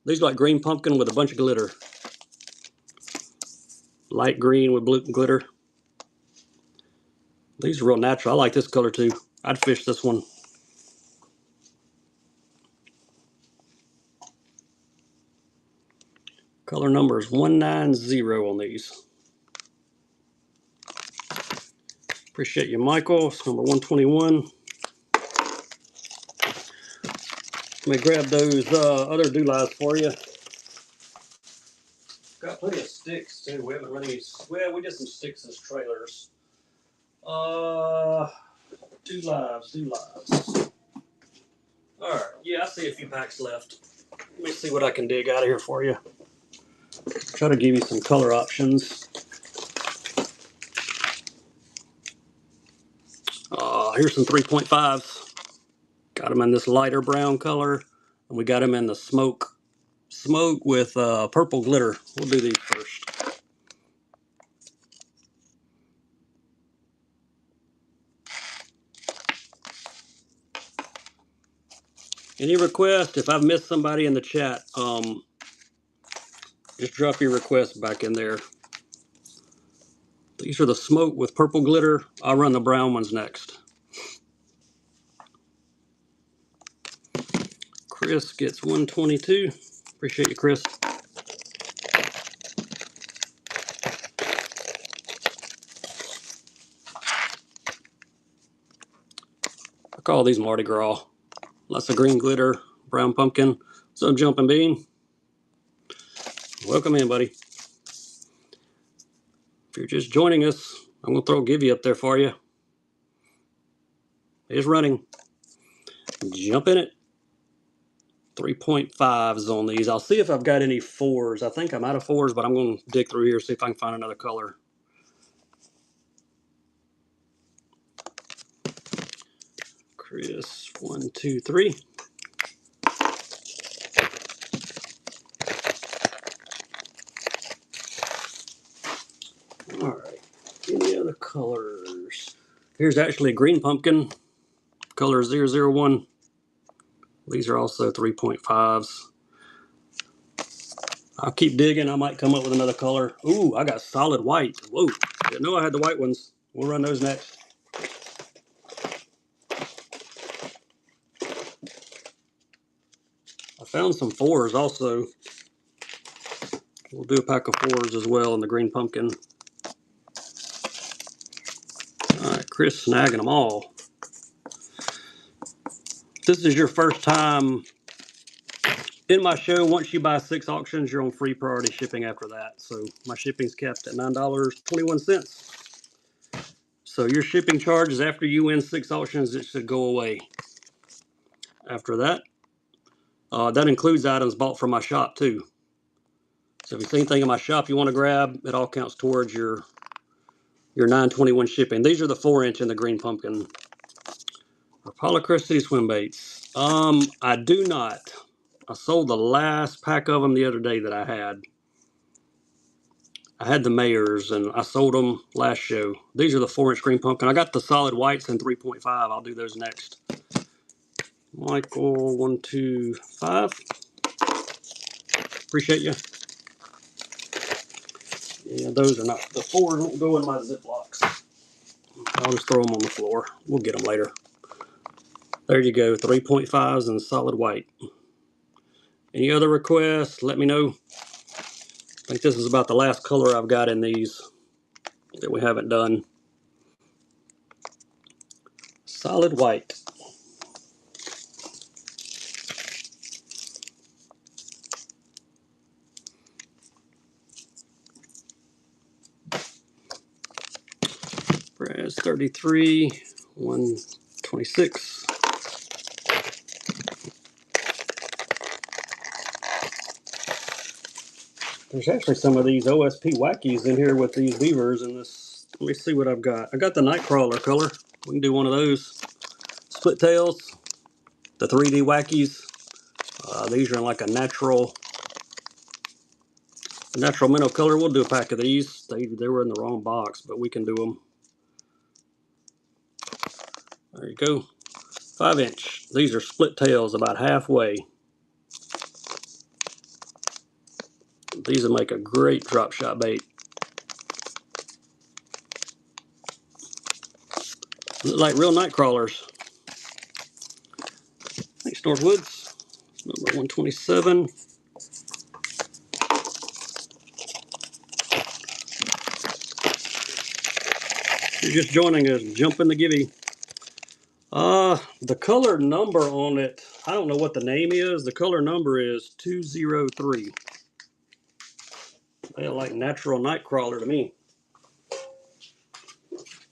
These are like green pumpkin with a bunch of glitter. Light green with blue glitter. These are real natural. I like this color too. I'd fish this one. Color number is 190 on these. Appreciate you, Michael. It's number 121. Let me grab those other dewlies for you. Got plenty of sticks too. We haven't really. Well, we did some sticks as trailers. Dewlives. All right. Yeah, I see a few packs left. Let me see what I can dig out of here for you. Try to give you some color options. Here's some 3.5s. Got them in this lighter brown color, and we got them in the smoke with purple glitter. We'll do these first. Any request? If I've missed somebody in the chat, just drop your request back in there. These are the smoke with purple glitter. I'll run the brown ones next. Chris gets 122. Appreciate you, Chris. I call these Mardi Gras. Lots of green glitter, brown pumpkin. So Jumping Bean, welcome in, buddy. If you're just joining us, I'm going to throw a Givey up there for you. It's running. Jump in it. 3.5s on these. I'll see if I've got any 4s. I think I'm out of 4s, but I'm going to dig through here, see if I can find another color. Chris, 1, 2, 3. All right. Any other colors? Here's actually a green pumpkin, color 001. These are also 3.5s. I'll keep digging. I might come up with another color. Ooh, I got solid white. Whoa. Didn't know I had the white ones. We'll run those next. I found some 4s also. We'll do a pack of 4s as well in the green pumpkin. All right, Chris snagging them all. If this is your first time in my show, once you buy 6 auctions, you're on free priority shipping after that. So my shipping's capped at $9.21. So your shipping charges after you win 6 auctions, it should go away. After that, that includes items bought from my shop too. So if you see anything in my shop you want to grab, it all counts towards your $9.21 shipping. These are the 4-inch in the green pumpkin. Apollo City swim baits. I do not. I sold the last pack of them the other day that I had. I had the Mayors and I sold them last show. These are the 4-inch green pumpkin. I got the solid whites in 3.5. I'll do those next. Michael, 1, 2, 5. Appreciate you. Yeah, those are not, the 4s won't go in my Ziplocs. I'll just throw them on the floor. We'll get them later. There you go, 3.5s and solid white. Any other requests? Let me know. I think this is about the last color I've got in these that we haven't done. Solid white. Brad's 33, 126. There's actually some of these OSP wackies in here with these beavers in this. Let me see what I've got. I got the Nightcrawler color. We can do one of those. Split tails, the 3D wackies. These are in like a natural minnow color. We'll do a pack of these. They were in the wrong box, but we can do them. There you go. 5-inch. These are split tails about halfway. These will make a great drop shot bait. Look like real night crawlers. Thanks, Northwoods. Number 127. If you're just joining us, jump in the Givey. The color number on it, I don't know what the name is. The color number is 203. They like natural night crawler to me.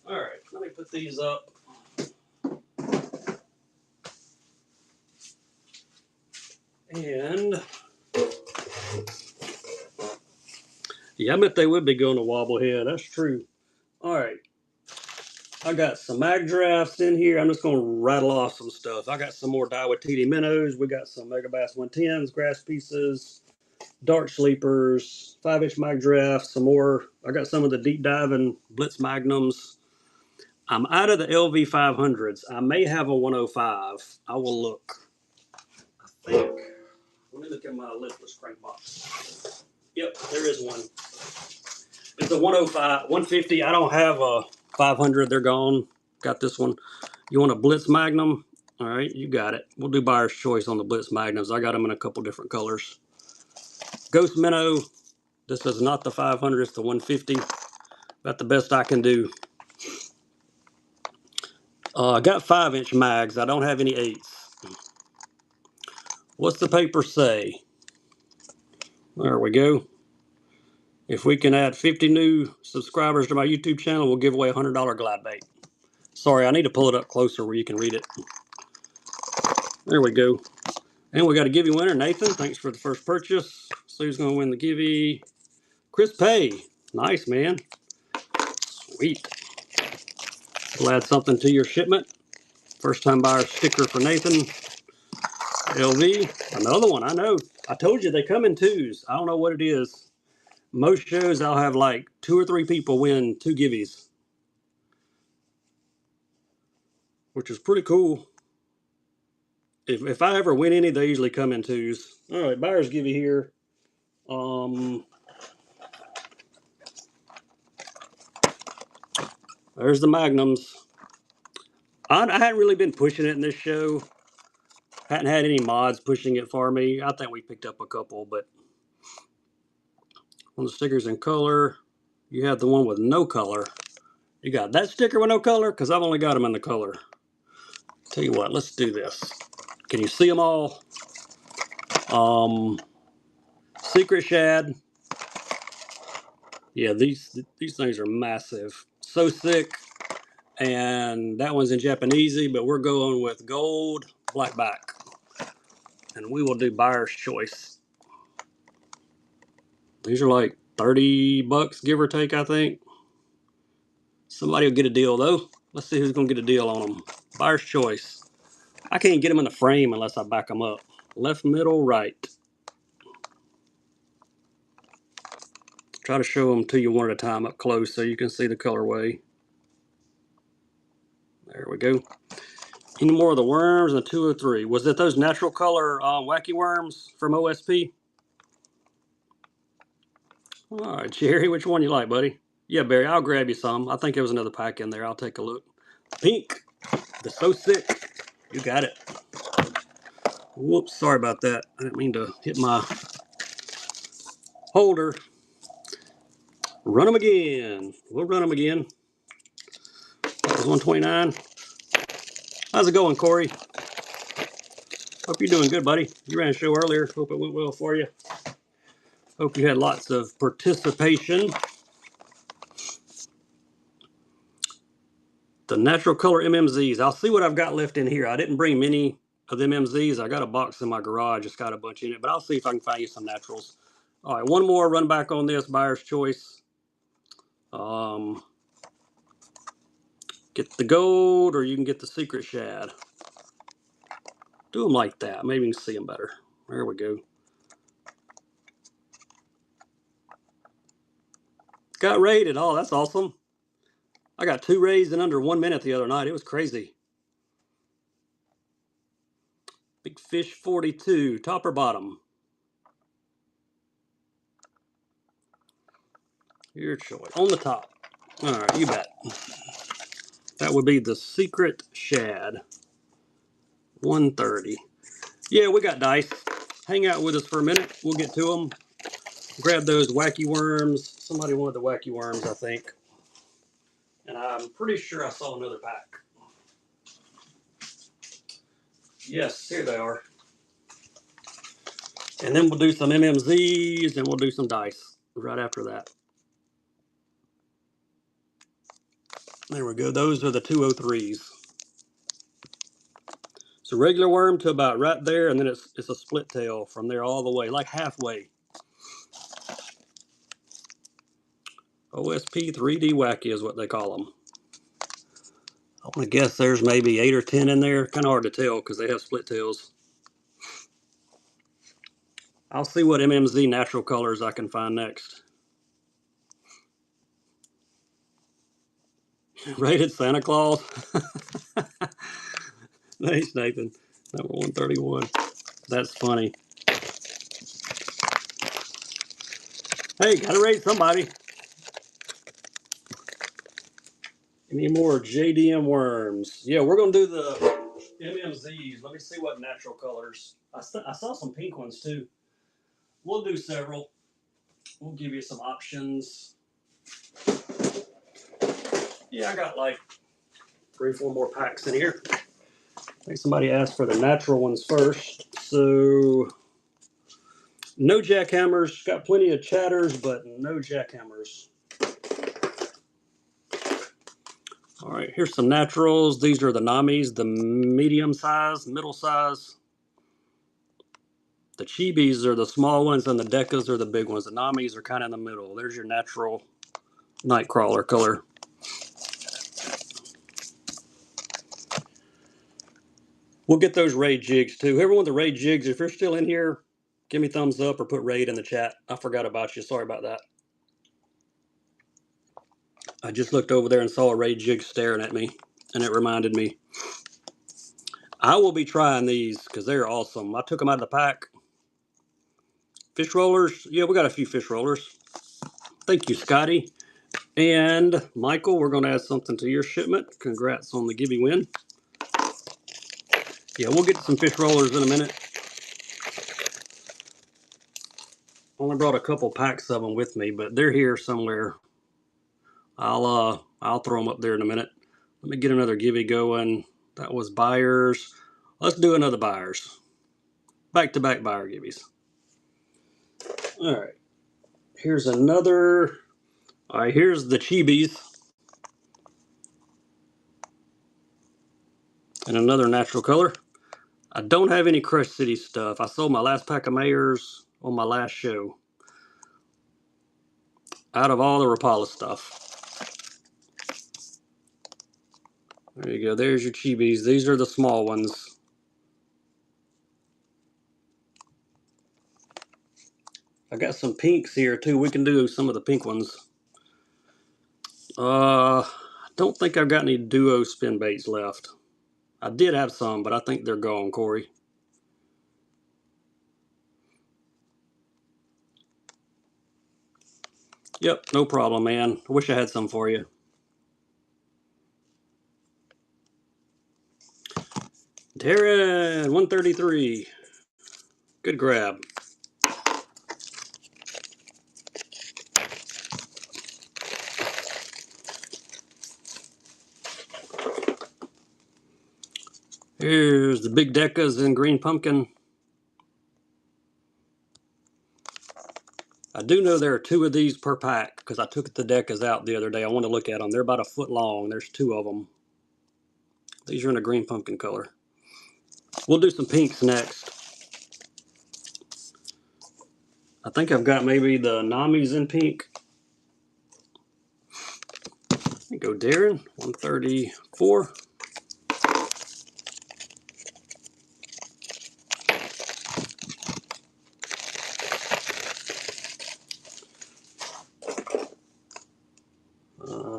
All right, let me put these up. And yeah, I bet they would be going to Wobblehead. That's true. All right. I got some mag drafts in here. I'm just going to rattle off some stuff. I got some more Daiwa TD minnows. We got some Mega Bass 110s, grass pieces, dark sleepers, 5-inch mag drafts, some more. I got some of the deep diving Blitz Magnums. I'm out of the LV 500s. I may have a 105. I will look. think. Let me look at my liftless crankbox. Yep, there is one. It's a 105, 150. I don't have a 500. They're gone. Got this one. You want a Blitz Magnum? All right, you got it. We'll do buyer's choice on the Blitz Magnums. I got them in a couple different colors. Ghost Minnow. This is not the 500. It's the 150. About the best I can do. I got 5-inch mags. I don't have any 8s. What's the paper say? There we go. If we can add 50 new subscribers to my YouTube channel, we'll give away a $100 glide bait. Sorry, I need to pull it up closer where you can read it. There we go. And we got a giveaway winner, Nathan. Thanks for the first purchase. So who's going to win the giveaway? Chris Pay. Nice, man. Sweet. We'll add something to your shipment. First time buyer sticker for Nathan. LV. Another one, I know. I told you they come in twos. I don't know what it is. Most shows I'll have like 2 or 3 people win 2 giveaways, which is pretty cool. If I ever win any, they usually come in twos. All right, buyer's giveaway here. There's the Magnums. I hadn't really been pushing it in this show. Hadn't had any mods pushing it for me. I think we picked up a couple, but on the stickers in color, you have the one with no color. You got that sticker with no color? Because I've only got them in the color. Tell you what, let's do this. Can you see them all? Secret Shad. Yeah, these things are massive. So sick. And that one's in Japanesey, but we're going with gold, black back. And we will do buyer's choice. These are like 30 bucks, give or take, I think. Somebody will get a deal, though. Let's see who's going to get a deal on them. Buyer's choice. I can't get them in the frame unless I back them up. Left, middle, right. Try to show them to you one at a time up close so you can see the colorway. There we go. Any more of the worms in the 203? Was it those natural color wacky worms from OSP? All right, Jerry, which one you like, buddy? Yeah, Barry, I'll grab you some. I think there was another pack in there. I'll take a look. Pink, the So Sick. You got it. Whoops, sorry about that. I didn't mean to hit my holder. Run them again. We'll run them again. That was 129. How's it going, Corey? Hope you're doing good, buddy. You ran a show earlier. Hope it went well for you. Hope you had lots of participation. The natural color MMZs. I'll see what I've got left in here. I didn't bring many of the MMZs. I got a box in my garage. It's got a bunch in it, but I'll see if I can find you some naturals. All right, one more run back on this, buyer's choice. Get the gold, or you can get the Secret Shad. Do them like that. Maybe you can see them better. There we go. Got rated. Oh, that's awesome. I got 2 raised in under 1 minute the other night. It was crazy. Big Fish 42, top or bottom? Your choice. On the top. All right, you bet. That would be the Secret Shad. 130. Yeah, we got dice. Hang out with us for a minute. We'll get to them. Grab those wacky worms. Somebody wanted the wacky worms, I think. And I'm pretty sure I saw another pack. Yes, here they are. And then we'll do some MMZs and we'll do some dice right after that. There we go. Those are the 203s. It's a regular worm to about right there, and then it's a split tail from there all the way, like halfway. OSP 3D Wacky is what they call them. I'm going to guess there's maybe 8 or 10 in there. Kind of hard to tell because they have split tails. I'll see what MMZ natural colors I can find next. Rated Santa Claus. Thanks, Nathan. Number 131. That's funny. Hey, gotta rate somebody. Any more JDM worms? Yeah, we're gonna do the MMZs. Let me see what natural colors. I saw some pink ones too. We'll do several. We'll give you some options. Yeah, I got like 3 or 4 more packs in here. I think somebody asked for the natural ones first. So no jackhammers. Got plenty of chatters, but no jackhammers. All right, here's some naturals. These are the Namis, the medium size, middle size. The Chibis are the small ones, and the Decas are the big ones. The Namis are kind of in the middle. There's your natural Nightcrawler color. We'll get those raid jigs too. Whoever wants the raid jigs, if you're still in here, give me thumbs up or put raid in the chat. I forgot about you. Sorry about that. I just looked over there and saw a raid jig staring at me, and it reminded me. I will be trying these because they're awesome. I took them out of the pack. Fish rollers. Yeah, we got a few fish rollers. Thank you, Scotty. And Michael, we're going to add something to your shipment. Congrats on the Gibby win. Yeah, we'll get some fish rollers in a minute. Only brought a couple packs of them with me, but they're here somewhere. I'll throw them up there in a minute. Let me get another Gibby going. That was buyers. Let's do another buyers. Back-to-back buyer Gibbies. All right. Here's another. All right, here's the Chibis. And another natural color. I don't have any Crush City stuff. I sold my last pack of Mayors on my last show. Out of all the Rapala stuff. There you go. There's your Chibis. These are the small ones. I got some pinks here too. We can do some of the pink ones. I don't think I've got any duo spin baits left. I did have some, but I think they're gone, Corey. Yep, no problem, man. I wish I had some for you. Darren, 133. Good grab. Here's the big Decas in green pumpkin. I do know there are 2 of these per pack because I took the Decas out the other day. I want to look at them. They're about a foot long. There's 2 of them. These are in a green pumpkin color. We'll do some pinks next. I think I've got maybe the Namis in pink. There you go, Darren, 134.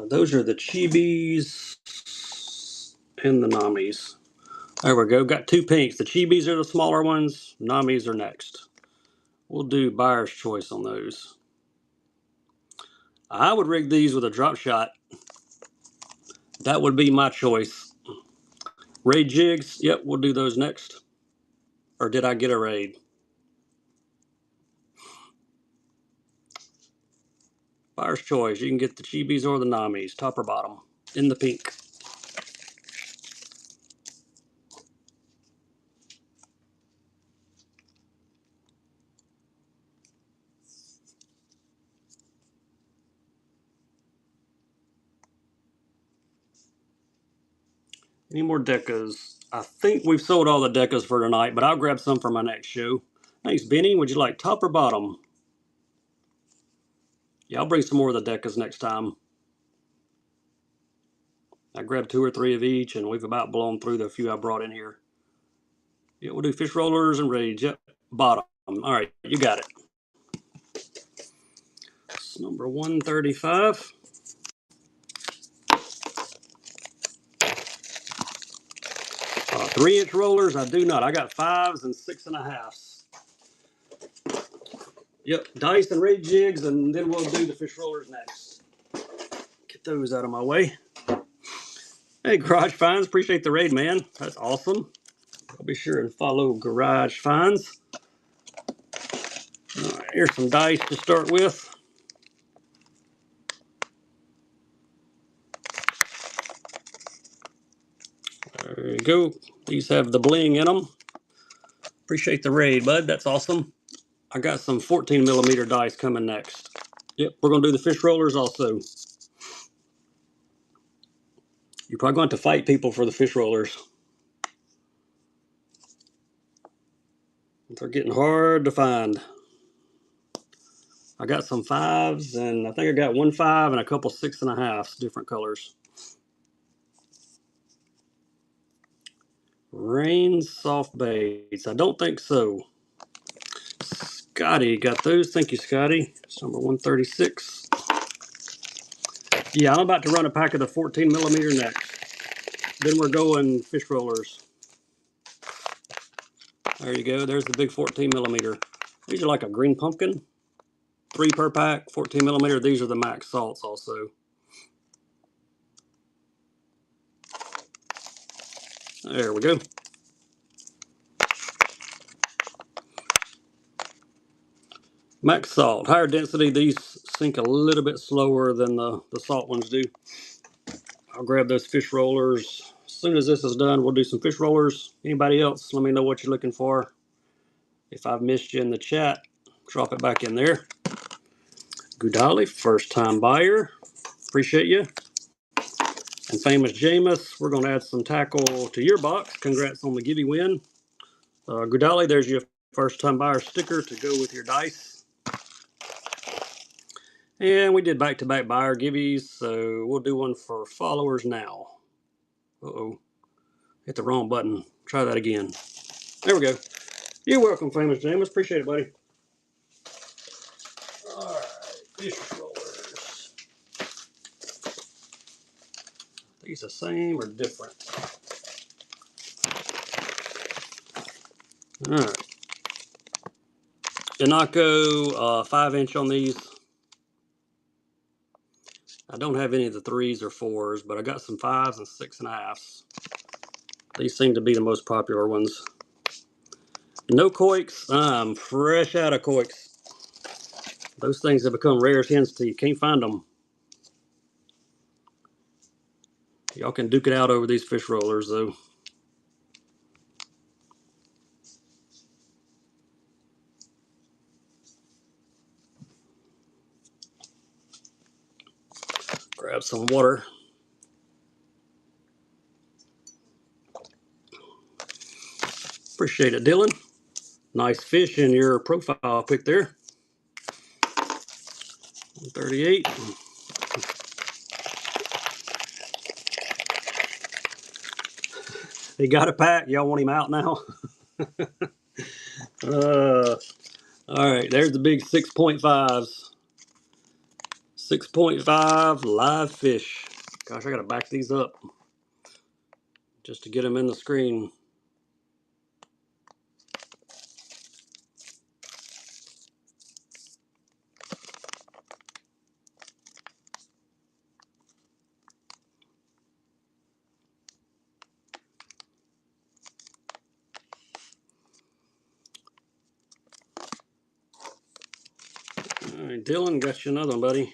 Those are the Chibis and the Namis. There we go. Got 2 pinks. The Chibis are the smaller ones. Namis are next. We'll do buyer's choice on those. I would rig these with a drop shot. That would be my choice. Raid jigs. Yep, we'll do those next. Or did I get a raid? Buyer's choice. You can get the Chibis or the Namis, top or bottom, in the pink. Any more Decas? I think we've sold all the Decas for tonight, but I'll grab some for my next show. Thanks, Benny. Would you like top or bottom? Yeah, I'll bring some more of the Decas next time. I grabbed 2 or 3 of each, and we've about blown through the few I brought in here. Yeah, we'll do fish rollers and raids. Yep, bottom. All right, you got it. It's number 135. 3-inch rollers, I do not. I got 5s and 6.5s. Yep, dice and rig jigs, and then we'll do the fish rollers next. Get those out of my way. Hey, Garage Finds, appreciate the raid, man. That's awesome. I'll be sure and follow Garage Finds. All right, here's some dice to start with. There you go. These have the bling in them. Appreciate the raid, bud. That's awesome. I got some 14mm dice coming next. Yep, we're going to do the fish rollers also. You're probably going to have to fight people for the fish rollers. They're getting hard to find. I got some 5s, and I think I got 1 5 and a couple 6.5s, different colors. Rain soft baits. I don't think so. Scotty got those. Thank you, Scotty. It's number 136. Yeah, I'm about to run a pack of the 14mm next. Then we're going fish rollers. There you go. There's the big 14mm. These are like a green pumpkin. 3 per pack, 14mm. These are the max salts also. There we go. Max salt. Higher density, these sink a little bit slower than the salt ones do. I'll grab those fish rollers. As soon as this is done, we'll do some fish rollers. Anybody else, let me know what you're looking for. If I've missed you in the chat, drop it back in there. Gudali, first time buyer. Appreciate you. And Famous Jameis, we're going to add some tackle to your box. Congrats on the Gibby win. Gudali, there's your first time buyer sticker to go with your dice. And we did back-to-back buyer gibbies, so we'll do one for followers now. Uh-oh. Hit the wrong button. Try that again. There we go. You're welcome, Famous James. Appreciate it, buddy. All right, fish rollers. Are these the same or different? All right. Inaco 5-inch on these. I don't have any of the 3s or 4s, but I got some 5s and 6.5s. These seem to be the most popular ones. No coiks. I'm fresh out of coiks. Those things have become rare as hen's teeth. Can't find them. Y'all can duke it out over these fish rollers, though. Grab some water. Appreciate it, Dylan. Nice fish in your profile pic there. 138. He got a pack. Y'all want him out now? All right, there's the big 6.5s. 6.5 live fish. Gosh, I gotta back these up just to get them in the screen. All right, Dylan, got you another one, buddy.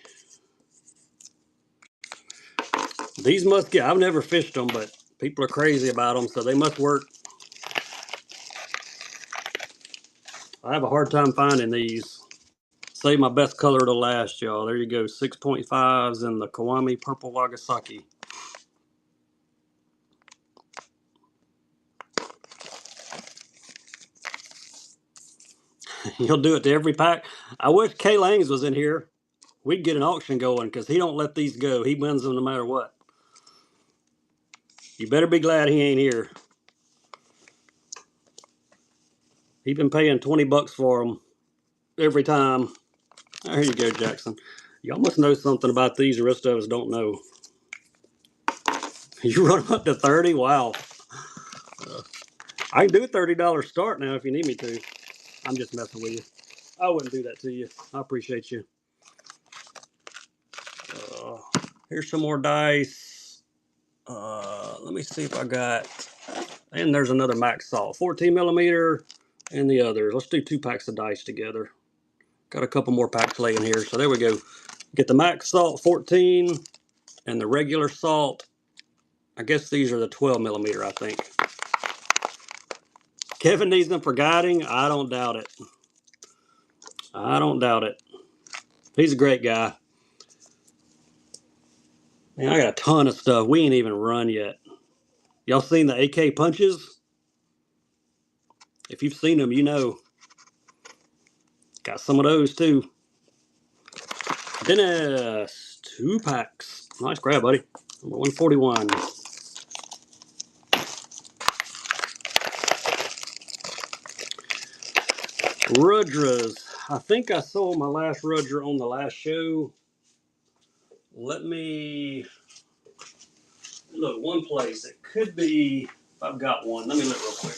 These must get, I've never fished them, but people are crazy about them, so they must work. I have a hard time finding these. Save my best color to last, y'all. There you go, 6.5s in the Kiwami Purple Wagasaki. He'll do it to every pack. I wish Kay Langs was in here. We'd get an auction going because he don't let these go. He wins them no matter what. You better be glad he ain't here. He's been paying 20 bucks for them every time. There you go, Jackson. Y'all must know something about these the rest of us don't know. You run them up to 30? Wow. I can do a $30 start now if you need me to. I'm just messing with you. I wouldn't do that to you. I appreciate you. Uh, Here's some more dice. Let me see if I got. And there's another max salt, 14 millimeter, and the others. Let's do 2 packs of dice together. Got a couple more packs laying here, so there we go. Get the max salt 14 and the regular salt. I guess these are the 12 millimeter, I think. Kevin needs them for guiding. I don't doubt it. I don't doubt it. He's a great guy. Man, I got a ton of stuff. We ain't even run yet. Y'all seen the AK punches? If you've seen them, you know. Got some of those too. Dennis, 2 packs. Nice grab, buddy. Number 141. Rudras. I think I sold my last Rudra on the last show. Let me look one place. It could be, if I've got one. Let me look real quick.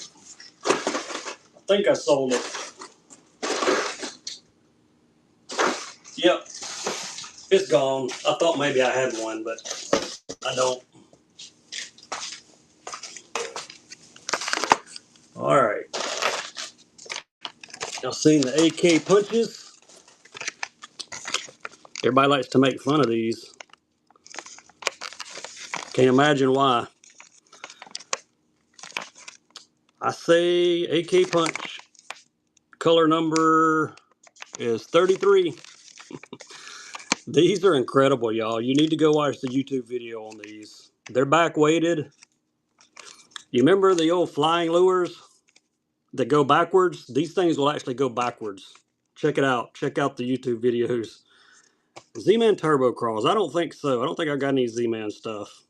I think I sold it. Yep. It's gone. I thought maybe I had one, but I don't. All right. Y'all seen the AK punches? Everybody likes to make fun of these. Can't imagine why. I say AK punch. Color number is 33. These are incredible, y'all. You need to go watch the YouTube video on these. They're back weighted. You remember the old flying lures that go backwards? These things will actually go backwards. Check it out. Check out the YouTube videos. Z-Man Turbo Crawls. I don't think so. I don't think I got any Z-Man stuff.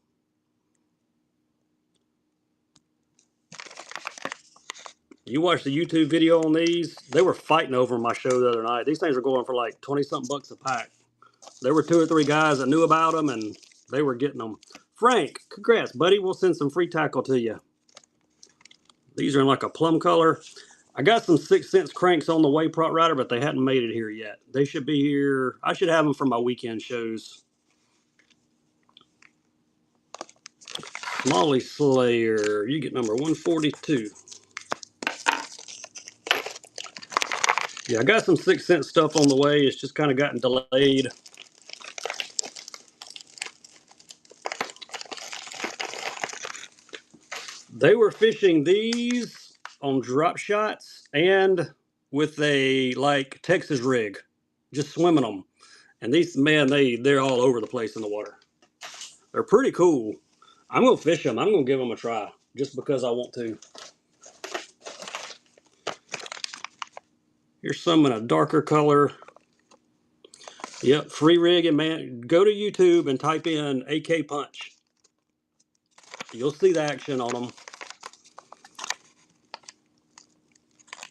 You watch the YouTube video on these, they were fighting over my show the other night. These things are going for like 20-something bucks a pack. There were 2 or 3 guys that knew about them, and they were getting them. Frank, congrats, buddy. We'll send some free tackle to you. These are in like a plum color. I got some 6 cents cranks on the way, Prop Rider, but they hadn't made it here yet. They should be here. I should have them for my weekend shows. Molly Slayer, you get number 142. Yeah, I got some 6 cent stuff on the way. It's just kind of gotten delayed. They were fishing these on drop shots and with a like Texas rig, just swimming them. And these, man, they're all over the place in the water. They're pretty cool. I'm gonna fish them. I'm gonna give them a try just because I want to. Here's some in a darker color. Yep, free rig, and man, go to YouTube and type in AK punch. You'll see the action on them.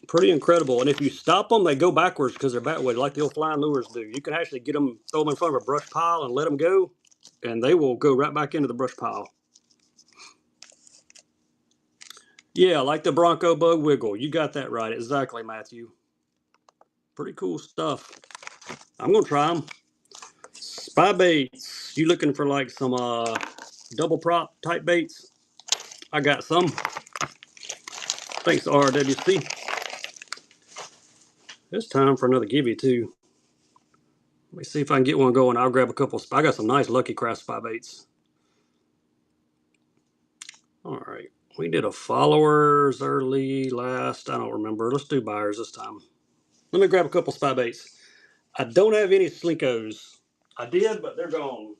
Pretty incredible. And if you stop them, they go backwards because they're backward, like the old flying lures do. You can actually get them, throw them in front of a brush pile and let them go, and they will go right back into the brush pile. Yeah, like the Bronco Bug Wiggle. You got that right. Exactly, Matthew. Pretty cool stuff. I'm going to try them. Spy baits. You looking for like some double prop type baits? I got some. Thanks, RWC. It's time for another give you too. Let me see if I can get one going. I'll grab a couple. I got some nice Lucky Craft spy baits. All right. We did a followers early last. I don't remember. Let's do buyers this time. Let me grab a couple spy baits. I don't have any Slinkos. I did, but they're gone.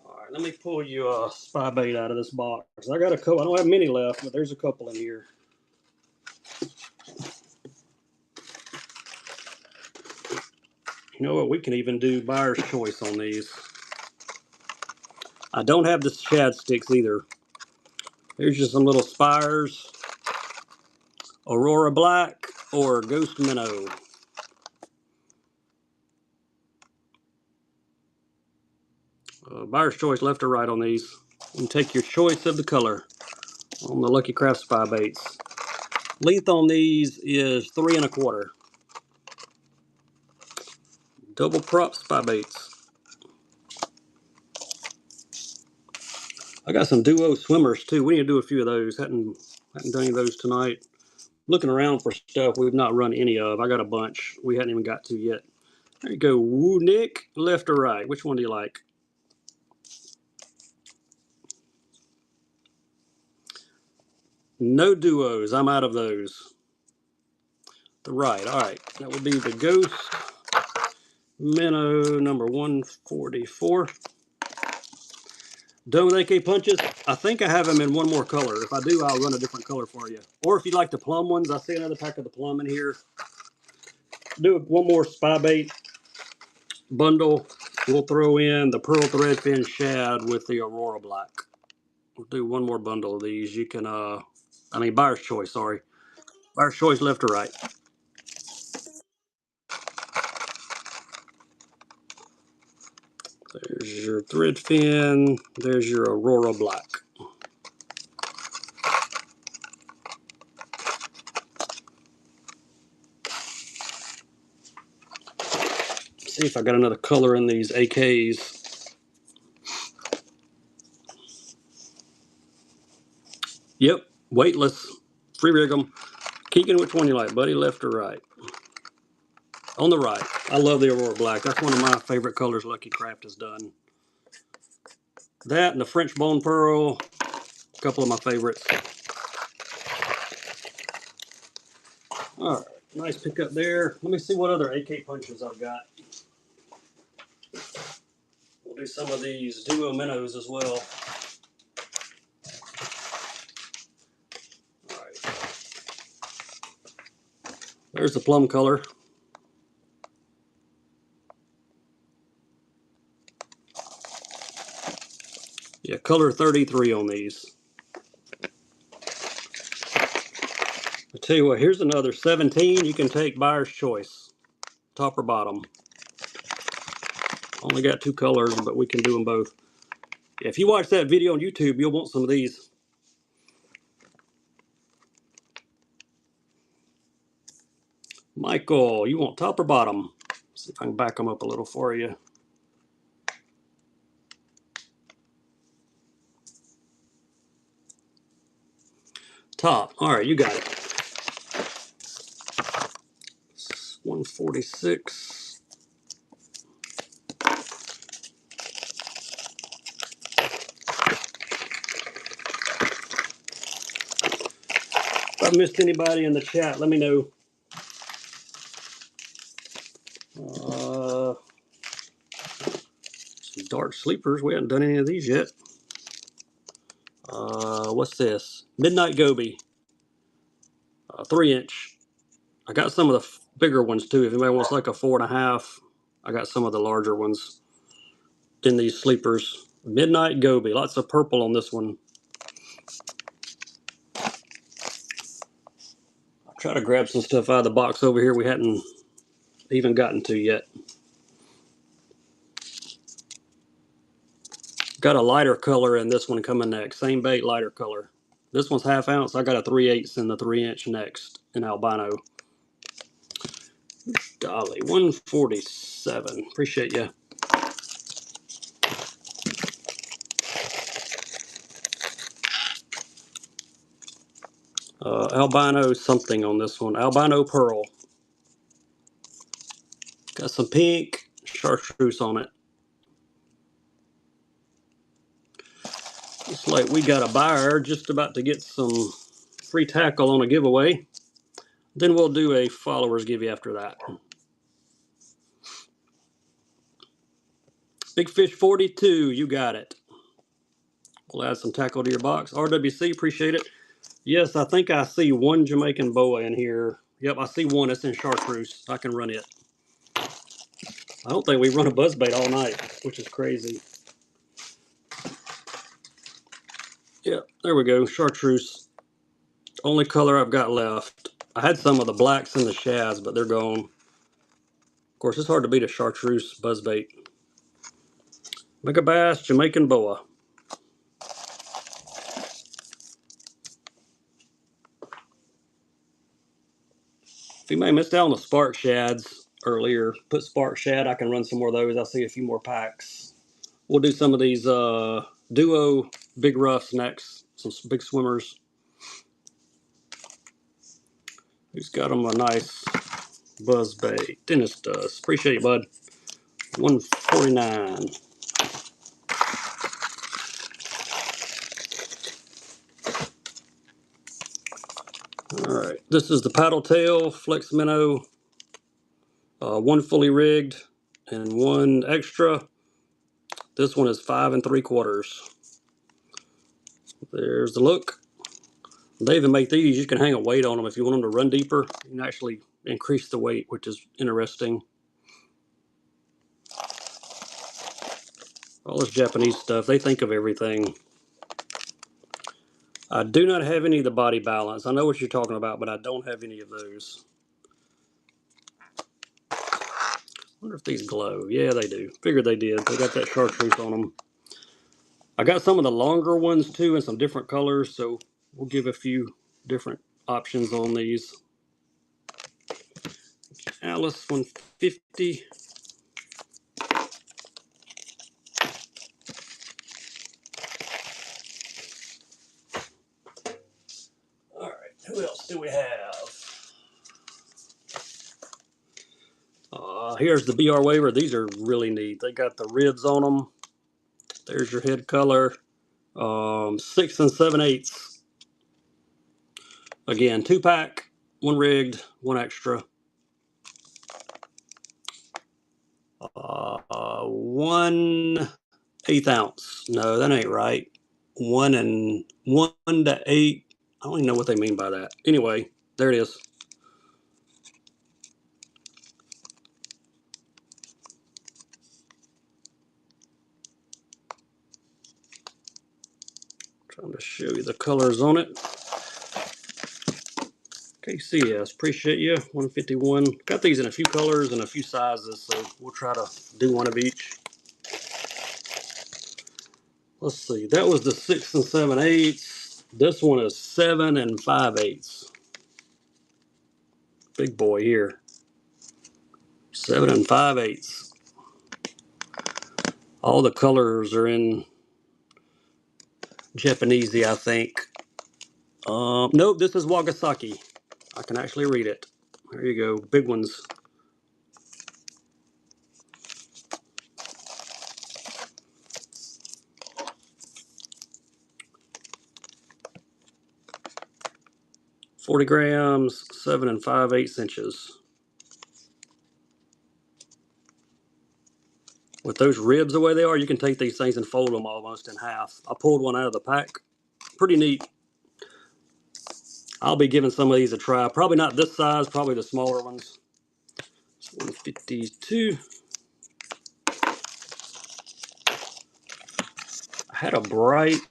All right. Let me pull you a spy bait out of this box. I got a couple. I don't have many left, but there's a couple in here. You know what? We can even do buyer's choice on these. I don't have the shad sticks either. Here's just some little spires. Aurora Black or Ghost Minnow. Buyer's choice left or right on these. and take your choice of the color on the Lucky Craft spy baits. Length on these is 3 1/4. Double prop spy baits. I got some duo swimmers too. We need to do a few of those. Hadn't done any of those tonight. Looking around for stuff we've not run any of. I got a bunch we hadn't even got to yet. There you go. Woo, Nick, left or right? Which one do you like? No duos. I'm out of those. The right. All right. That would be the Ghost Minnow number 144. Done with AK punches. I think I have them in one more color. If I do, I'll run a different color for you. Or if you like the plum ones, I see another pack of the plum in here. Do one more spy bait bundle. We'll throw in the pearl threadfin shad with the Aurora black. We'll do one more bundle of these. You can, buyer's choice, sorry. Buyer's choice, left or right. There's your threadfin. There's your Aurora black. See if I got another color in these AKs. Yep, weightless. Free rig them. Keegan, which one you like, buddy? Left or right? On the right. I love the Aurora black. That's one of my favorite colors Lucky Craft has done. That and the French bone pearl. A couple of my favorites. All right, nice pickup there. Let me see what other AK punches I've got. We'll do some of these duo minnows as well. All right. There's the plum color. Yeah, color 33 on these. I tell you what, here's another 17. You can take buyer's choice, top or bottom. Only got 2 colors, but we can do them both. If you watch that video on YouTube, you'll want some of these. Michael, you want top or bottom? See if I can back them up a little for you. Top. All right, you got it. 146. If I missed anybody in the chat, let me know. Some dark sleepers. We haven't done any of these yet. What's this? Midnight Goby. 3-inch. I got some of the bigger ones too. If anybody wants like a 4.5, I got some of the larger ones in these sleepers. Midnight Goby. Lots of purple on this one. I'll try to grab some stuff out of the box over here we hadn't even gotten to yet. Got a lighter color in this one coming next. Same bait, lighter color. This one's 1/2 ounce. I got a 3/8 in the 3-inch next in albino. Dolly, 147. Appreciate you. Albino something on this one. Albino pearl. Got some pink chartreuse on it. Looks like we got a buyer just about to get some free tackle on a giveaway. Then we'll do a followers give you after that. Big Fish 42, you got it. We'll add some tackle to your box. RWC, appreciate it. Yes, I think I see one Jamaican boa in here. Yep, I see one. It's in chartreuse. I can run it. I don't think we've run a buzzbait all night, which is crazy. Yep, there we go. Chartreuse. Only color I've got left. I had some of the blacks and the shads, but they're gone. Of course, it's hard to beat a chartreuse buzzbait. Megabass Jamaican boa. If you may missed out on the spark shads earlier, put spark shad. I can run some more of those. I'll see a few more packs. We'll do some of these duo big roughs next. Some big swimmers. Who's got them a nice buzz bait? Dennis does. Appreciate it, bud. 149. All right. This is the paddle tail flex minnow. One fully rigged and one extra. This one is 5 3/4. There's the look. They even make these. You can hang a weight on them if you want them to run deeper. You can actually increase the weight, which is interesting. All this Japanese stuff, they think of everything. I do not have any of the body balance. I know what you're talking about, but I don't have any of those. I wonder if these glow. Yeah, they do. Figured they did. They got that chartreuse on them. I got some of the longer ones too in some different colors, so we'll give a few different options on these. Alice 150. All right, who else do we have? Here's the BR waiver. These are really neat. They got the ribs on them. There's your head color. 6 7/8. Again, 2-pack, one rigged, one extra. 1/8 ounce. No, that ain't right. 1 to 8. I don't even know what they mean by that. Anyway, there it is. Trying to show you the colors on it. KCS, appreciate you. 151. Got these in a few colors and a few sizes, so we'll try to do one of each. Let's see. That was the 6 7/8. This one is 7 5/8. Big boy here. 7 5/8. All the colors are in Japanesey, I think. Nope, this is Wagasaki. I can actually read it. There you go. Big ones. $40 grams, 7 5/8 inches. With those ribs the way they are, you can take these things and fold them almost in half. I pulled one out of the pack. Pretty neat. I'll be giving some of these a try. Probably not this size, probably the smaller ones. It's 152. I had a bright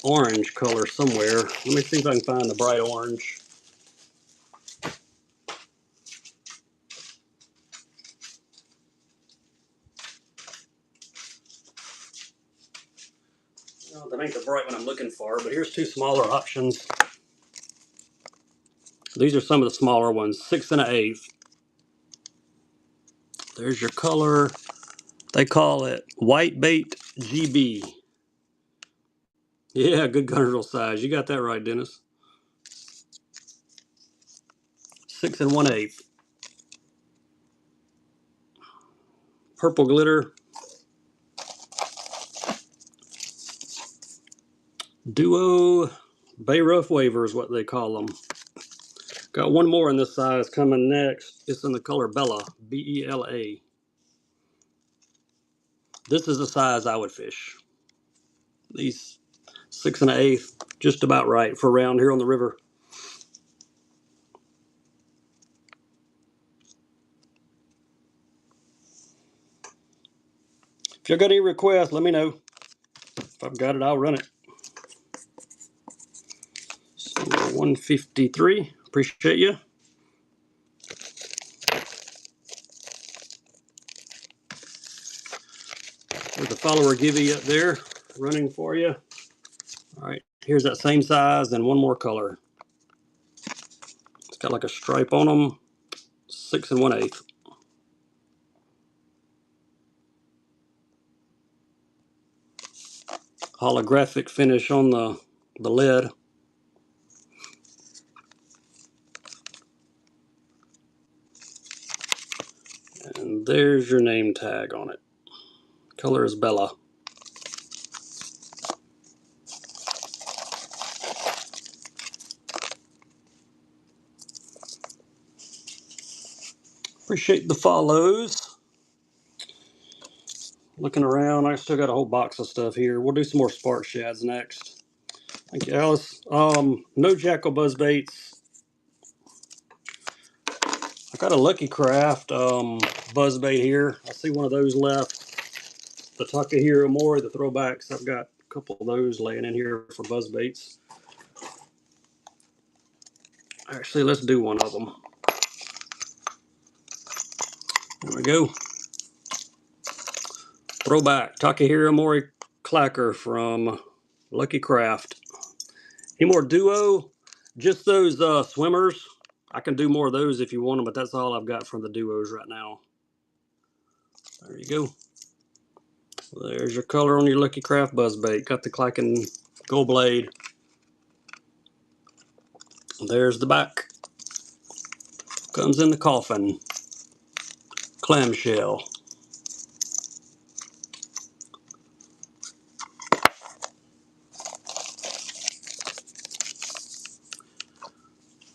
orange color somewhere. Let me see if I can find the bright orange. No, that ain't the bright one I'm looking for, but here's two smaller options. These are some of the smaller ones, 6 1/8. There's your color. They call it White Bait GB. Yeah, good gunner's size. You got that right, Dennis. 6 1/8. Purple glitter. Duo Bay Rough Waiver is what they call them. Got one more in this size coming next. It's in the color Bella, Bela. This is the size I would fish. These 6 1/8, just about right for around here on the river. If you got any requests, let me know. If I've got it, I'll run it. So 153. Appreciate you. There's a follower Givey up there running for you. All right, here's that same size and one more color. It's got like a stripe on them. 6 1/8. Holographic finish on the lid. And there's your name tag on it. Color is Bella. Appreciate the follows. Looking around, I still got a whole box of stuff here. We'll do some more spark shads next. Thank you, Alice. No Jackal buzz baits. I got a Lucky Craft buzz bait here. I see one of those left. The Takahiro Mori, the throwbacks. I've got a couple of those laying in here for buzz baits. Actually, let's do one of them. There we go. Throwback Takahiro Mori clacker from Lucky Craft. Any more duo? Just those swimmers. I can do more of those if you want them, but that's all I've got from the duos right now. There you go. There's your color on your Lucky Craft buzzbait. Got the clacking gold blade. There's the back. Comes in the coffin. Clamshell.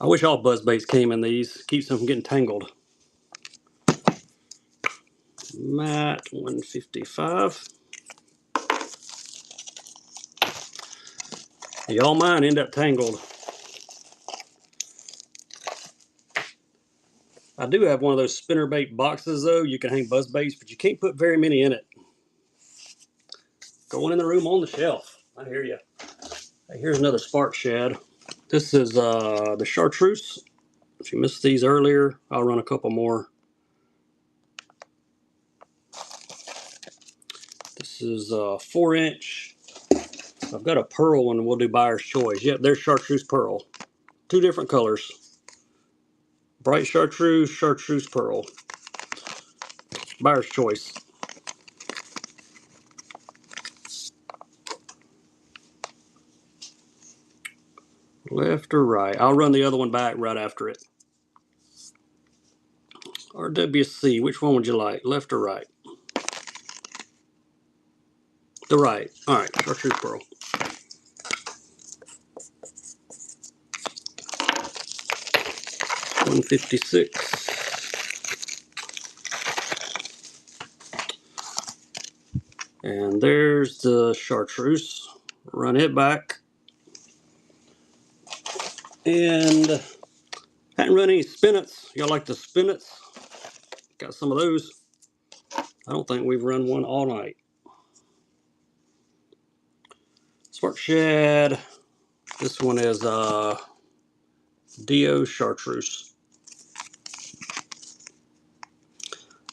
I wish all buzzbaits came in these. Keeps them from getting tangled. Matte 155. Y'all mine end up tangled. I do have one of those spinnerbait boxes though. You can hang buzzbaits, but you can't put very many in it. Going in the room on the shelf. I hear you. Hey, here's another spark shad. This is the chartreuse. If you missed these earlier, I'll run a couple more. This is a 4-inch. I've got a pearl one, and we'll do buyer's choice. Yep, there's chartreuse pearl. Two different colors. Bright chartreuse, chartreuse pearl. Buyer's choice. Left or right? I'll run the other one back right after it. RWC, which one would you like? Left or right? The right. All right, chartreuse pearl. $156. And there's the chartreuse. Run it back. And hadn't run any spinets. Y'all like the spinets? Got some of those. I don't think we've run one all night. Spark shad. This one is Dio chartreuse.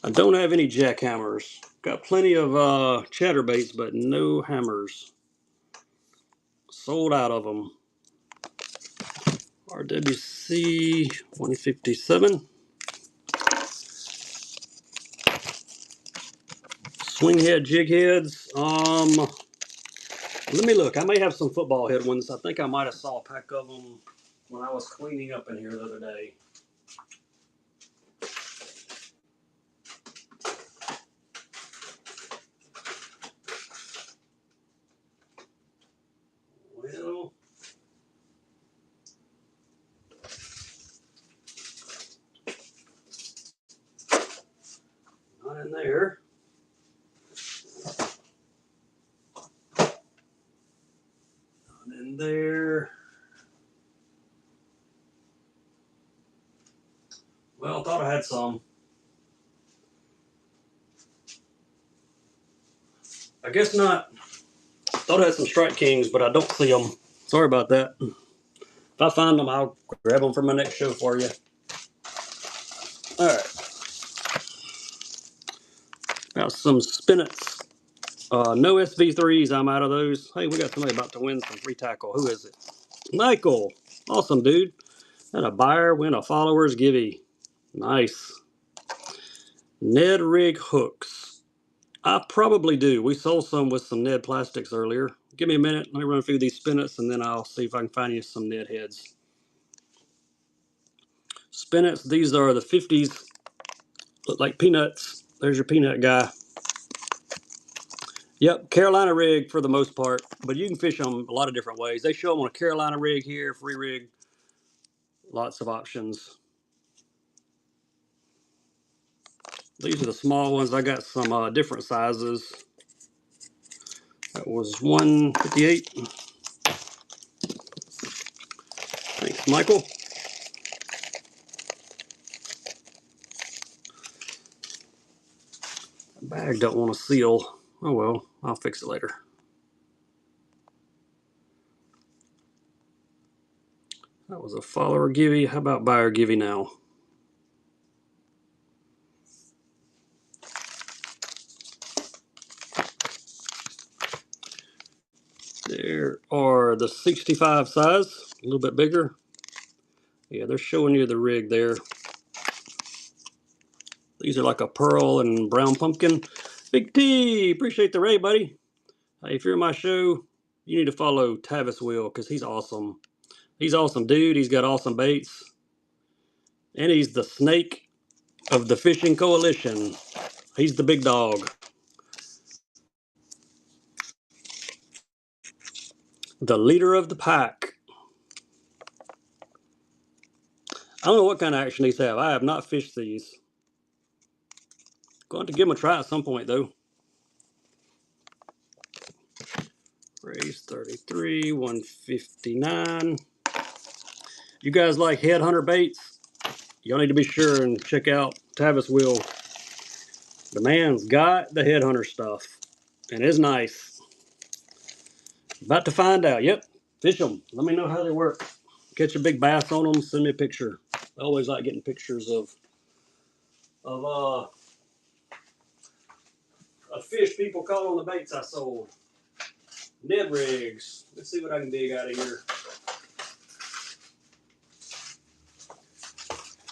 I don't have any jackhammers. Got plenty of chatterbaits, but no hammers. Sold out of them. RWC 157. Swing head jig heads. Let me look. I may have some football head ones. I think I might have saw a pack of them when I was cleaning up in here the other day. Well, not in there. Not in there. Well, I thought I had some. I guess not. Thought I had some Strike Kings, but I don't see them. Sorry about that. If I find them, I'll grab them for my next show for you. All right. Got some spinets. No SV3s. I'm out of those. Hey, we got somebody about to win some free tackle. Who is it? Michael. Awesome, dude. And a buyer win a follower's givey. Nice. Ned rig hooks. I probably do. We sold some with some Ned plastics earlier. Give me a minute. Let me run through these spinets and then I'll see if I can find you some Ned heads. Spinets, these are the 50s. Look like peanuts. There's your peanut guy. Yep, Carolina rig for the most part, but you can fish them a lot of different ways. They show them on a Carolina rig here, free rig, lots of options. These are the small ones. I got some different sizes. That was 158. Thanks, Michael. The bag don't want to seal. Oh well, I'll fix it later. That was a follower givey. How about buyer givey now? There are the 65 size, a little bit bigger. Yeah, they're showing you the rig there. These are like a pearl and brown pumpkin. Big T, appreciate the ray, buddy. Hey, if you're in my show, you need to follow Tavis Will because he's awesome. He's awesome, dude. He's got awesome baits. And he's the snake of the fishing coalition. He's the big dog. The leader of the pack. I don't know what kind of action these have. I have not fished these. Going to give them a try at some point, though. Raise 33, 159. You guys like headhunter baits? Y'all need to be sure and check out Tavis Will. The man's got the headhunter stuff. And it's nice. About to find out. Yep. Fish them. Let me know how they work. Catch a big bass on them. Send me a picture. I always like getting pictures of fish people caught on the baits I sold. Ned rigs. Let's see what I can dig out of here.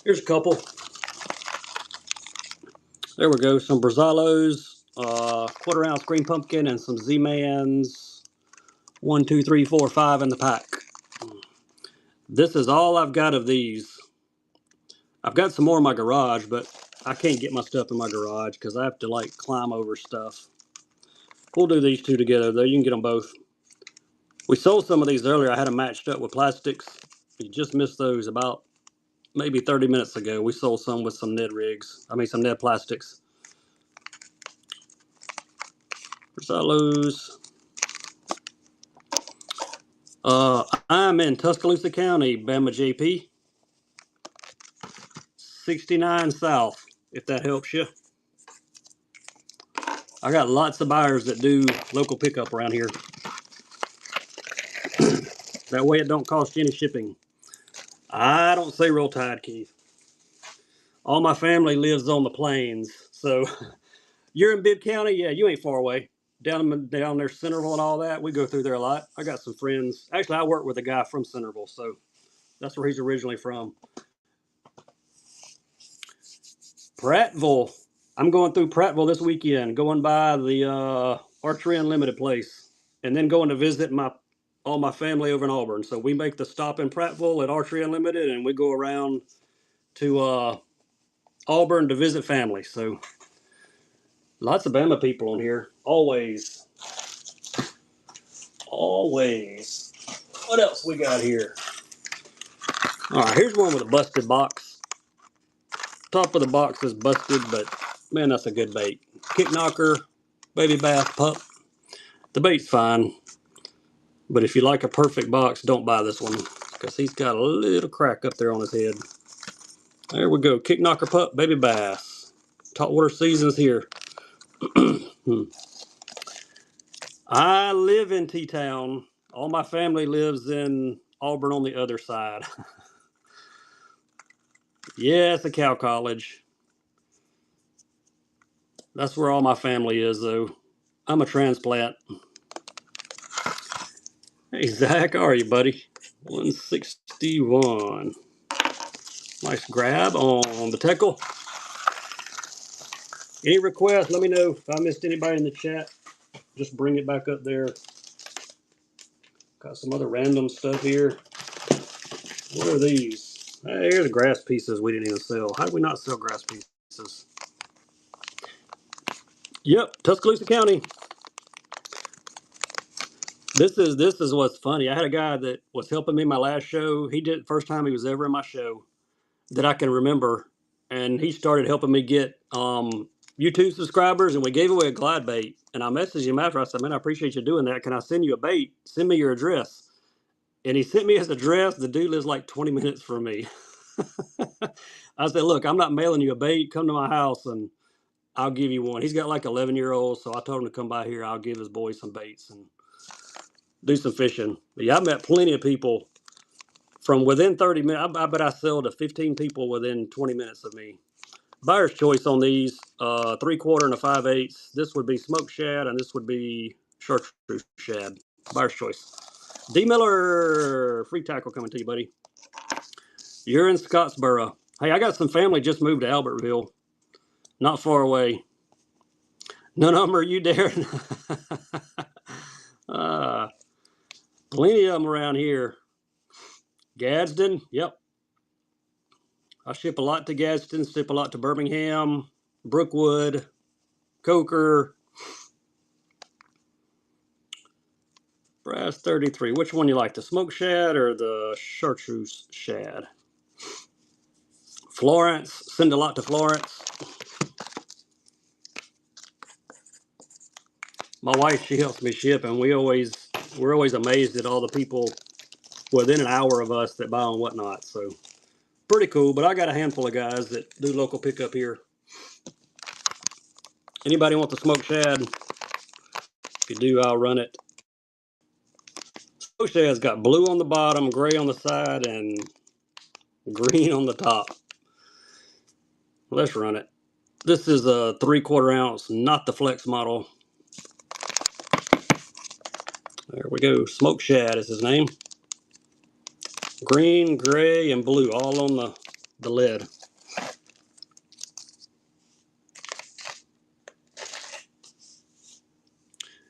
Here's a couple. There we go. Some Brazzalos, quarter-ounce green pumpkin, and some Z-Mans. 1, 2, 3, 4, 5 in the pack. This is all I've got of these. I've got some more in my garage, but I can't get my stuff in my garage because I have to like climb over stuff. We'll do these two together though. You can get them both. We sold some of these earlier. I had them matched up with plastics. You just missed those about maybe 30 minutes ago. We sold some with some Ned rigs. I mean some Ned plastics. Silos. I'm in Tuscaloosa County, Bama JP. 69 South, if that helps you. I got lots of buyers that do local pickup around here. That way it don't cost you any shipping. I don't say roll tide, Keith. All my family lives on the plains. So you're in Bibb County? Yeah, you ain't far away. Down there, Centerville and all that. We go through there a lot. I got some friends. Actually, I work with a guy from Centerville, so that's where he's originally from. Prattville. I'm going through Prattville this weekend, going by the Archery Unlimited place, and then going to visit all my family over in Auburn. So we make the stop in Prattville at Archery Unlimited, and we go around to Auburn to visit family. So lots of Bama people on here. Always. Always. What else we got here? All right, here's one with a busted box. Top of the box is busted, but man, that's a good bait. Kick knocker, baby bass pup. The bait's fine, but if you like a perfect box, don't buy this one because he's got a little crack up there on his head. There we go. Kick knocker pup, baby bass. Saltwater season's here. I live in T-Town. All my family lives in Auburn on the other side. Yeah, it's a cow college. That's where all my family is, though. I'm a transplant. Hey, Zach, how are you, buddy? 161. Nice grab on the tackle. Any requests, let me know. If I missed anybody in the chat, just bring it back up there. Got some other random stuff here. What are these? Hey, here's the grass pieces we didn't even sell. How did we not sell grass pieces? Yep, Tuscaloosa County. This is what's funny. I had a guy that was helping me my last show. He did first time he was ever in my show that I can remember, and he started helping me get YouTube subscribers, and we gave away a glide bait. And I messaged him after. I said, "Man, I appreciate you doing that. Can I send you a bait? Send me your address." And he sent me his address. The dude lives like 20 minutes from me. I said, "Look, I'm not mailing you a bait. Come to my house and I'll give you one." He's got like 11-year-olds, so I told him to come by here. I'll give his boys some baits and do some fishing. But yeah, I've met plenty of people from within 30 minutes. I bet I sell to 15 people within 20 minutes of me. Buyer's choice on these, 3/4 and a 5/8. This would be smoked shad, and this would be chartreuse shad. Buyer's choice. D. Miller, free tackle coming to you, buddy. You're in Scottsboro. Hey, I got some family just moved to Albertville, not far away. None of them are you, Darren? Plenty of them around here. Gadsden, yep. I ship a lot to Gadsden, ship a lot to Birmingham, Brookwood, Coker. Brass 33. Which one you like, the smoked shad or the chartreuse shad? Florence, send a lot to Florence. My wife, she helps me ship, and we're always amazed at all the people within an hour of us that buy and whatnot. So pretty cool. But I got a handful of guys that do local pickup here. Anybody want the smoked shad? If you do, I'll run it. Smoked shad's got blue on the bottom, gray on the side, and green on the top. Let's run it. This is a 3/4 ounce, not the flex model. There we go. Smoked shad is his name. Green, gray, and blue all on the lid.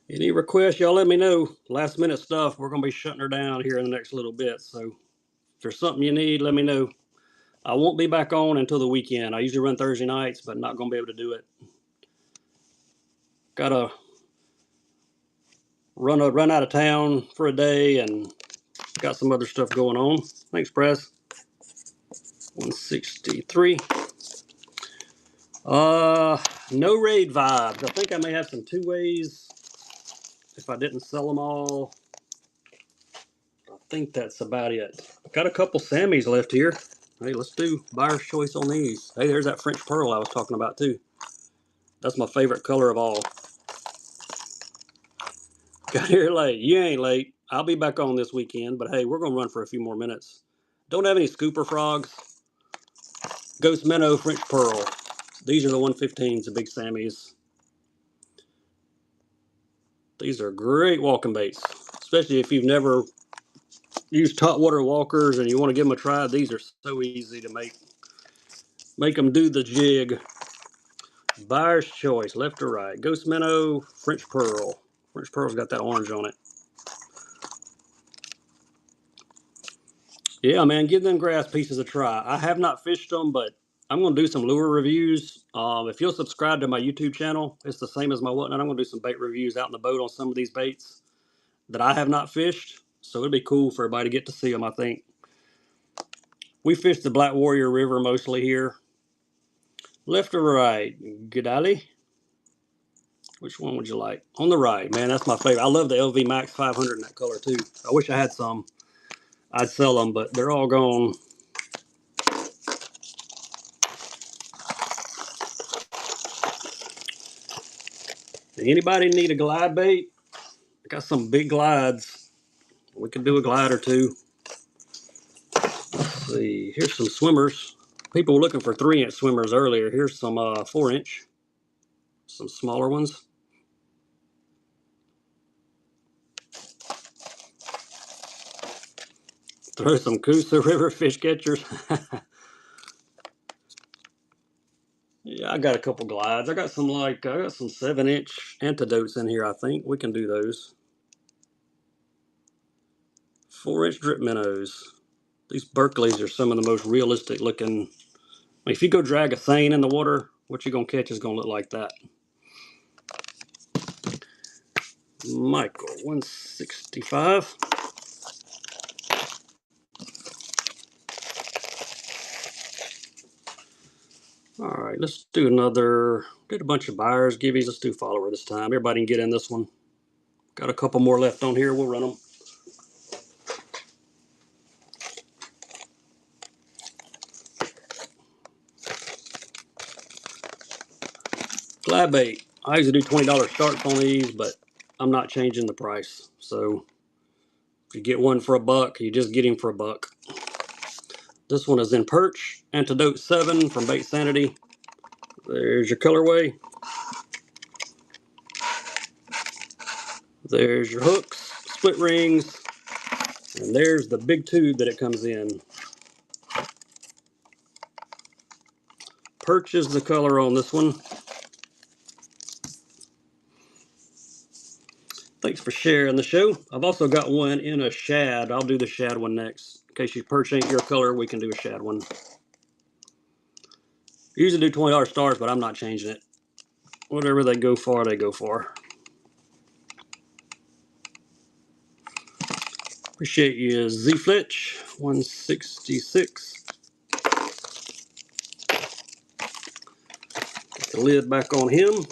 Any requests, y'all let me know. Last minute stuff, we're going to be shutting her down here in the next little bit. So if there's something you need, let me know. I won't be back on until the weekend. I usually run Thursday nights, but not going to be able to do it. Got to run out of town for a day and got some other stuff going on. Thanks, Press. 163. No raid vibes. I think I may have some 2-ways if I didn't sell them all. I think that's about it. Got a couple Sammys left here. Hey, let's do buyer's choice on these. Hey, there's that French pearl I was talking about too. That's my favorite color of all. Got here late. You ain't late. I'll be back on this weekend, but hey, we're gonna run for a few more minutes. Don't have any scooper frogs. Ghost minnow, French pearl. These are the 115s, the big Sammys. These are great walking baits, especially if you've never used top water walkers and you want to give them a try. These are so easy to make them do the jig. Buyer's choice, left or right. Ghost minnow, French pearl. French pearl's got that orange on it. Yeah, man, give them grass pieces a try. I have not fished them, but I'm going to do some lure reviews. If you'll subscribe to my YouTube channel, it's the same as my whatnot. I'm going to do some bait reviews out in the boat on some of these baits that I have not fished. So it'd be cool for everybody to get to see them, I think. We fish the Black Warrior River mostly here. Left or right? G'day. Which one would you like? On the right, man, that's my favorite. I love the LV Max 500 in that color too. I wish I had some. I'd sell them, but they're all gone. Anybody need a glide bait? I got some big glides. We could do a glide or two. Let's see. Here's some swimmers. People were looking for 3-inch swimmers earlier. Here's some 4-inch. Some smaller ones. Throw some Coosa River fish catchers. got a couple glides. I got some 7-inch antidotes in here. I think we can do those. 4-inch drip minnows. These Berkeleys are some of the most realistic looking. I mean, if you go drag a seine in the water, what you're gonna catch is gonna look like that. Michael, 165. All right, let's do another. Did a bunch of buyers, giveies. Let's do follower this time. Everybody can get in this one. Got a couple more left on here. We'll run them. Glad bait. I usually do $20 starts on these, but I'm not changing the price. So if you get one for $1, you just get him for $1. This one is in Perch, Antidote 7 from Bait Sanity. There's your colorway. There's your hooks, split rings, and there's the big tube that it comes in. Perch is the color on this one. Thanks for sharing the show. I've also got one in a shad. I'll do the shad one next. In case your perch ain't your color, we can do a shad one. Usually do $20 stars, but I'm not changing it. Whatever they go for, they go for. Appreciate you, Z Flitch, 166. Get the lid back on him.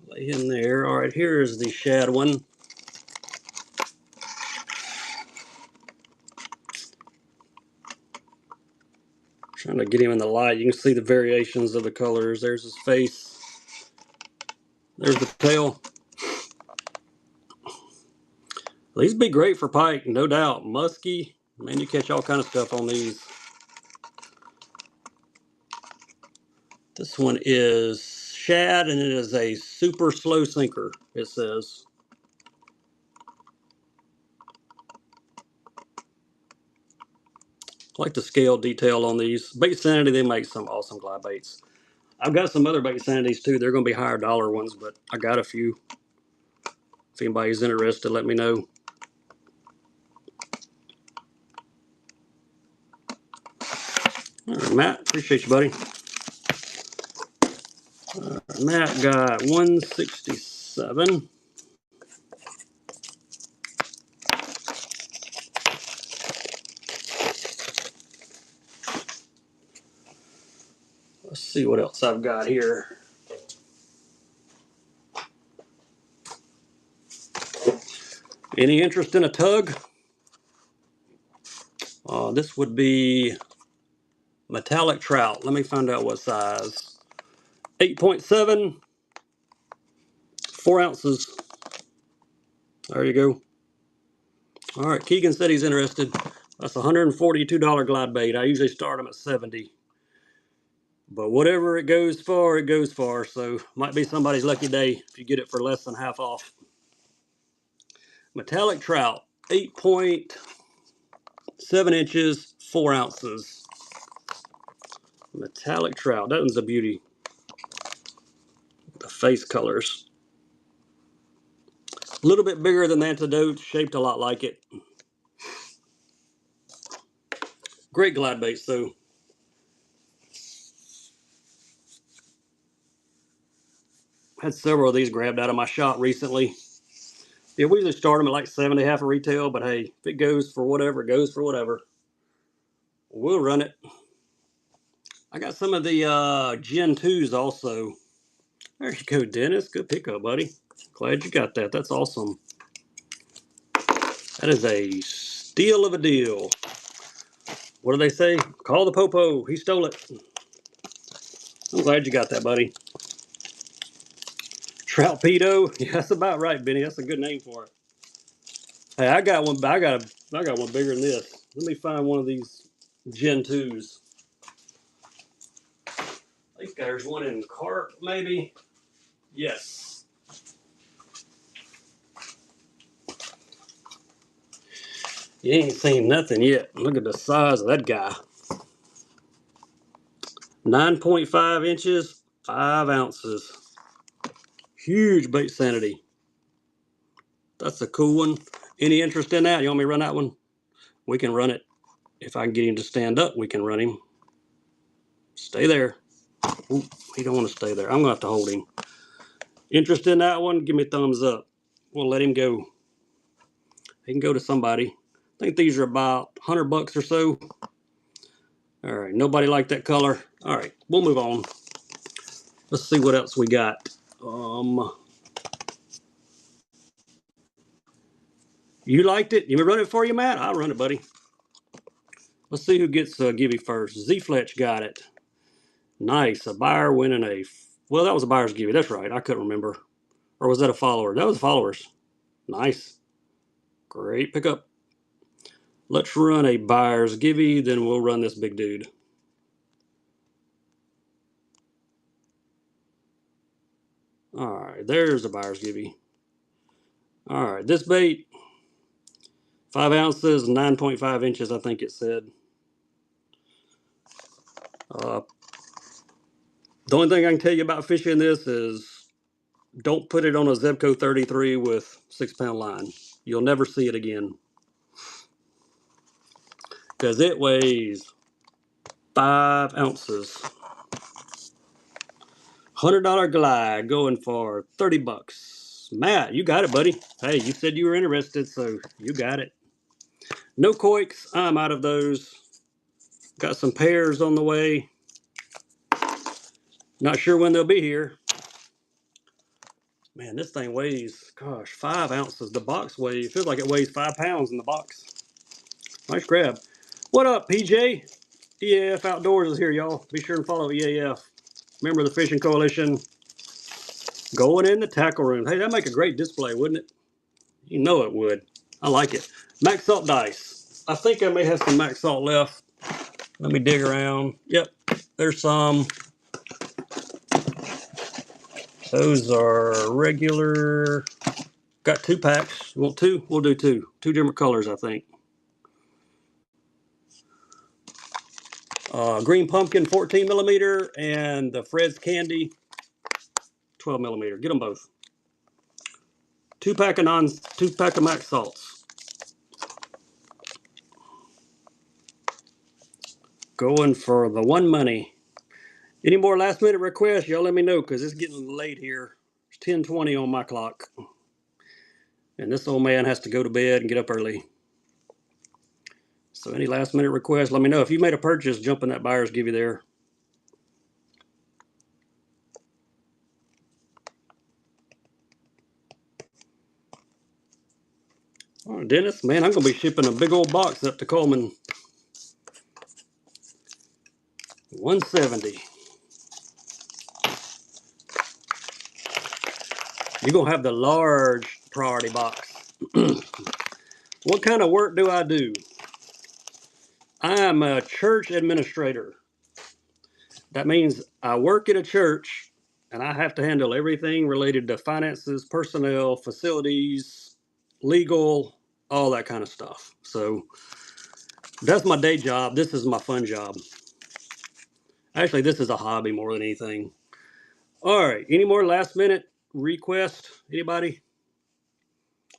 Lay him there. All right, here is the shad one. Trying to get him in the light. You can see the variations of the colors. There's his face. There's the tail. These would be great for pike, no doubt. Musky. Man, you catch all kind of stuff on these. This one is shad, and it is a super slow sinker, it says. I like the scale detail on these. Bait Sanity, they make some awesome glide baits. I've got some other Bait Sanities too. They're going to be higher dollar ones, but I got a few. If anybody's interested, let me know. All right, Matt, appreciate you, buddy. Matt got 167. Let's see what else I've got here. Any interest in a tug? This would be metallic trout. Let me find out what size. 8.7, 4 ounces. There you go. All right, Keegan said he's interested. That's a $142 glide bait. I usually start them at 70. But whatever it goes for, it goes for. So might be somebody's lucky day if you get it for less than half off. Metallic trout, 8.7 inches, 4 ounces. Metallic trout. That one's a beauty. The face colors. A little bit bigger than the Antidote, shaped a lot like it. Great glide baits, though. Had several of these grabbed out of my shop recently. Yeah, we usually start them at like 70, half a retail, but hey, if it goes for whatever, it goes for whatever. We'll run it. I got some of the Gen 2s also. There you go, Dennis. Good pickup, buddy. Glad you got that. That's awesome. That is a steal of a deal. What do they say? Call the popo. He stole it. I'm glad you got that, buddy. Troutpedo. Yeah, that's about right, Benny. That's a good name for it. Hey, I got one. I got one bigger than this. Let me find one of these Gen 2s. I think there's one in carp, maybe. Yes. You ain't seen nothing yet. Look at the size of that guy. 9.5 inches, 5 ounces. Huge bait sanity. That's a cool one. Any interest in that? You want me to run that one? We can run it. If I can get him to stand up, we can run him. Stay there. Ooh, he don't want to stay there. I'm going to have to hold him. Interest in that one? Give me a thumbs up. We'll let him go. He can go to somebody. I think these are about $100 or so. All right, nobody liked that color. All right, we'll move on. Let's see what else we got. You liked it? You want me to run it for you, Matt? I'll run it, buddy. Let's see who gets Gibby first. Z-Fletch got it. Nice. A buyer winning a... Well, that was a buyer's Gibby. That's right. I couldn't remember. Or was that a follower? That was followers. Nice. Great pickup. Let's run a buyer's Gibby, then we'll run this big dude. All right, there's a buyer's Gibby. All right, this bait, 5 ounces, 9.5 inches, I think it said. The only thing I can tell you about fishing this is don't put it on a Zebco 33 with 6-pound line. You'll never see it again. Because it weighs 5 ounces. $100 glide going for $30. Matt, you got it, buddy. Hey, you said you were interested, so you got it. No coiks. I'm out of those. Got some pairs on the way. Not sure when they'll be here. Man, this thing weighs, gosh, 5 ounces. The box weighs, it feels like it weighs 5 pounds in the box. Nice grab. What up, PJ? EAF Outdoors is here, y'all. Be sure and follow EAF. Member of the Fishing Coalition. Going in the tackle room. Hey, that'd make a great display, wouldn't it? You know it would. I like it. Max Salt dice. I think I may have some Max Salt left. Let me dig around. Yep, there's some. Those are regular. Got 2 packs. You want 2? We'll do 2. 2 different colors, I think. Green Pumpkin 14 millimeter and the Fred's Candy 12 millimeter. Get them both. 2 pack of Max Salts. Going for the one money. Any more last minute requests? Y'all let me know because it's getting late here. It's 10:20 on my clock. And this old man has to go to bed and get up early. So any last minute requests, let me know. If you made a purchase, jump in that buyer's give you there. Oh, Dennis, man, I'm going to be shipping a big old box up to Coleman. 170. You're going to have the large priority box. What kind of work do I do? I'm a church administrator. That means I work at a church and I have to handle everything related to finances, personnel, facilities, legal, all that kind of stuff. So that's my day job. This is my fun job. Actually, this is a hobby more than anything. All right, any more last minute requests? Anybody?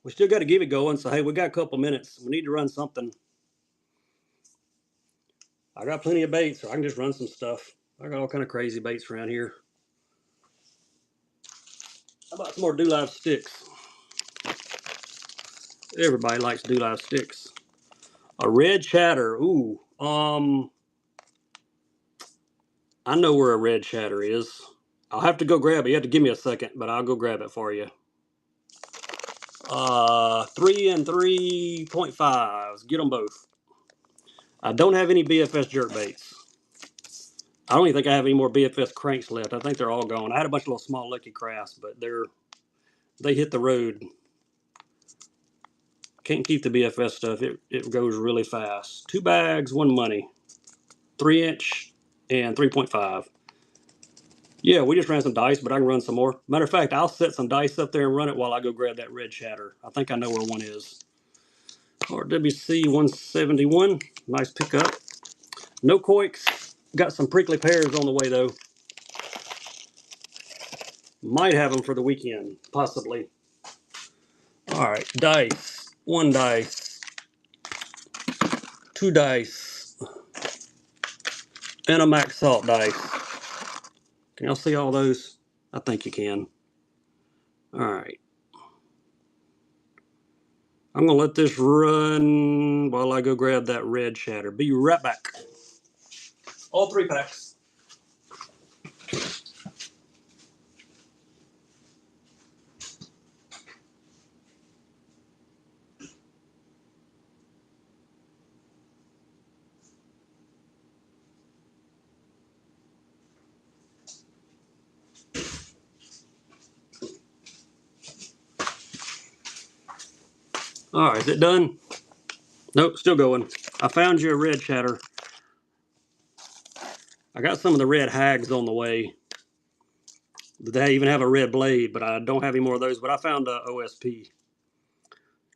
We still got to give it going. So, hey, we got a couple minutes. We need to run something. I got plenty of baits, so I can just run some stuff. I got all kind of crazy baits around here. How about some more Do Live sticks? Everybody likes Do Live sticks. A red chatter. Ooh. I know where a red chatter is. I'll have to go grab it. You have to give me a second, but I'll go grab it for you. 3 and 3.5s. Get them both. I don't have any BFS jerk baits. I don't even think I have any more BFS cranks left. I think they're all gone. I had a bunch of little small Lucky Crafts, but they hit the road. Can't keep the BFS stuff. It goes really fast. 2 bags, 1 money. 3-inch and 3.5. Yeah, we just ran some dice, but I can run some more. Matter of fact, I'll set some dice up there and run it while I go grab that red chatter. I think I know where one is. RWC 171. Nice pickup. No coiks. Got some prickly pears on the way though. Might have them for the weekend, possibly. All right, dice. 1 dice, 2 dice, and a max salt dice. Can y'all see all those? I think you can. All right. I'm gonna let this run while I go grab that red shatter. Be right back. All 3 packs. All right, is it done? Nope, still going. I found you a red shatter. I got some of the red hags on the way. They even have a red blade, but I don't have any more of those. But I found a OSP.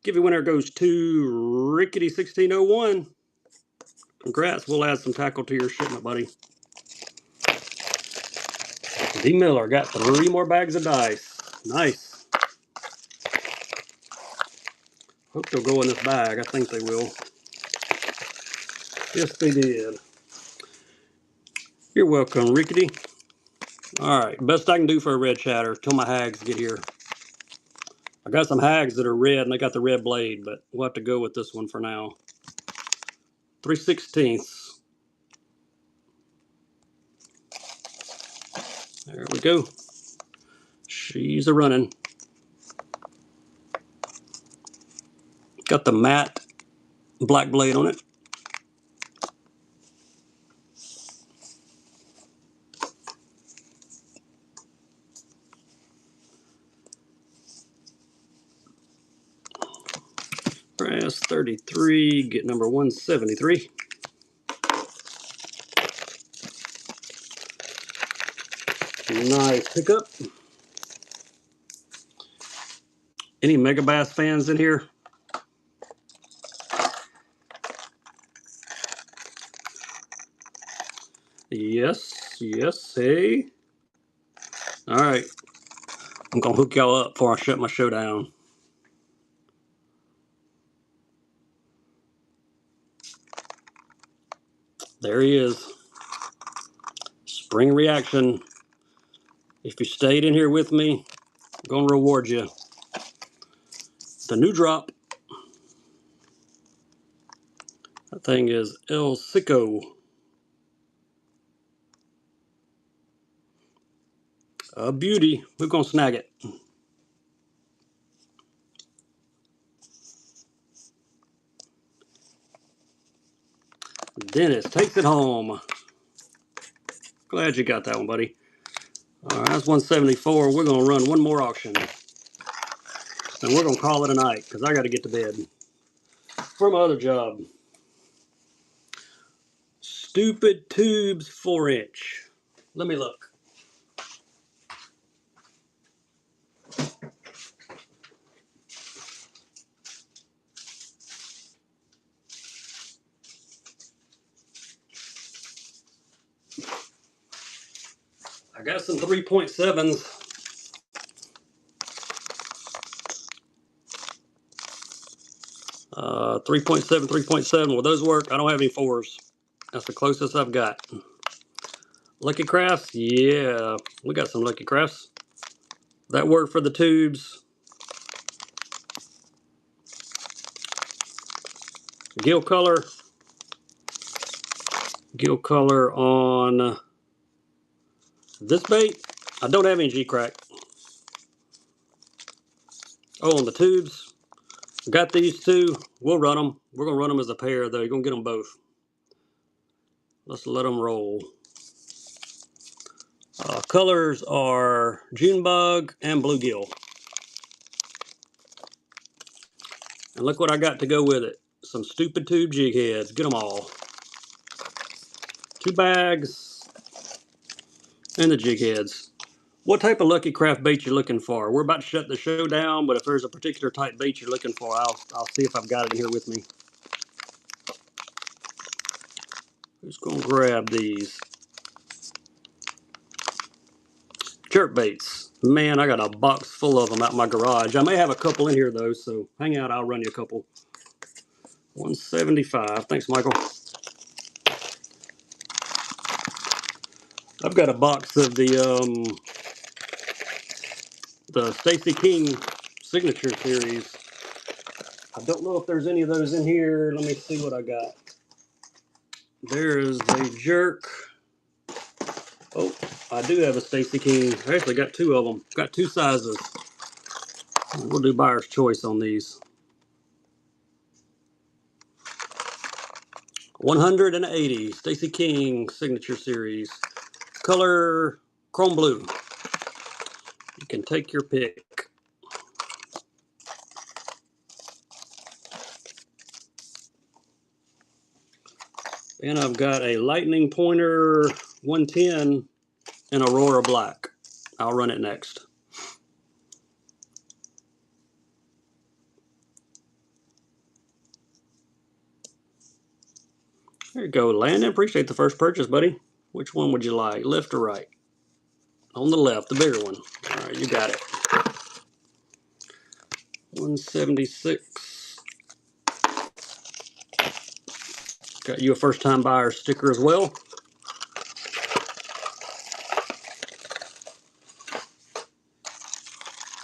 Giveaway winner goes to Rickety 1601. Congrats, we'll add some tackle to your shipment, buddy. D Miller got 3 more bags of dice. Nice. Hope they'll go in this bag. I think they will. Yes, they did. You're welcome, Rickety. Alright, best I can do for a red shatter till my hags get here. I got some hags that are red and they got the red blade, but we'll have to go with this one for now. 3/16. There we go. She's a running. Got the matte black blade on it. Brass 33, get number 173. Nice pickup. Any Megabass fans in here? Yes, yes, hey. Alright. I'm gonna hook y'all up before I shut my show down. There he is. Spring reaction. If you stayed in here with me, I'm gonna reward you. The new drop. That thing is El Sico. A beauty. We're gonna snag it. Dennis takes it home. Glad you got that one, buddy. Alright, that's 174. We're gonna run one more auction. And we're gonna call it a night, because I gotta get to bed. For my other job. Stupid Tubes 4-inch. Let me look. I got some 3.7s. 3.7, 3.7. Will those work? I don't have any 4s. That's the closest I've got. Lucky Crafts? Yeah, we got some Lucky Crafts. That worked for the tubes. Gill color. Gill color on this bait. I don't have any G-Crack. Oh, on the tubes. Got these two. We'll run them. We're going to run them as a pair, though. You're going to get them both. Let's let them roll. Colors are Junebug and Bluegill. And look what I got to go with it. Some stupid tube jig heads. Get them all. 2 bags. And the jig heads. What type of Lucky Craft bait you looking for? We're about to shut the show down, but if there's a particular type bait you're looking for, I'll see if I've got it here with me. Who's going to grab these? Jerk baits. Man, I got a box full of them out in my garage. I may have a couple in here, though, so hang out. I'll run you a couple. 175. Thanks, Michael. I've got a box of the Stacy King Signature Series. I don't know if there's any of those in here. Let me see what I got. There's the Jerk. Oh, I do have a Stacy King. I actually got two of them. Got two sizes. We'll do buyer's choice on these. 180 Stacy King Signature Series. Color chrome blue. You can take your pick. And I've got a Lightning Pointer 110 in Aurora Black. I'll run it next. There you go, Landon. Appreciate the first purchase, buddy. Which one would you like, left or right? On the left, the bigger one. All right, you got it. 176. Got you a first-time buyer sticker as well.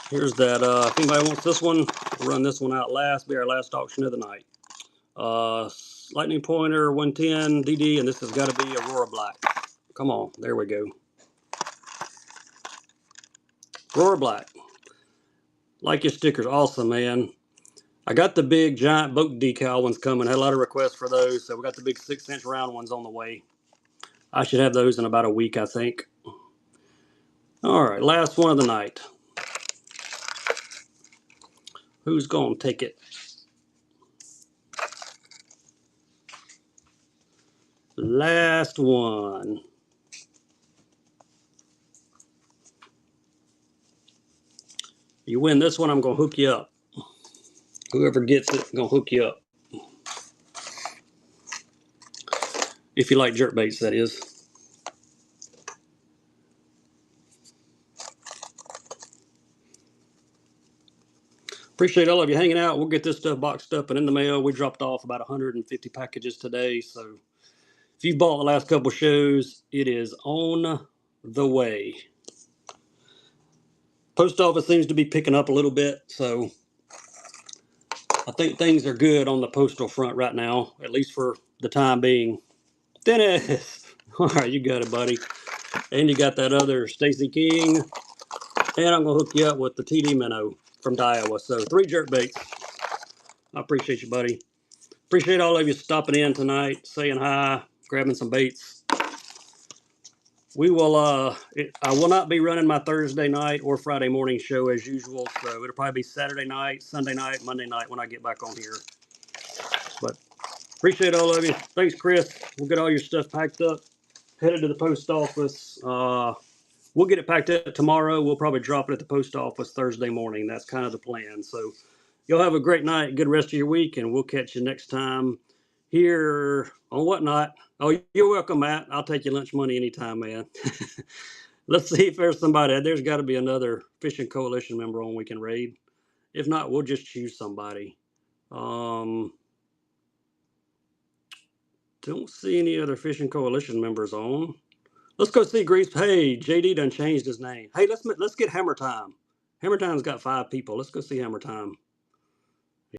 Here's that. If anybody wants this one, we'll run this one out last. Be our last auction of the night. Lightning Pointer 110 DD, and this has got to be Aurora Black. Come on, there we go. Aurora Black. Like your stickers, awesome, man. I got the big giant boat decal ones coming. Had a lot of requests for those, so we got the big 6-inch round ones on the way. I should have those in about a week, I think. All right, last one of the night. Who's gonna take it? Last one. You win this one, I'm gonna hook you up. Whoever gets it, I'm gonna hook you up. If you like jerk baits, that is. Appreciate all of you hanging out. We'll get this stuff boxed up and in the mail. We dropped off about 150 packages today, so if you bought the last couple shows, it is on the way. Post office seems to be picking up a little bit, so I think things are good on the postal front right now, at least for the time being. Dennis! All right, you got it, buddy. And you got that other Stacy King. And I'm going to hook you up with the TD Minnow from Daiwa. So 3 jerk baits. I appreciate you, buddy. Appreciate all of you stopping in tonight, saying hi, grabbing some baits. We will, I will not be running my Thursday night or Friday morning show as usual. So it'll probably be Saturday night, Sunday night, Monday night when I get back on here. But appreciate all of you. Thanks, Chris. We'll get all your stuff packed up, headed to the post office. We'll get it packed up tomorrow. We'll probably drop it at the post office Thursday morning. That's kind of the plan. So y'all have a great night, good rest of your week, and we'll catch you next time here on Whatnot. Oh, you're welcome, Matt. I'll take your lunch money anytime, man. Let's see if there's somebody. There's got to be another Fishing Coalition member on we can raid. If not, we'll just choose somebody. Don't see any other Fishing Coalition members on. Let's go see Grease. Hey, JD done changed his name. Hey, let's get Hammer Time. Hammer Time's got 5 people. Let's go see Hammer Time.